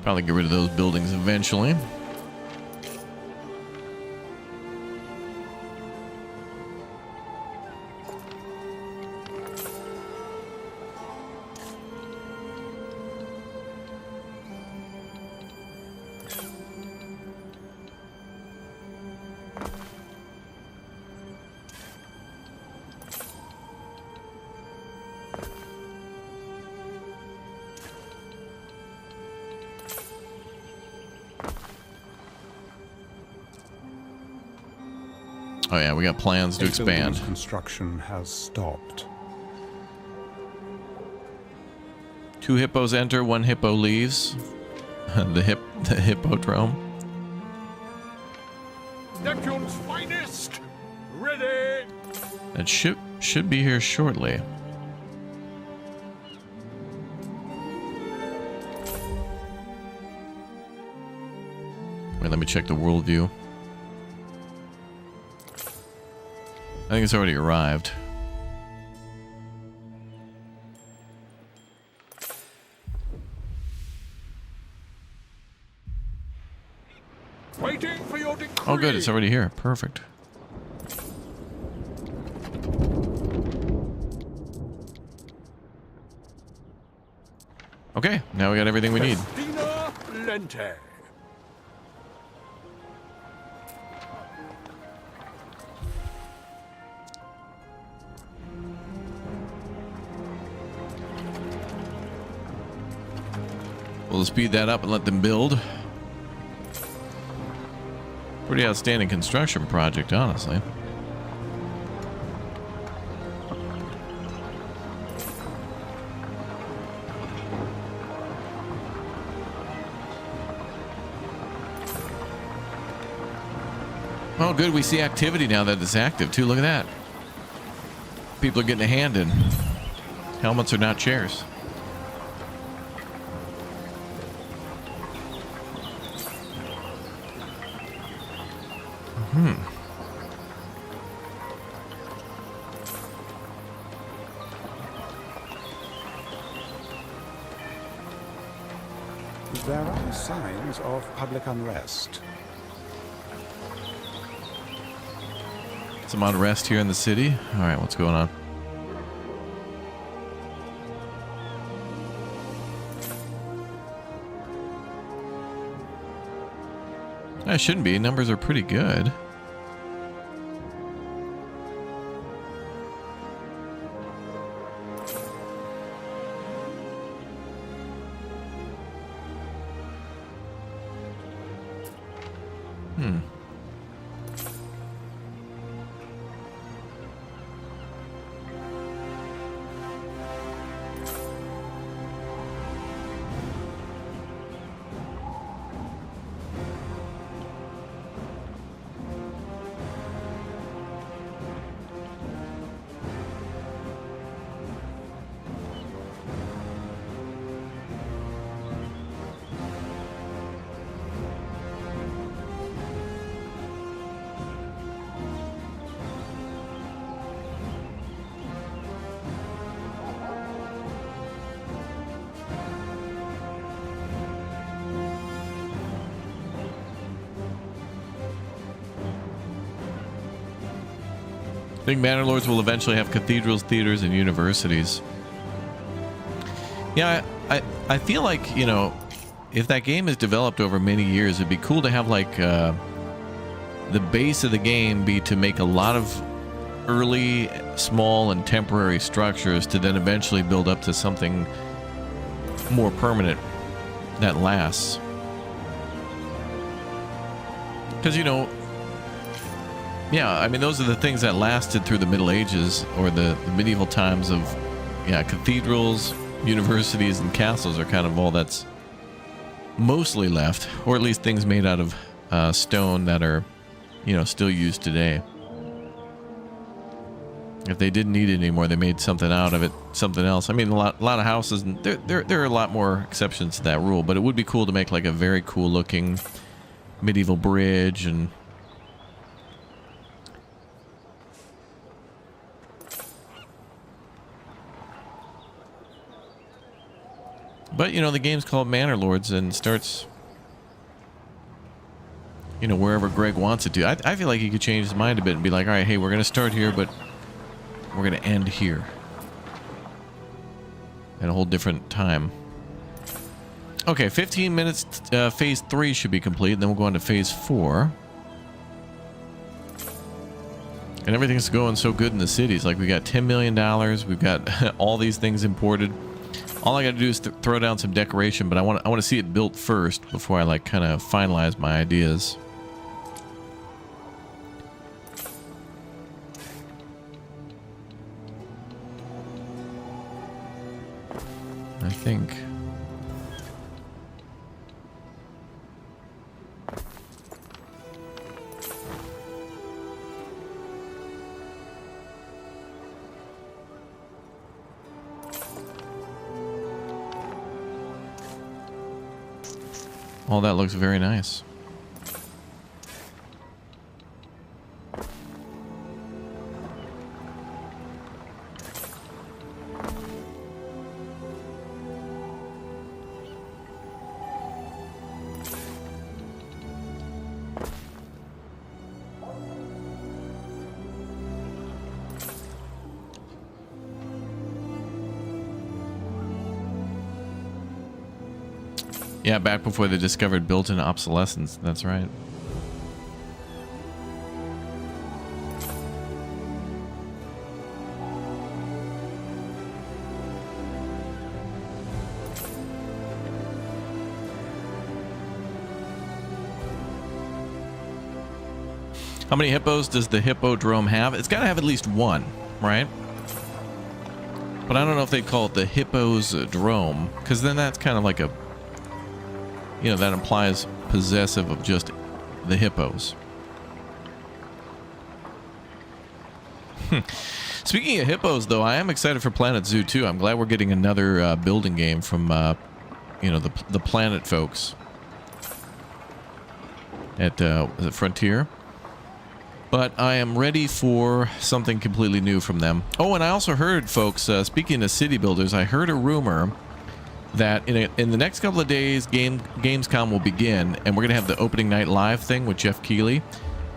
Probably get rid of those buildings eventually. Oh yeah, we got plans to expand. Construction has stopped. 2 hippos enter, 1 hippo leaves. the Hippodrome. Neptune's finest! Ready! That ship should be here shortly. Wait, let me check the world view. I think it's already arrived. Waiting for your decree. Oh good, it's already here. Perfect. Okay, now we got everything we need. Festina Lente. We'll speed that up and let them build. Pretty outstanding construction project, honestly. Oh, good. We see activity now that it's active, too. Look at that. People are getting a hand in. Helmets are not chairs. There are signs of public unrest. Some unrest here in the city. All right, what's going on? That shouldn't be. Numbers are pretty good. I think Manor Lords will eventually have cathedrals, theaters, and universities. Yeah, I feel like, you know, if that game is developed over many years, it'd be cool to have, like, the base of the game be to make a lot of early, small, and temporary structures to then eventually build up to something more permanent that lasts. Because, you know, yeah, I mean, those are the things that lasted through the Middle Ages or the medieval times of, yeah, cathedrals, universities, and castles are kind of all that's mostly left, or at least things made out of stone that are, you know, still used today. If they didn't need it anymore, they made something out of it, something else. I mean, a lot of houses, and there are a lot more exceptions to that rule, but it would be cool to make like a very cool looking medieval bridge. And but, you know, the game's called Manor Lords and starts, you know, wherever Greg wants it to. I feel like he could change his mind a bit and be like, all right, hey, we're going to start here, but we're going to end here at a whole different time. Okay, 15 minutes. Phase 3 should be complete, and then we'll go on to Phase 4. And everything's going so good in the cities. Like, we got $10 million. We've got all these things imported. All I got to do is throw down some decoration, but I want to see it built first before I, like, kind of finalize my ideas. I think. All that looks very nice. Yeah, back before they discovered built-in obsolescence. That's right. How many hippos does the Hippodrome have? It's got to have at least one, right? But I don't know if they'd call it the Hippo's Drome, because then that's kind of like a, you know, that implies possessive of just the hippos. Speaking of hippos, though, I am excited for Planet Zoo, too. I'm glad we're getting another building game from, you know, the Planet folks at is it Frontier. But I am ready for something completely new from them. Oh, and I also heard, folks, speaking of city builders, I heard a rumor that in the next couple of days, Gamescom will begin, and we're going to have the opening night live thing with Jeff Keighley,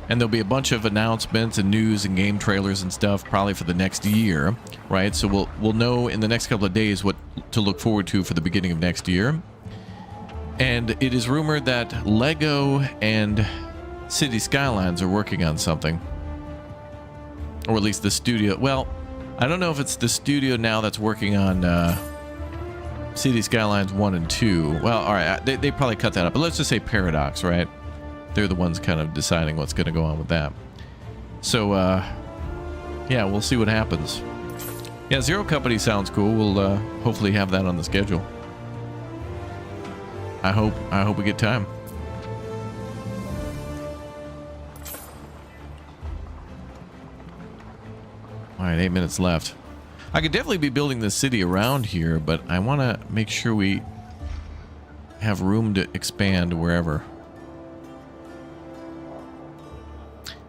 and there'll be a bunch of announcements and news and game trailers and stuff probably for the next year, right? So we'll know in the next couple of days what to look forward to for the beginning of next year. And it is rumored that Lego and City Skylines are working on something, or at least the studio. Well, I don't know if it's the studio now that's working on City Skylines 1 and 2. Well, all right, they probably cut that up, but let's just say Paradox, right? They're the ones kind of deciding what's going to go on with that. So, yeah, we'll see what happens. Yeah, Zero Company sounds cool. We'll hopefully have that on the schedule. I hope we get time. All right, 8 minutes left. I could definitely be building the city around here, but I want to make sure we have room to expand wherever.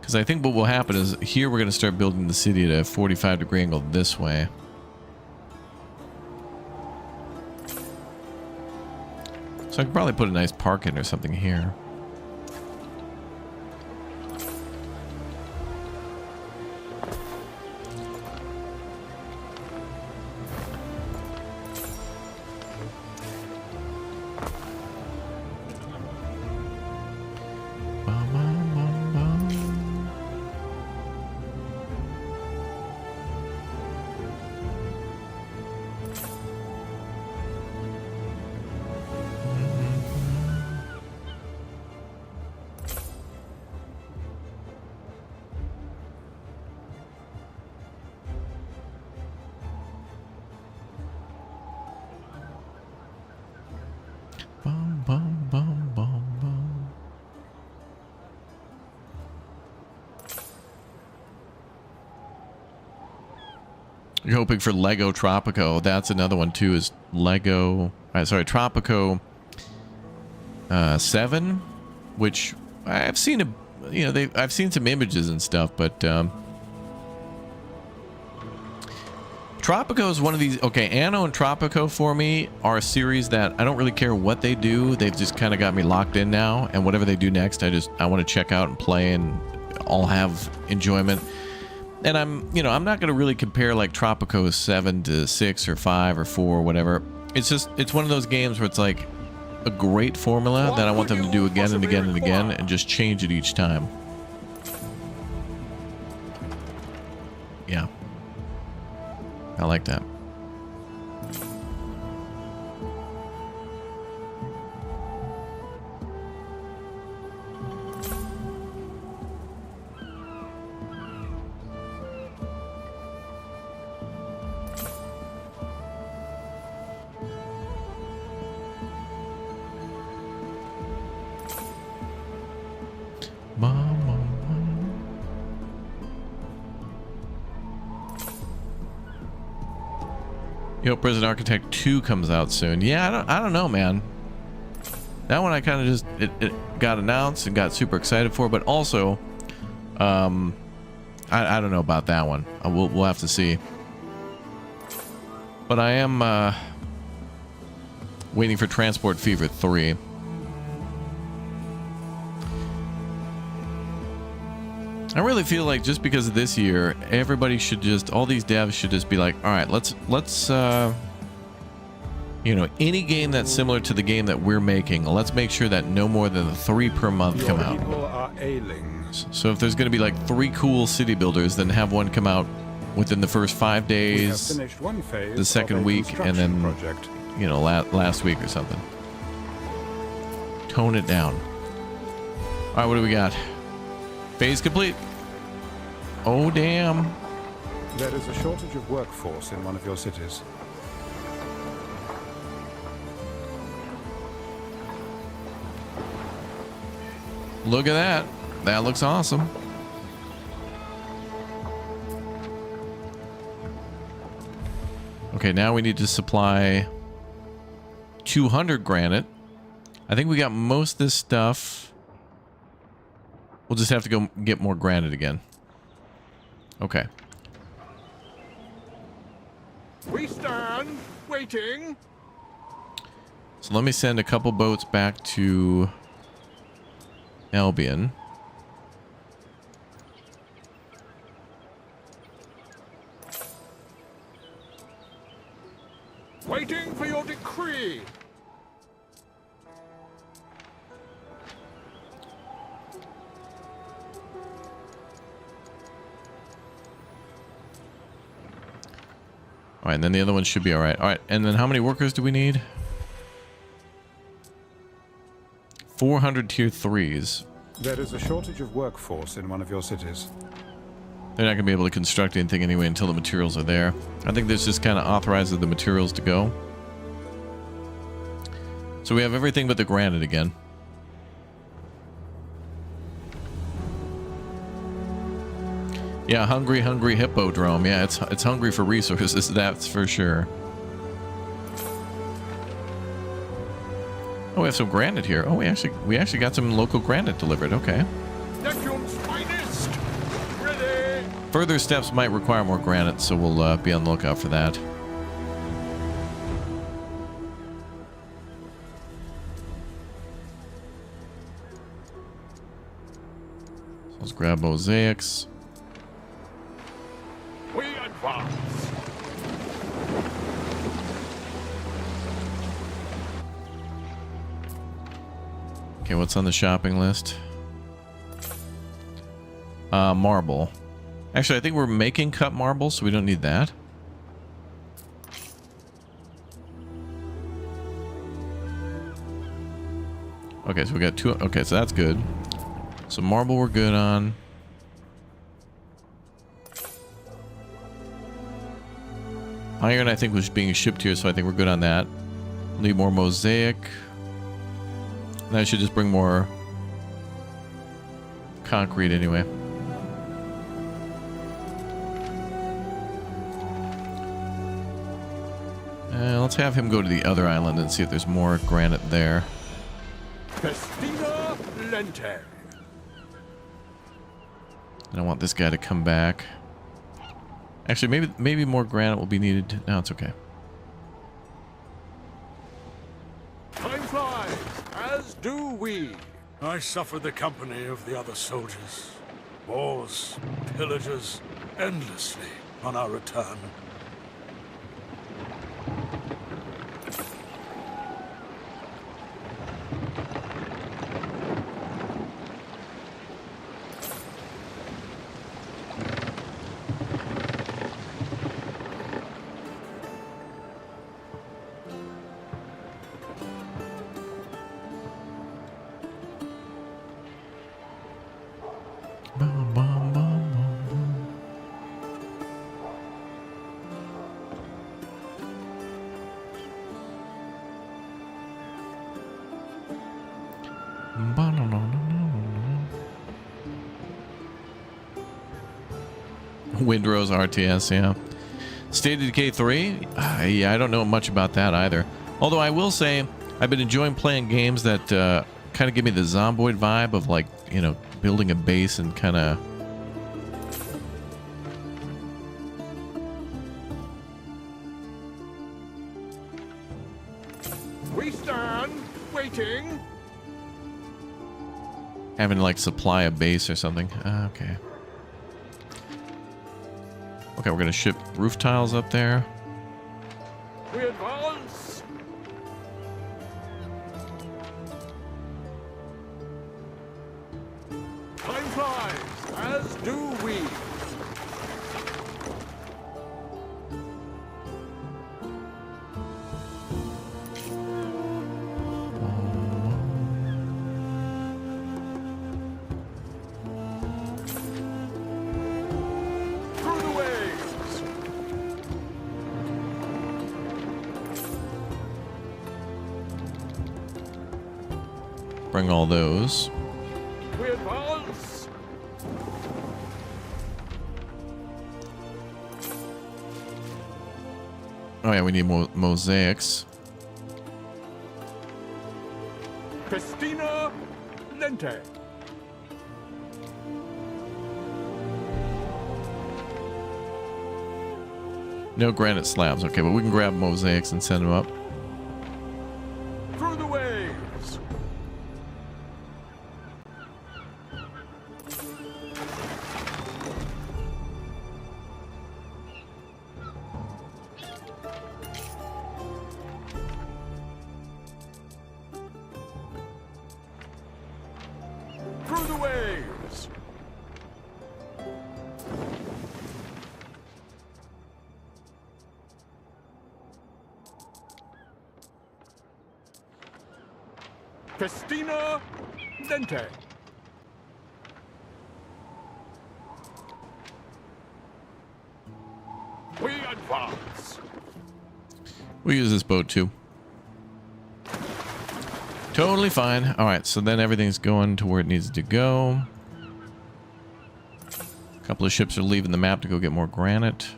Because I think what will happen is here we're going to start building the city at a 45-degree angle this way. So I could probably put a nice park in or something here. Bum, bum, bum, bum, bum. You're hoping for Lego Tropico. That's another one too. Is Lego? Sorry, Tropico 7, which I've seen I've seen some images and stuff, but Tropico is one of these. Okay, Anno and Tropico for me are a series that I don't really care what they do. They've just kind of got me locked in now, and whatever they do next, I want to check out and play, and all have enjoyment. And I'm not going to really compare like Tropico 7 to 6 or 5 or 4 or whatever. It's one of those games where it's like a great formula that I want them to do again and again and again and just change it each time. Yeah. I like that. Prison Architect 2 comes out soon. Yeah, I don't know, man. That one I kind of just it got announced and got super excited for, but also I don't know about that one. We'll have to see. But I am waiting for Transport Fever 3. I really feel like just because of this year, everybody should just, all these devs should just be like, all right, let's any game that's similar to the game that we're making, let's make sure that no more than 3 per month come out. People are ailing. So if there's going to be like 3 cool city builders, then have one come out within the first 5 days, Finished one phase the second week, and then project. last week or something. Tone it down. All right, what do we got? Phase complete. Oh, damn. There is a shortage of workforce in one of your cities. Look at that. That looks awesome. Okay, now we need to supply 200 granite. I think we got most of this stuff. We'll just have to go get more granite again. Okay. We stand waiting. So let me send a couple boats back to Albion. Waiting for your decree. All right, and then the other one should be all right. All right, and then how many workers do we need? 400 tier 3s. There is a shortage of workforce in one of your cities. They're not going to be able to construct anything anyway until the materials are there. I think this just kind of authorizes the materials to go. So we have everything but the granite again. Yeah, hungry Hippodrome. Yeah, it's hungry for resources, that's for sure. Oh, we have some granite here. Oh, we actually got some local granite delivered. Okay. Neptune's finest. Ready. Further steps might require more granite, so we'll be on the lookout for that. So let's grab mosaics. We advance. Okay, what's on the shopping list? Marble. Actually, I think we're making cut marble, so we don't need that. Okay, so we got 2. Okay, so that's good. So marble we're good on. Iron, I think, was being shipped here, so I think we're good on that. Need more mosaic. And I should just bring more concrete anyway. Let's have him go to the other island and see if there's more granite there. Festina Lente. I don't want this guy to come back. Actually, maybe more granite will be needed. No, it's okay. Time flies, as do we. I suffer the company of the other soldiers. Wars, pillages, endlessly on our return. Windrose RTS, yeah. State of Decay 3? Yeah, I don't know much about that either. Although I will say, I've been enjoying playing games that kind of give me the Zomboid vibe of, like, you know, building a base and kind of... We stand, waiting. having, like, supply a base or something. Okay. Okay, we're gonna ship roof tiles up there. We advance. Time flies, as do we. Through the waves. Bring all those. We advance. Oh yeah, we need more mosaics. Festina Lente. No granite slabs. Okay, but we can grab mosaics and send them up. Through the waves. Through the waves. Festina Lente. We advance. We'll use this boat too. Totally fine. Alright, so then everything's going to where it needs to go. A couple of ships are leaving the map to go get more granite.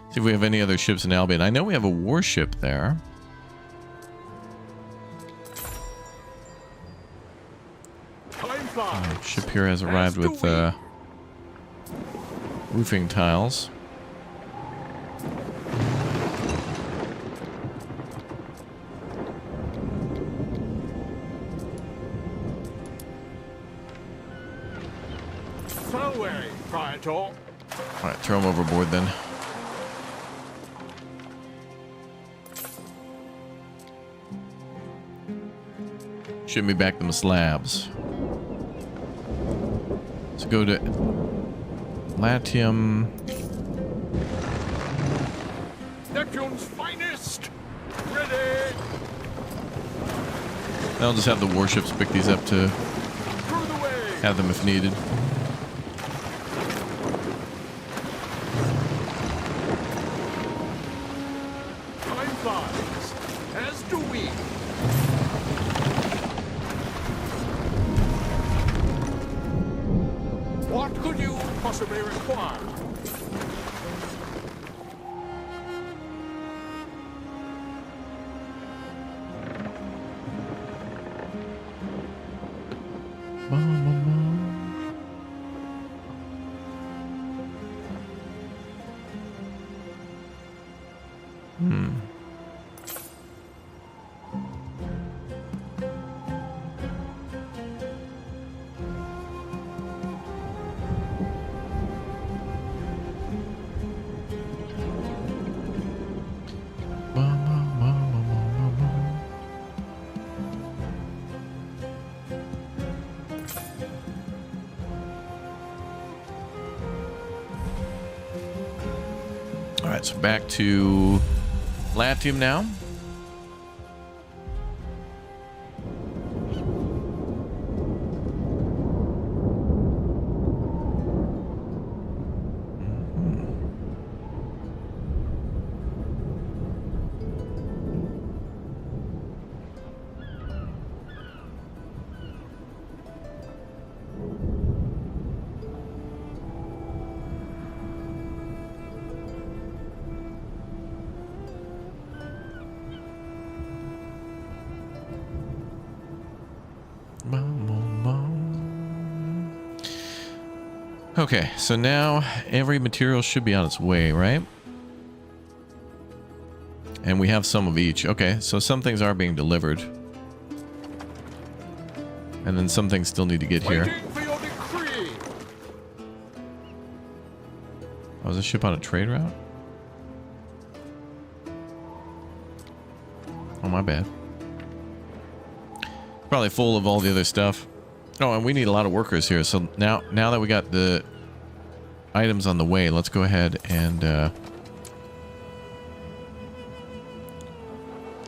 See if we have any other ships in Albion. I know we have a warship there. Time flies. Ship here has arrived with roofing tiles. So way, Praetor. Alright, throw them overboard then. Ship me back them slabs. Let's go to Latium. Neptune's finest. Ready. I'll just have the warships pick these up to Through the waves. have them if needed. Time possibly require? Alright, so back to Latium now. Okay, so now every material should be on its way, right? And we have some of each. Okay, so some things are being delivered. And then some things still need to get here. Waiting for your decree. Oh, is this ship on a trade route? Oh, my bad. Probably full of all the other stuff. Oh, and we need a lot of workers here. So now that we got the items on the way, let's go ahead and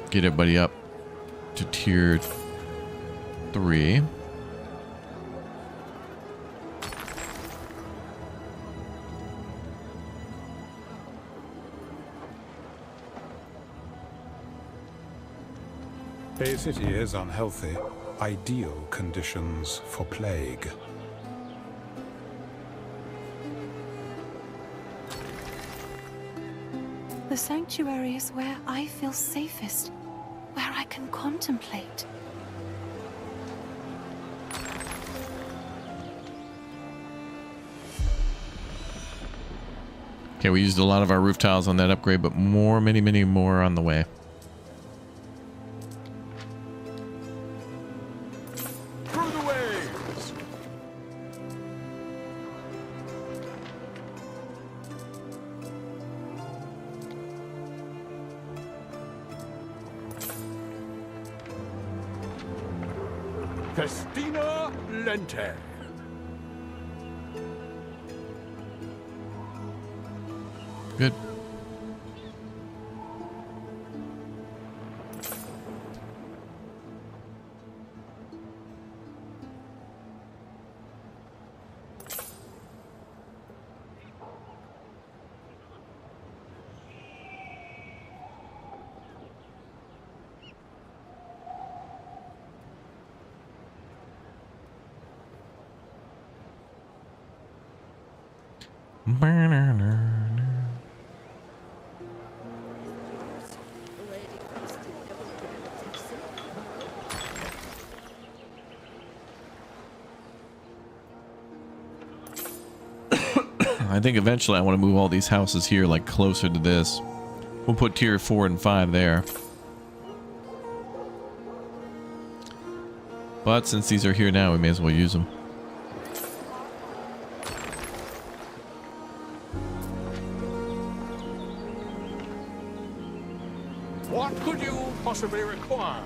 get everybody up to tier 3. A city is unhealthy. Ideal conditions for plague. The sanctuary is where I feel safest, where I can contemplate. Okay, we used a lot of our roof tiles on that upgrade, but many more on the way. Through the waves. Festina Lente. Good. I think eventually I want to move all these houses here like closer to this. We'll put tier 4 and 5 there. But since these are here now, we may as well use them. What could you possibly require?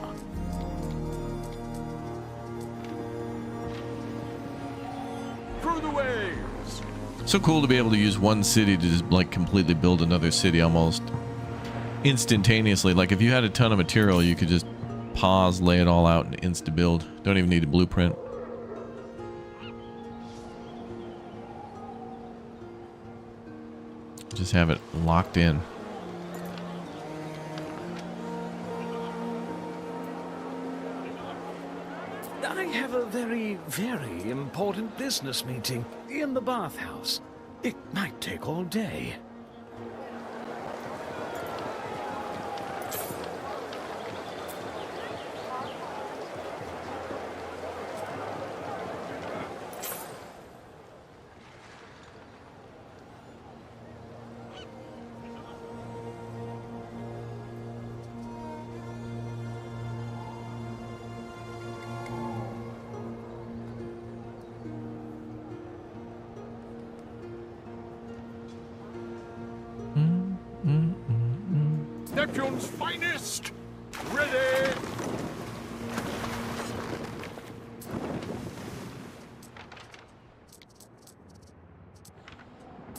Through the waves. So cool to be able to use one city to just like completely build another city almost instantaneously. Like if you had a ton of material, you could just pause, lay it all out, and insta build. Don't even need a blueprint. Just have it locked in. I have a very, very important business meeting in the bathhouse. It might take all day. Neptune's finest! Ready!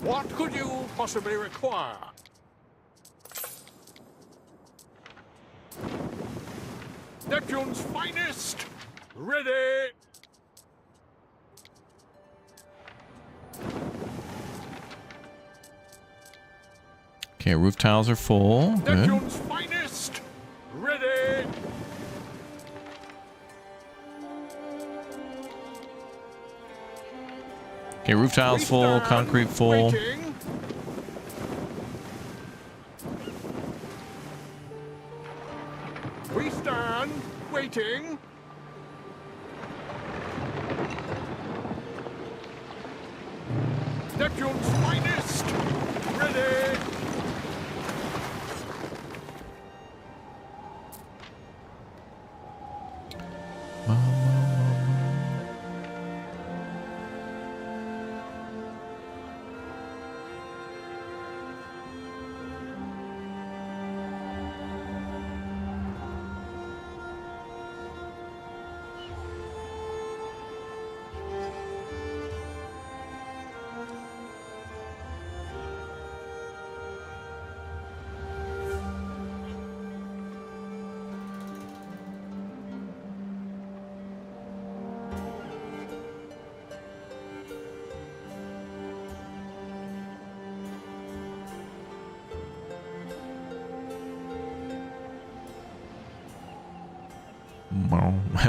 What could you possibly require? Neptune's finest! Ready! Okay, roof tiles are full. Good. Neptune's finest! Ready! Okay, roof tiles full, concrete full. Waiting. We stand waiting. Neptune's finest! Ready!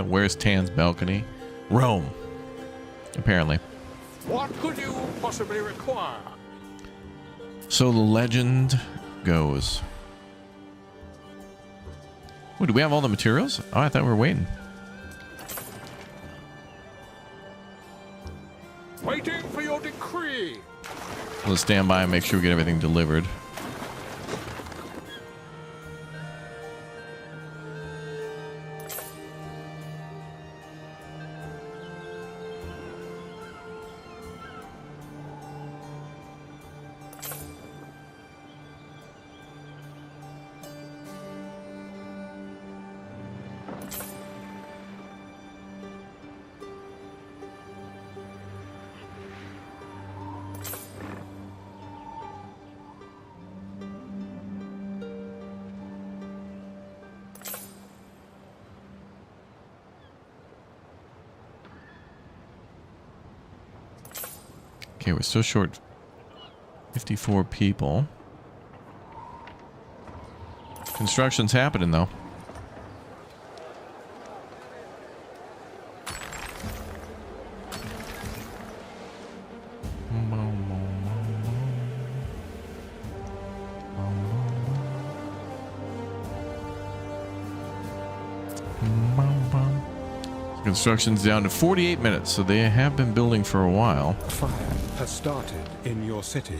Where's Tan's balcony? Rome. Apparently. What could you possibly require? So the legend goes. Oh, do we have all the materials? Oh, I thought we were waiting. Waiting for your decree. Let's stand by and make sure we get everything delivered. Okay, we're still short 54 people. Construction's happening, though. Construction's down to 48 minutes, so they have been building for a while. Fire has started in your city.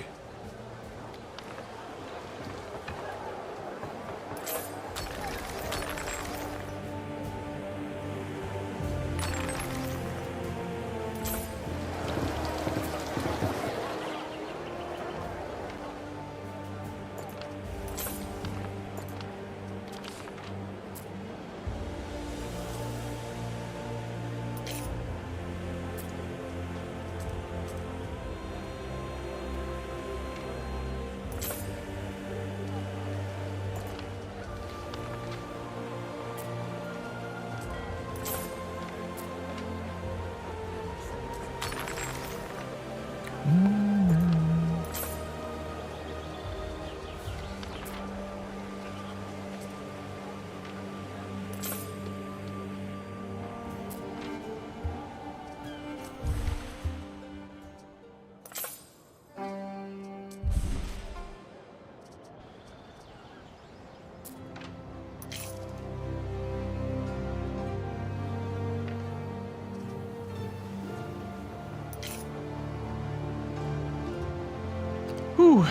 Whew.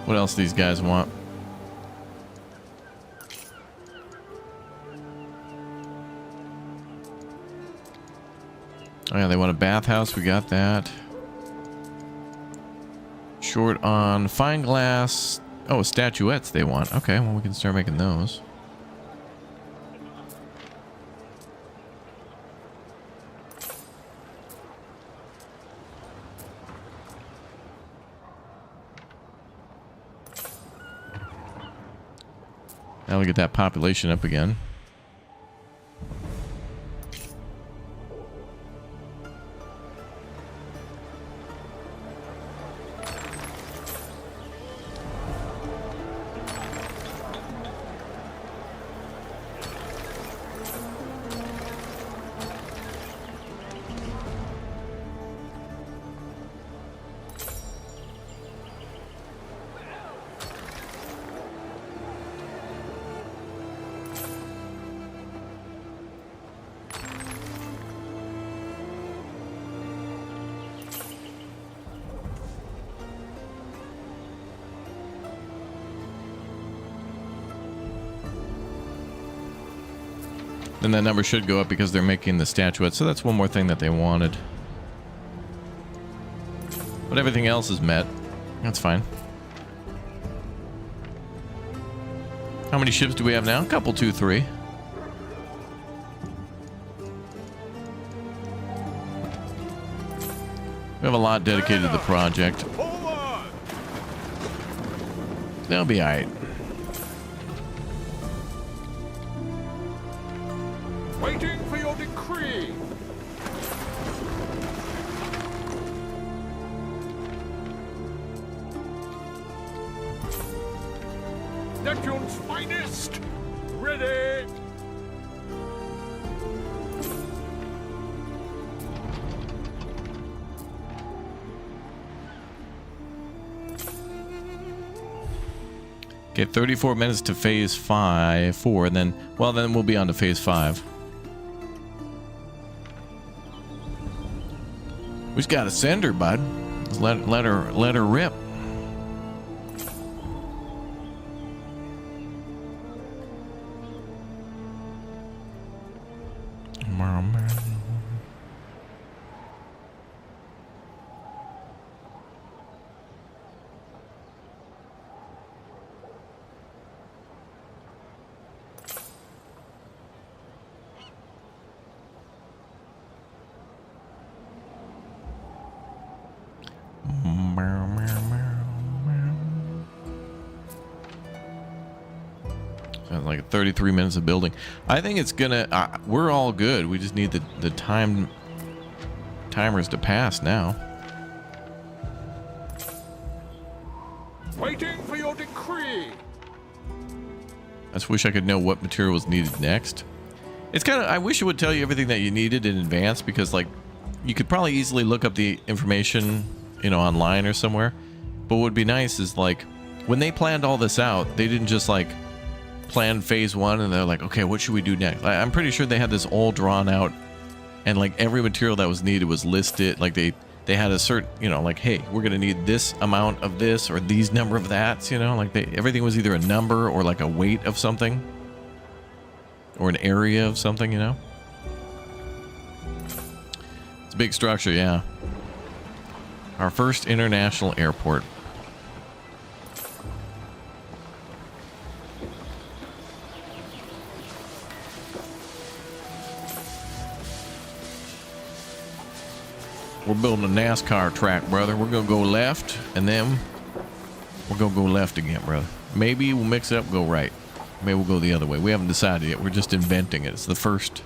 What else these guys want? Oh yeah, they want a bathhouse. We got that. Short on fine glass. Oh, statuettes they want. Okay, well we can start making those. Now we get that population up again. Then that number should go up because they're making the statuettes. So that's one more thing that they wanted. But everything else is met. That's fine. How many ships do we have now? A couple, 2, 3. We have a lot dedicated to the project. They'll be alright. Waiting for your decree. Neptune's finest. Ready. Okay, 34 minutes to phase 4, and then, well, then we'll be on to phase 5. We just gotta send her, bud. Just let her rip. Sounds like 33 minutes of building. I think it's gonna. We're all good. We just need the timers to pass now. Waiting for your decree. I just wish I could know what material was needed next. It's kind of. I wish it would tell you everything that you needed in advance, because like you could probably easily look up the information, you know, online or somewhere. But what would be nice is like when they planned all this out, they didn't just like plan phase 1 and they're like, okay, what should we do next? I'm pretty sure they had this all drawn out, and like every material that was needed was listed. Like they had a certain, you know, like, hey, we're gonna need this amount of this or these number of that, you know, like everything was either a number or like a weight of something or an area of something, you know. It's a big structure, yeah. Our first international airport. We're building a NASCAR track, brother. We're gonna go left, and then we're gonna go left again, brother. Maybe we'll mix it up, go right. Maybe we'll go the other way. We haven't decided yet. We're just inventing it. It's the first.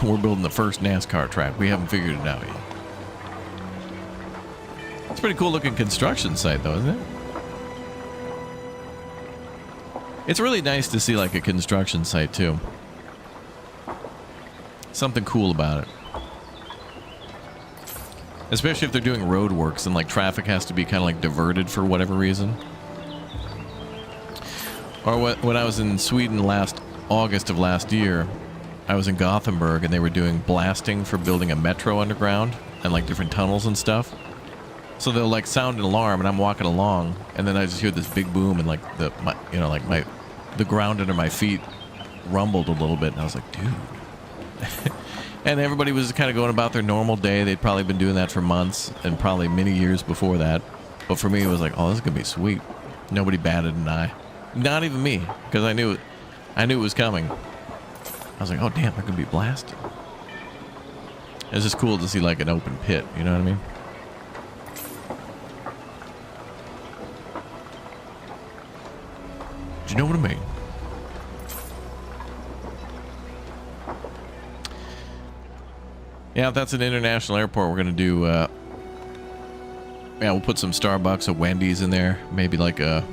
We're building the first NASCAR track. We haven't figured it out yet. It's a pretty cool looking construction site, though, isn't it? It's really nice to see like a construction site, too. Something cool about it. Especially if they're doing road works and like traffic has to be kind of like diverted for whatever reason. Or when I was in Sweden last August of last year, I was in Gothenburg and they were doing blasting for building a metro underground and like different tunnels and stuff. So they'll like sound an alarm and I'm walking along and then I just hear this big boom and like the ground under my feet rumbled a little bit and I was like, dude. And everybody was kind of going about their normal day. They'd probably been doing that for months and probably many years before that. But for me, it was like, oh, this is gonna be sweet. Nobody batted an eye. Not even me, because I knew it was coming. I was like, oh damn, they're gonna be blasted. It's just cool to see like an open pit, you know what I mean? Do you know what I mean? Yeah, if that's an international airport, we're gonna do yeah, we'll put some Starbucks or Wendy's in there. Maybe like a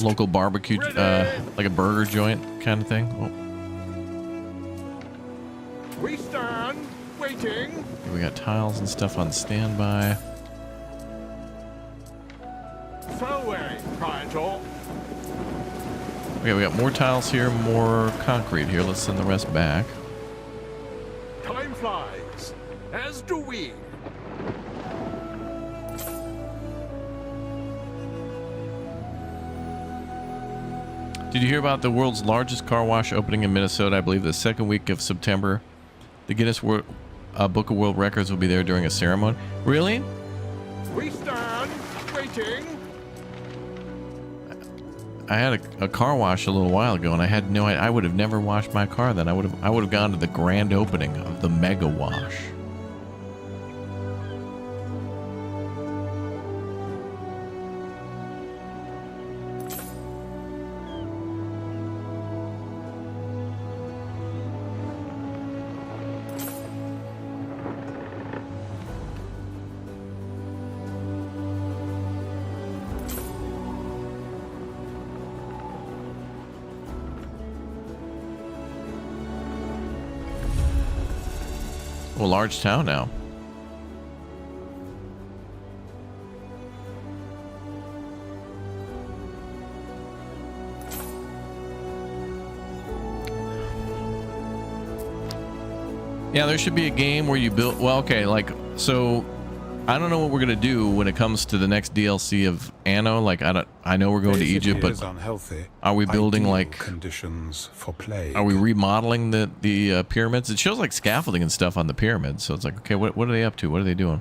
local barbecue, like a burger joint kind of thing. Oh. We stand waiting. We got tiles and stuff on standby. Okay, we got more tiles here, more concrete here. Let's send the rest back. Time flies, as do we. Did you hear about the world's largest car wash opening in Minnesota? I believe the second week of September. The Guinness Book of World Records will be there during a ceremony. Really? We stand waiting. I had a car wash a little while ago, and I had no idea. I would have never washed my car then. I would have gone to the grand opening of the Mega Wash. Well, large town now. Yeah, there should be a game where you build. Well, okay, like so. I don't know what we're gonna do when it comes to the next DLC of Anno. Like I know we're going to Egypt, but are we building like conditions for play? Are we remodeling the pyramids? It shows like scaffolding and stuff on the pyramids, so it's like, okay, what are they up to? What are they doing?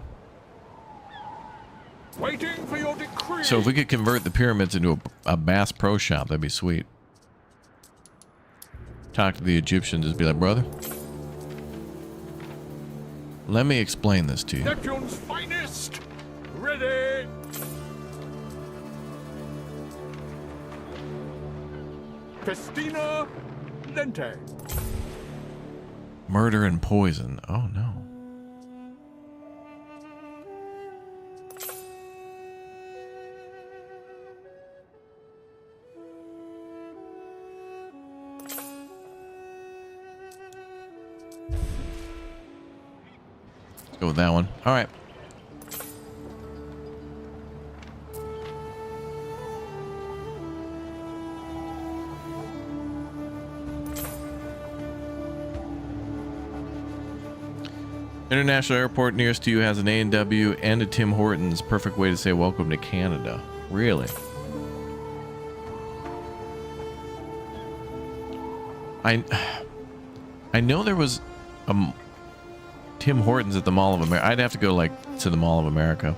Waiting for your decree. So if we could convert the pyramids into a Bass Pro Shop, that'd be sweet. Talk to the Egyptians, just be like, brother, let me explain this to you. Neptune's finest. Ready. Festina Lente. Murder and poison. Oh no. Go with that one. All right. International airport nearest to you has an A&W and a Tim Hortons. Perfect way to say welcome to Canada. Really? I know there was a Tim Hortons at the Mall of America. I'd have to go like to the Mall of America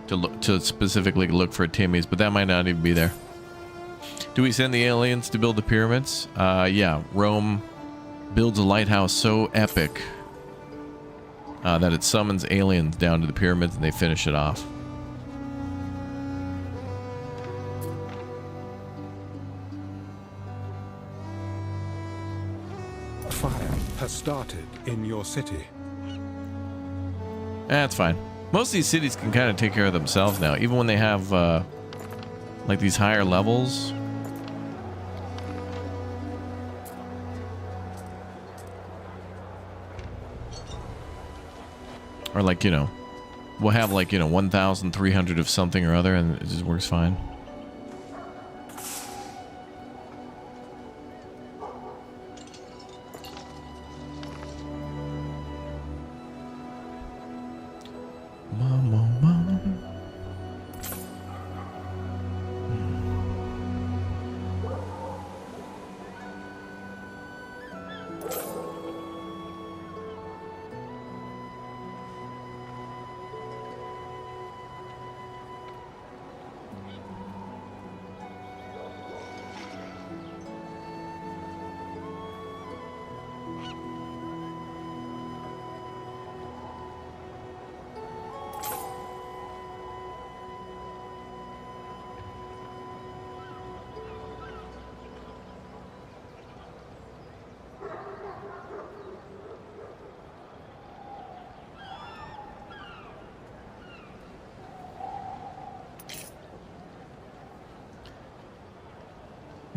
to specifically look for a Timmy's, but that might not even be there. Do we send the aliens to build the pyramids? Yeah. Rome builds a lighthouse so epic that it summons aliens down to the pyramids and they finish it off. Fire has started in your city. That's fine. Most of these cities can kind of take care of themselves now, even when they have like these higher levels. Or like, you know, we'll have like, you know, 1,300 of something or other and it just works fine.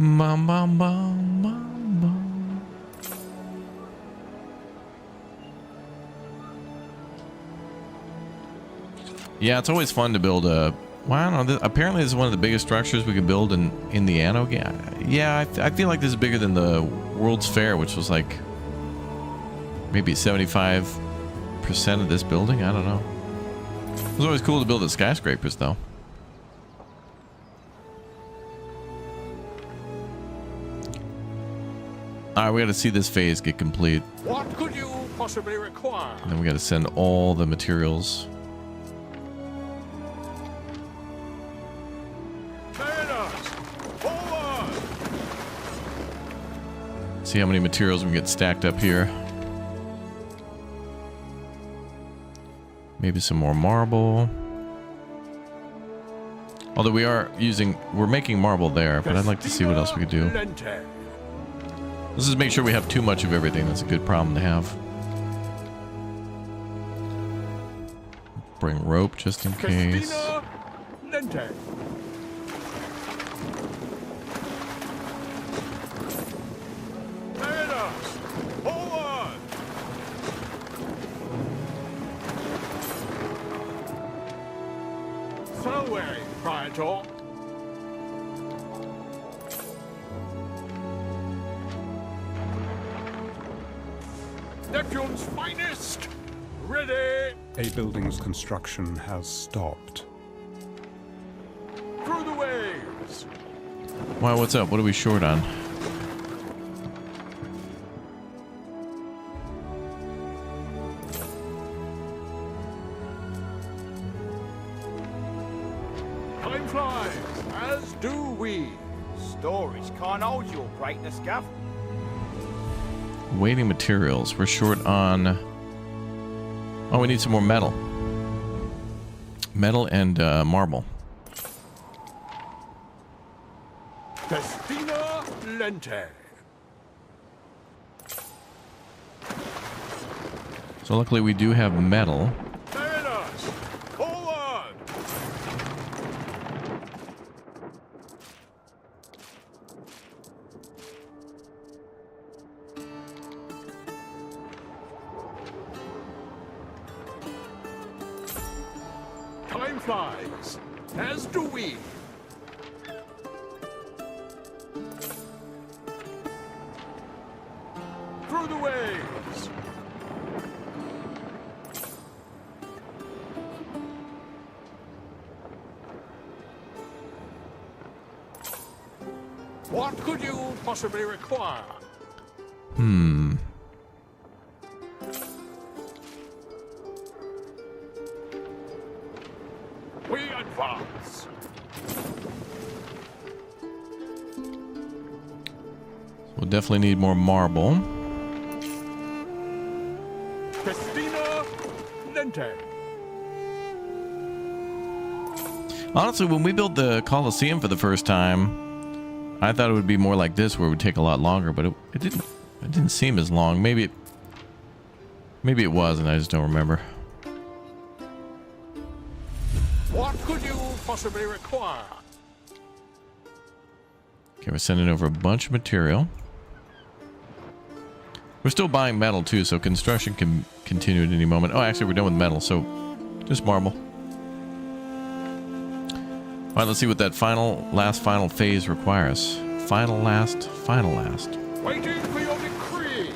Bum, bum, bum, bum, bum. Yeah, it's always fun to build a... Well, I don't know. Apparently, this is one of the biggest structures we could build in the Anno game. Yeah, I feel like this is bigger than the World's Fair, which was like maybe 75% of this building. I don't know. It was always cool to build the skyscrapers, though. Alright, we gotta see this phase get complete. What could you possibly require? And then we gotta send all the materials. See how many materials we can get stacked up here. Maybe some more marble. Although we're making marble there, but I'd like to see what else we could do. Let's just make sure we have too much of everything. That's a good problem to have. Bring rope just in case. Neptune's finest! Ready! A building's construction has stopped. Through the waves! Wow, what's up? What are we short on? Time flies, as do we. Storage can't hold your greatness, Gov. Waiting materials. We're short on... Oh, we need some more metal. Metal and marble. Festina Lente. So luckily we do have metal. Forward! Time flies, as do we. Through the waves. What could you possibly require? We advance. We'll definitely need more marble. Festina Lente. Honestly, when we built the Colosseum for the first time, I thought it would be more like this, where it would take a lot longer, but it didn't. It didn't seem as long. Maybe it was, and I just don't remember. What could you possibly require? Okay, we're sending over a bunch of material. We're still buying metal too, so construction can continue at any moment. Oh, actually, we're done with metal, so just marble. All right, let's see what that final phase requires. Final last. Waiting for your decree.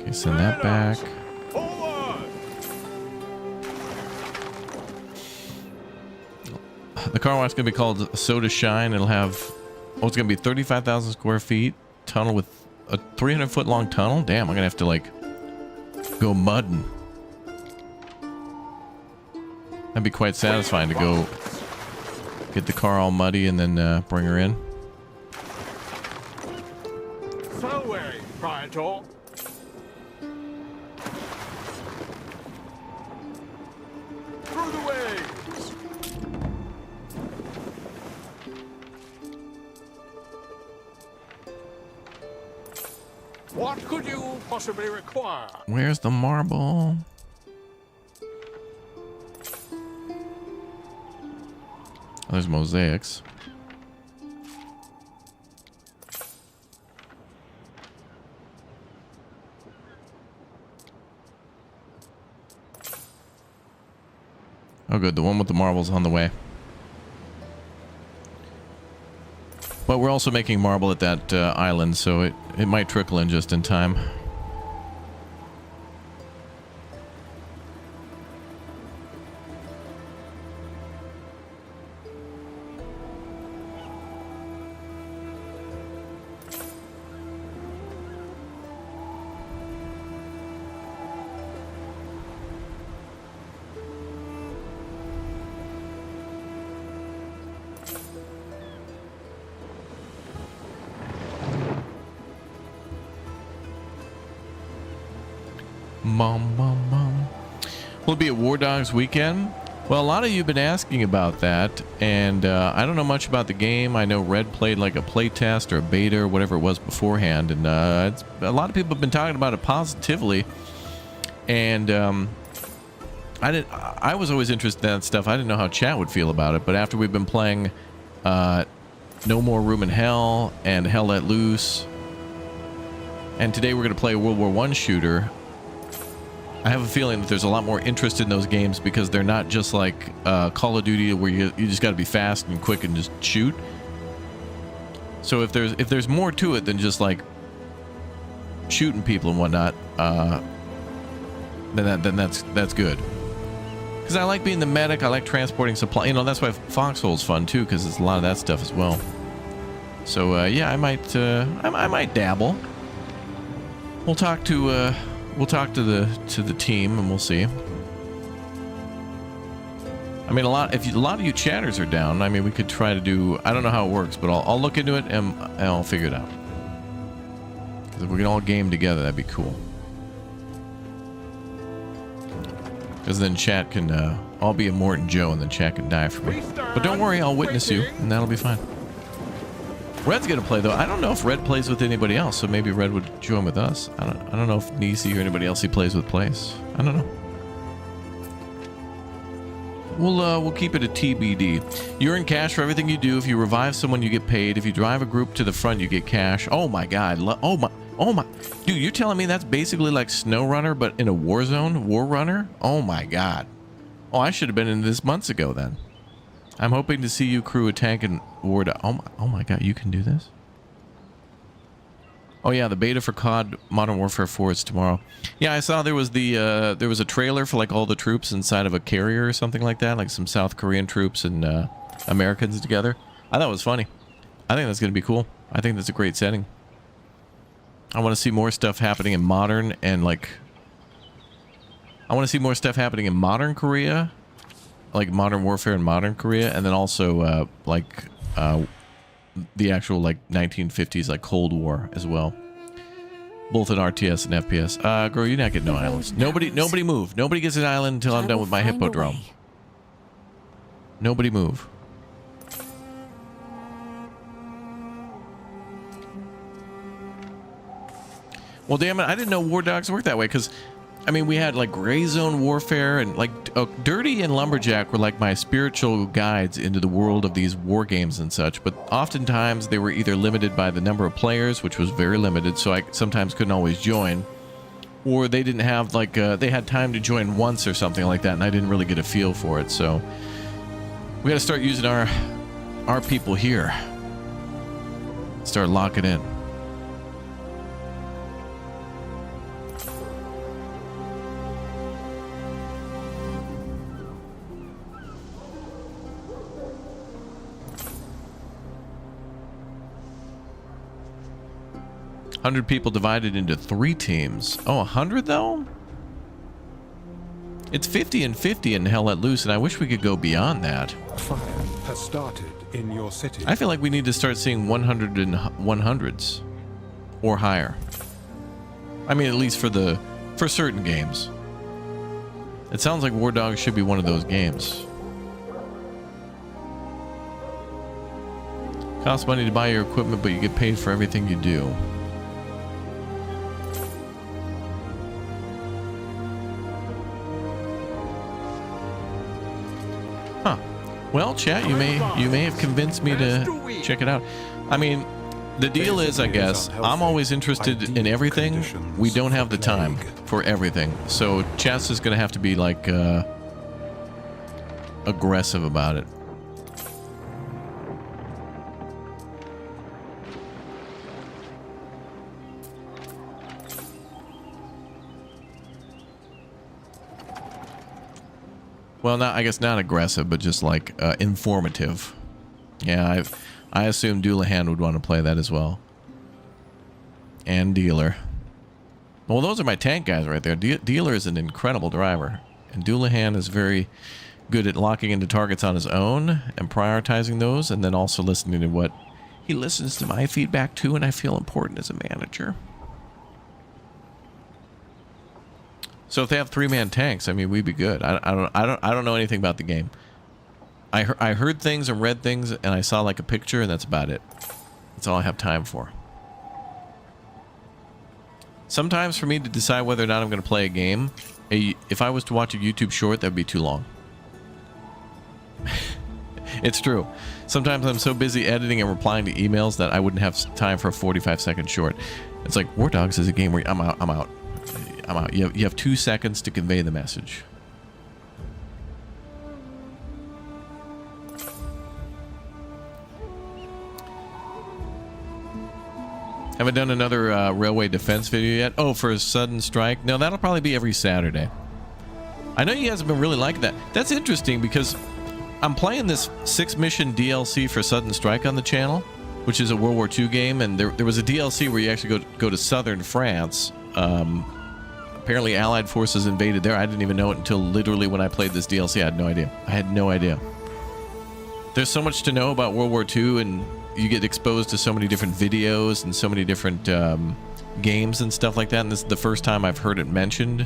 Okay, send that back. Forward. The car wash is going to be called Soda Shine. It'll have, it's going to be 35,000 square feet. Tunnel with a 300-foot long tunnel. Damn, I'm going to have to, like, go mudding. That'd be quite satisfying to go get the car all muddy and then bring her in. So weary, Praetor. Through the waves. What could you possibly require? Where's the marble? Oh, there's mosaics. Oh good, the one with the marbles on the way. But we're also making marble at that island, so it might trickle in just in time. Will it be a War Dogs weekend? Well, a lot of you have been asking about that, and I don't know much about the game. I know Red played like a playtest or a beta or whatever it was beforehand, and a lot of people have been talking about it positively. And I was always interested in that stuff. I didn't know how chat would feel about it, but after we've been playing No More Room in Hell and Hell Let Loose, and today we're going to play a World War I shooter, I have a feeling that there's a lot more interest in those games because they're not just like Call of Duty where you just got to be fast and quick and just shoot. So if there's more to it than just like shooting people and whatnot, then that's good. Because I like being the medic, I like transporting supply. You know, that's why Foxhole's fun too, because it's a lot of that stuff as well. So yeah, I might dabble. We'll talk to the team and we'll see. I mean, a lot of you chatters are down. I mean, we could try to do. I don't know how it works, but I'll look into it and I'll figure it out. Because if we can all game together, that'd be cool. Because then chat can. I'll be a Morton Joe, and then chat can die for me. But don't worry, I'll witness you, and that'll be fine. Red's gonna play though. I don't know if Red plays with anybody else, so maybe Red would join with us. I don't know if Nisi or anybody else he plays with plays. I don't know. We'll keep it a TBD. You earn cash for everything you do. If you revive someone, you get paid. If you drive a group to the front, you get cash. Oh my god. Oh my. Dude, you're telling me that's basically like SnowRunner, but in a war zone? War Runner? Oh my god. Oh, I should have been in this months ago then. I'm hoping to see you crew a tank and ward. Oh my god, you can do this? Oh yeah, the beta for COD Modern Warfare 4 is tomorrow. Yeah, I saw there was a trailer for like all the troops inside of a carrier or something like that, like some South Korean troops and Americans together. I thought it was funny. I think that's gonna be cool. I think that's a great setting. I want to see more stuff happening in modern and like. I want to see more stuff happening in modern Korea. Like Modern Warfare in modern Korea, and then also the actual like 1950s like Cold War as well, both in RTS and FPS. Girl, you're not getting no islands. Nobody move. Nobody gets an island until I'm done with my Hippodrome. Nobody move. Well, damn it! I didn't know War Dogs worked that way because I mean, we had like gray zone warfare and like Dirty and Lumberjack were like my spiritual guides into the world of these war games and such. But oftentimes they were either limited by the number of players, which was very limited, so I sometimes couldn't always join, or they didn't have like they had time to join once or something like that, and I didn't really get a feel for it. So we got to start using our people here. Start locking in. People divided into 3 teams. Oh, 100 though? It's 50 and 50 in Hell Let Loose, and I wish we could go beyond that. Fire has started in your city. I feel like we need to start seeing 100 and 100s or higher. I mean, at least for certain games. It sounds like War Dogs should be one of those games. Costs money to buy your equipment, but you get paid for everything you do. Well, chat, you may have convinced me to check it out. I mean, the deal is, I guess, I'm always interested in everything. We don't have the time for everything, so chat's is going to have to be like aggressive about it. Well, I guess not aggressive, but just like informative. Yeah, I assume Doulahan would want to play that as well. And Dealer. Well, those are my tank guys right there. Dealer is an incredible driver. And Doulahan is very good at locking into targets on his own and prioritizing those, and then also listening to what he listens to my feedback too, and I feel important as a manager. So if they have 3-man tanks, I mean, we'd be good. I don't know anything about the game. I heard things and read things, and I saw like a picture, and that's about it. That's all I have time for. Sometimes for me to decide whether or not I'm going to play a game, if I was to watch a YouTube short, that would be too long. It's true. Sometimes I'm so busy editing and replying to emails that I wouldn't have time for a 45-second short. It's like War Dogs is a game where I'm out. You have 2 seconds to convey the message. Haven't done another railway defense video yet. Oh, for a Sudden Strike? No, that'll probably be every Saturday. I know you guys have been really liking that. That's interesting because I'm playing this 6-mission DLC for Sudden Strike on the channel, which is a World War II game, and there was a DLC where you actually go to southern France. Apparently Allied forces invaded there. I didn't even know it until literally when I played this DLC. I had no idea. There's so much to know about World War II, and you get exposed to so many different videos and so many different games and stuff like that, and this is the first time I've heard it mentioned.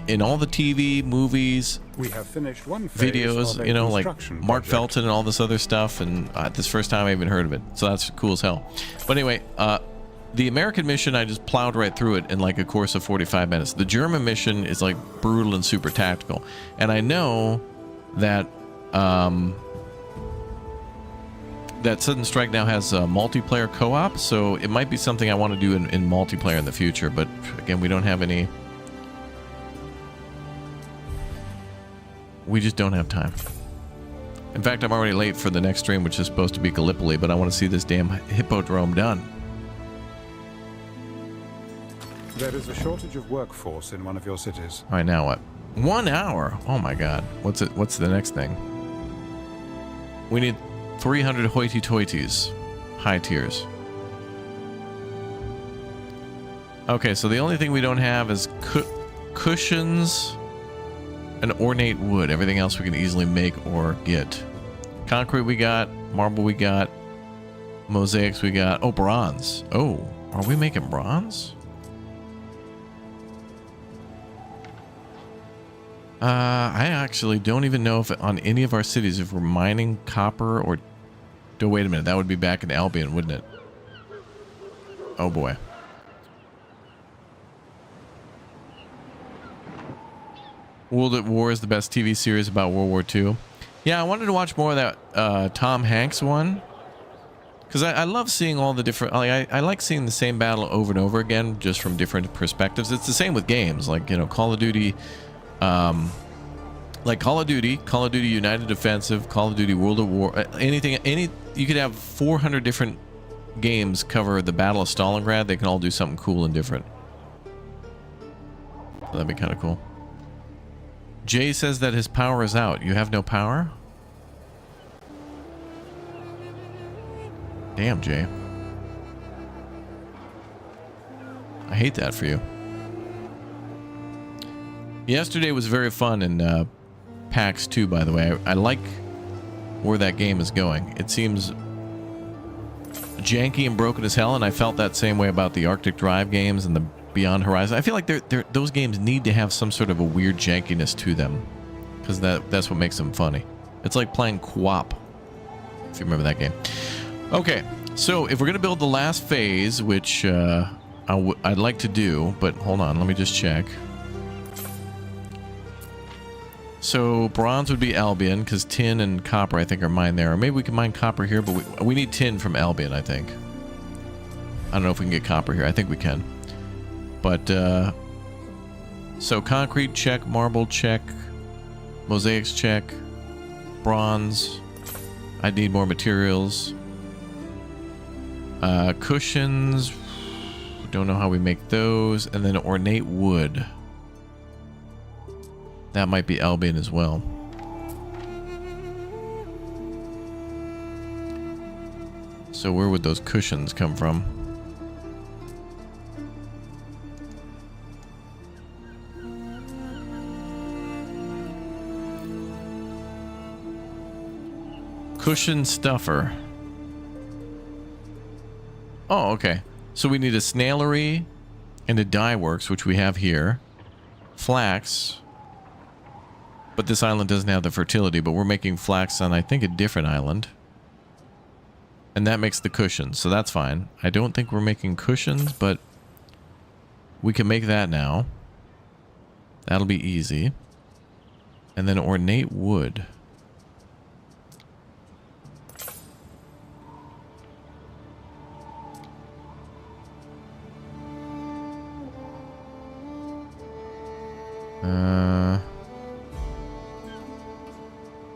In all the TV, movies, we have finished one phase videos, of you know, like Mark project. Felton and all this other stuff, and this first time I even heard of it. So that's cool as hell. But anyway, the American mission, I just plowed right through it in like a course of 45 minutes. The German mission is like brutal and super tactical. And I know that that Sudden Strike now has a multiplayer co-op, so it might be something I want to do in multiplayer in the future. But again, we don't have any. We just don't have time. In fact, I'm already late for the next stream, which is supposed to be Gallipoli, but I want to see this damn Hippodrome done. There is a shortage of workforce in one of your cities. All right, now what? 1 hour? Oh my god. What's the next thing? We need 300 hoity-toities. High tiers. Okay, so the only thing we don't have is cushions and ornate wood. Everything else we can easily make or get. Concrete we got. Marble we got. Mosaics we got. Oh, bronze. Oh, are we making bronze? I actually don't even know if on any of our cities if we're mining copper or... Oh, wait a minute. That would be back in Albion, wouldn't it? Oh, boy. World at War is the best TV series about World War II. Yeah, I wanted to watch more of that Tom Hanks one. Because I love seeing all the different... I like seeing the same battle over and over again, just from different perspectives. It's the same with games. Like, you know, Call of Duty... like Call of Duty United Offensive, Call of Duty World at War... You could have 400 different games cover the Battle of Stalingrad. They can all do something cool and different. So that'd be kind of cool. Jay says that his power is out. You have no power? Damn, Jay. I hate that for you. Yesterday was very fun in PAX 2, by the way. I like where that game is going. It seems janky and broken as hell, and I felt that same way about the Arctic Drive games and the Beyond Horizon. I feel like those games need to have some sort of a weird jankiness to them, because that's what makes them funny. It's like playing co-op, if you remember that game. Okay, so if we're gonna build the last phase, which I'd like to do, but hold on, let me just check. So bronze would be Albion, because tin and copper I think are mined there. Or maybe we can mine copper here, but we need tin from Albion, I think. I don't know if we can get copper here. I think we can. But, so concrete check, marble check, mosaics check, bronze. I need more materials. Cushions. Don't know how we make those. And then ornate wood. That might be Albion as well. So where would those cushions come from? Cushion stuffer. Oh, okay. So we need a snailery and a dye works, which we have here. Flax. But this island doesn't have the fertility, but we're making flax on, I think, a different island. And that makes the cushions, so that's fine. I don't think we're making cushions, but we can make that now. That'll be easy. And then ornate wood.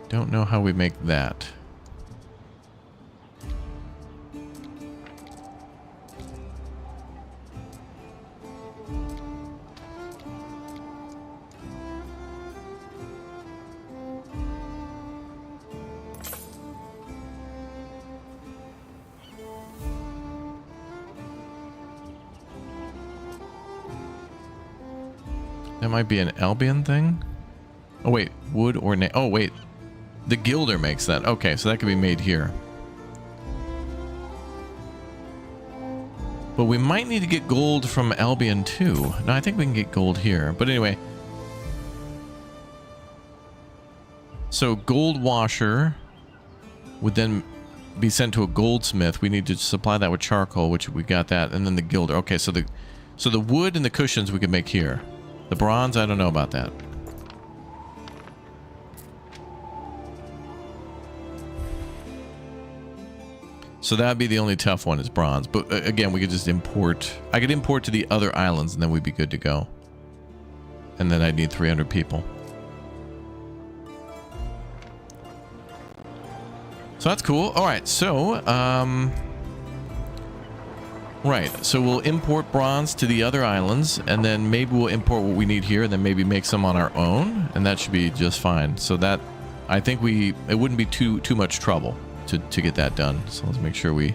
Don't know how we make that. That might be an Albion thing. Oh wait, wood or oh wait, the gilder makes that. Okay, so that could be made here. But we might need to get gold from Albion too. No, I think we can get gold here. But anyway. So gold washer would then be sent to a goldsmith. We need to supply that with charcoal, which we got that, and then the gilder. Okay, so the wood and the cushions we can make here. The bronze, I don't know about that. So that'd be the only tough one is bronze. But again, we could just import. I could import to the other islands and then we'd be good to go. And then I'd need 300 people. So that's cool. All right, so right, so we'll import bronze to the other islands, and then maybe we'll import what we need here, and then maybe make some on our own, and that should be just fine. So that, I think it wouldn't be too much trouble to get that done. So let's make sure we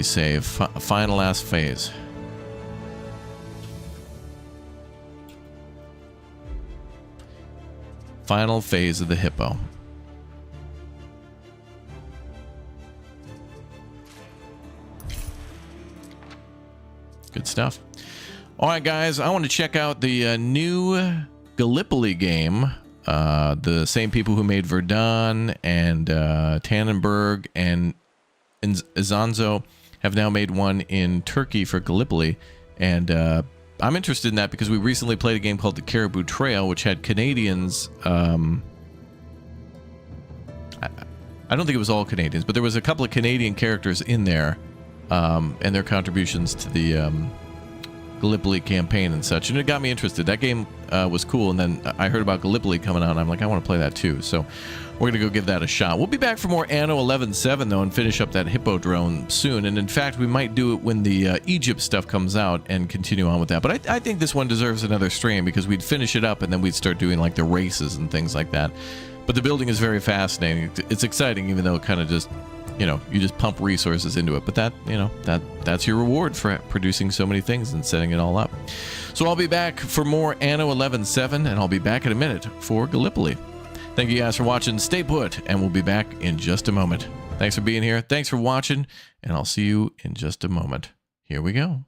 save. Final last phase. Final phase of the hippo. Good stuff. All right, guys, I want to check out the new Gallipoli game. The same people who made Verdun and Tannenberg and Izanzo have now made one in Turkey for Gallipoli. And I'm interested in that because we recently played a game called The Caribou Trail, which had Canadians. I don't think it was all Canadians, but there was a couple of Canadian characters in there, and their contributions to the Gallipoli campaign and such, and it got me interested. That game was cool, and then I heard about Gallipoli coming out, and I'm like, I want to play that too. So we're going to go give that a shot. We'll be back for more Anno 11.7, though, and finish up that Hippodrome soon. And in fact, we might do it when the Egypt stuff comes out and continue on with that. But I think this one deserves another stream because we'd finish it up and then we'd start doing like the races and things like that. But the building is very fascinating. It's exciting, even though it kind of just, you know, you just pump resources into it. But that, you know, that's your reward for producing so many things and setting it all up. So I'll be back for more Anno 11.7, and I'll be back in a minute for Gallipoli. Thank you guys for watching. Stay put, and we'll be back in just a moment. Thanks for being here. Thanks for watching, and I'll see you in just a moment. Here we go.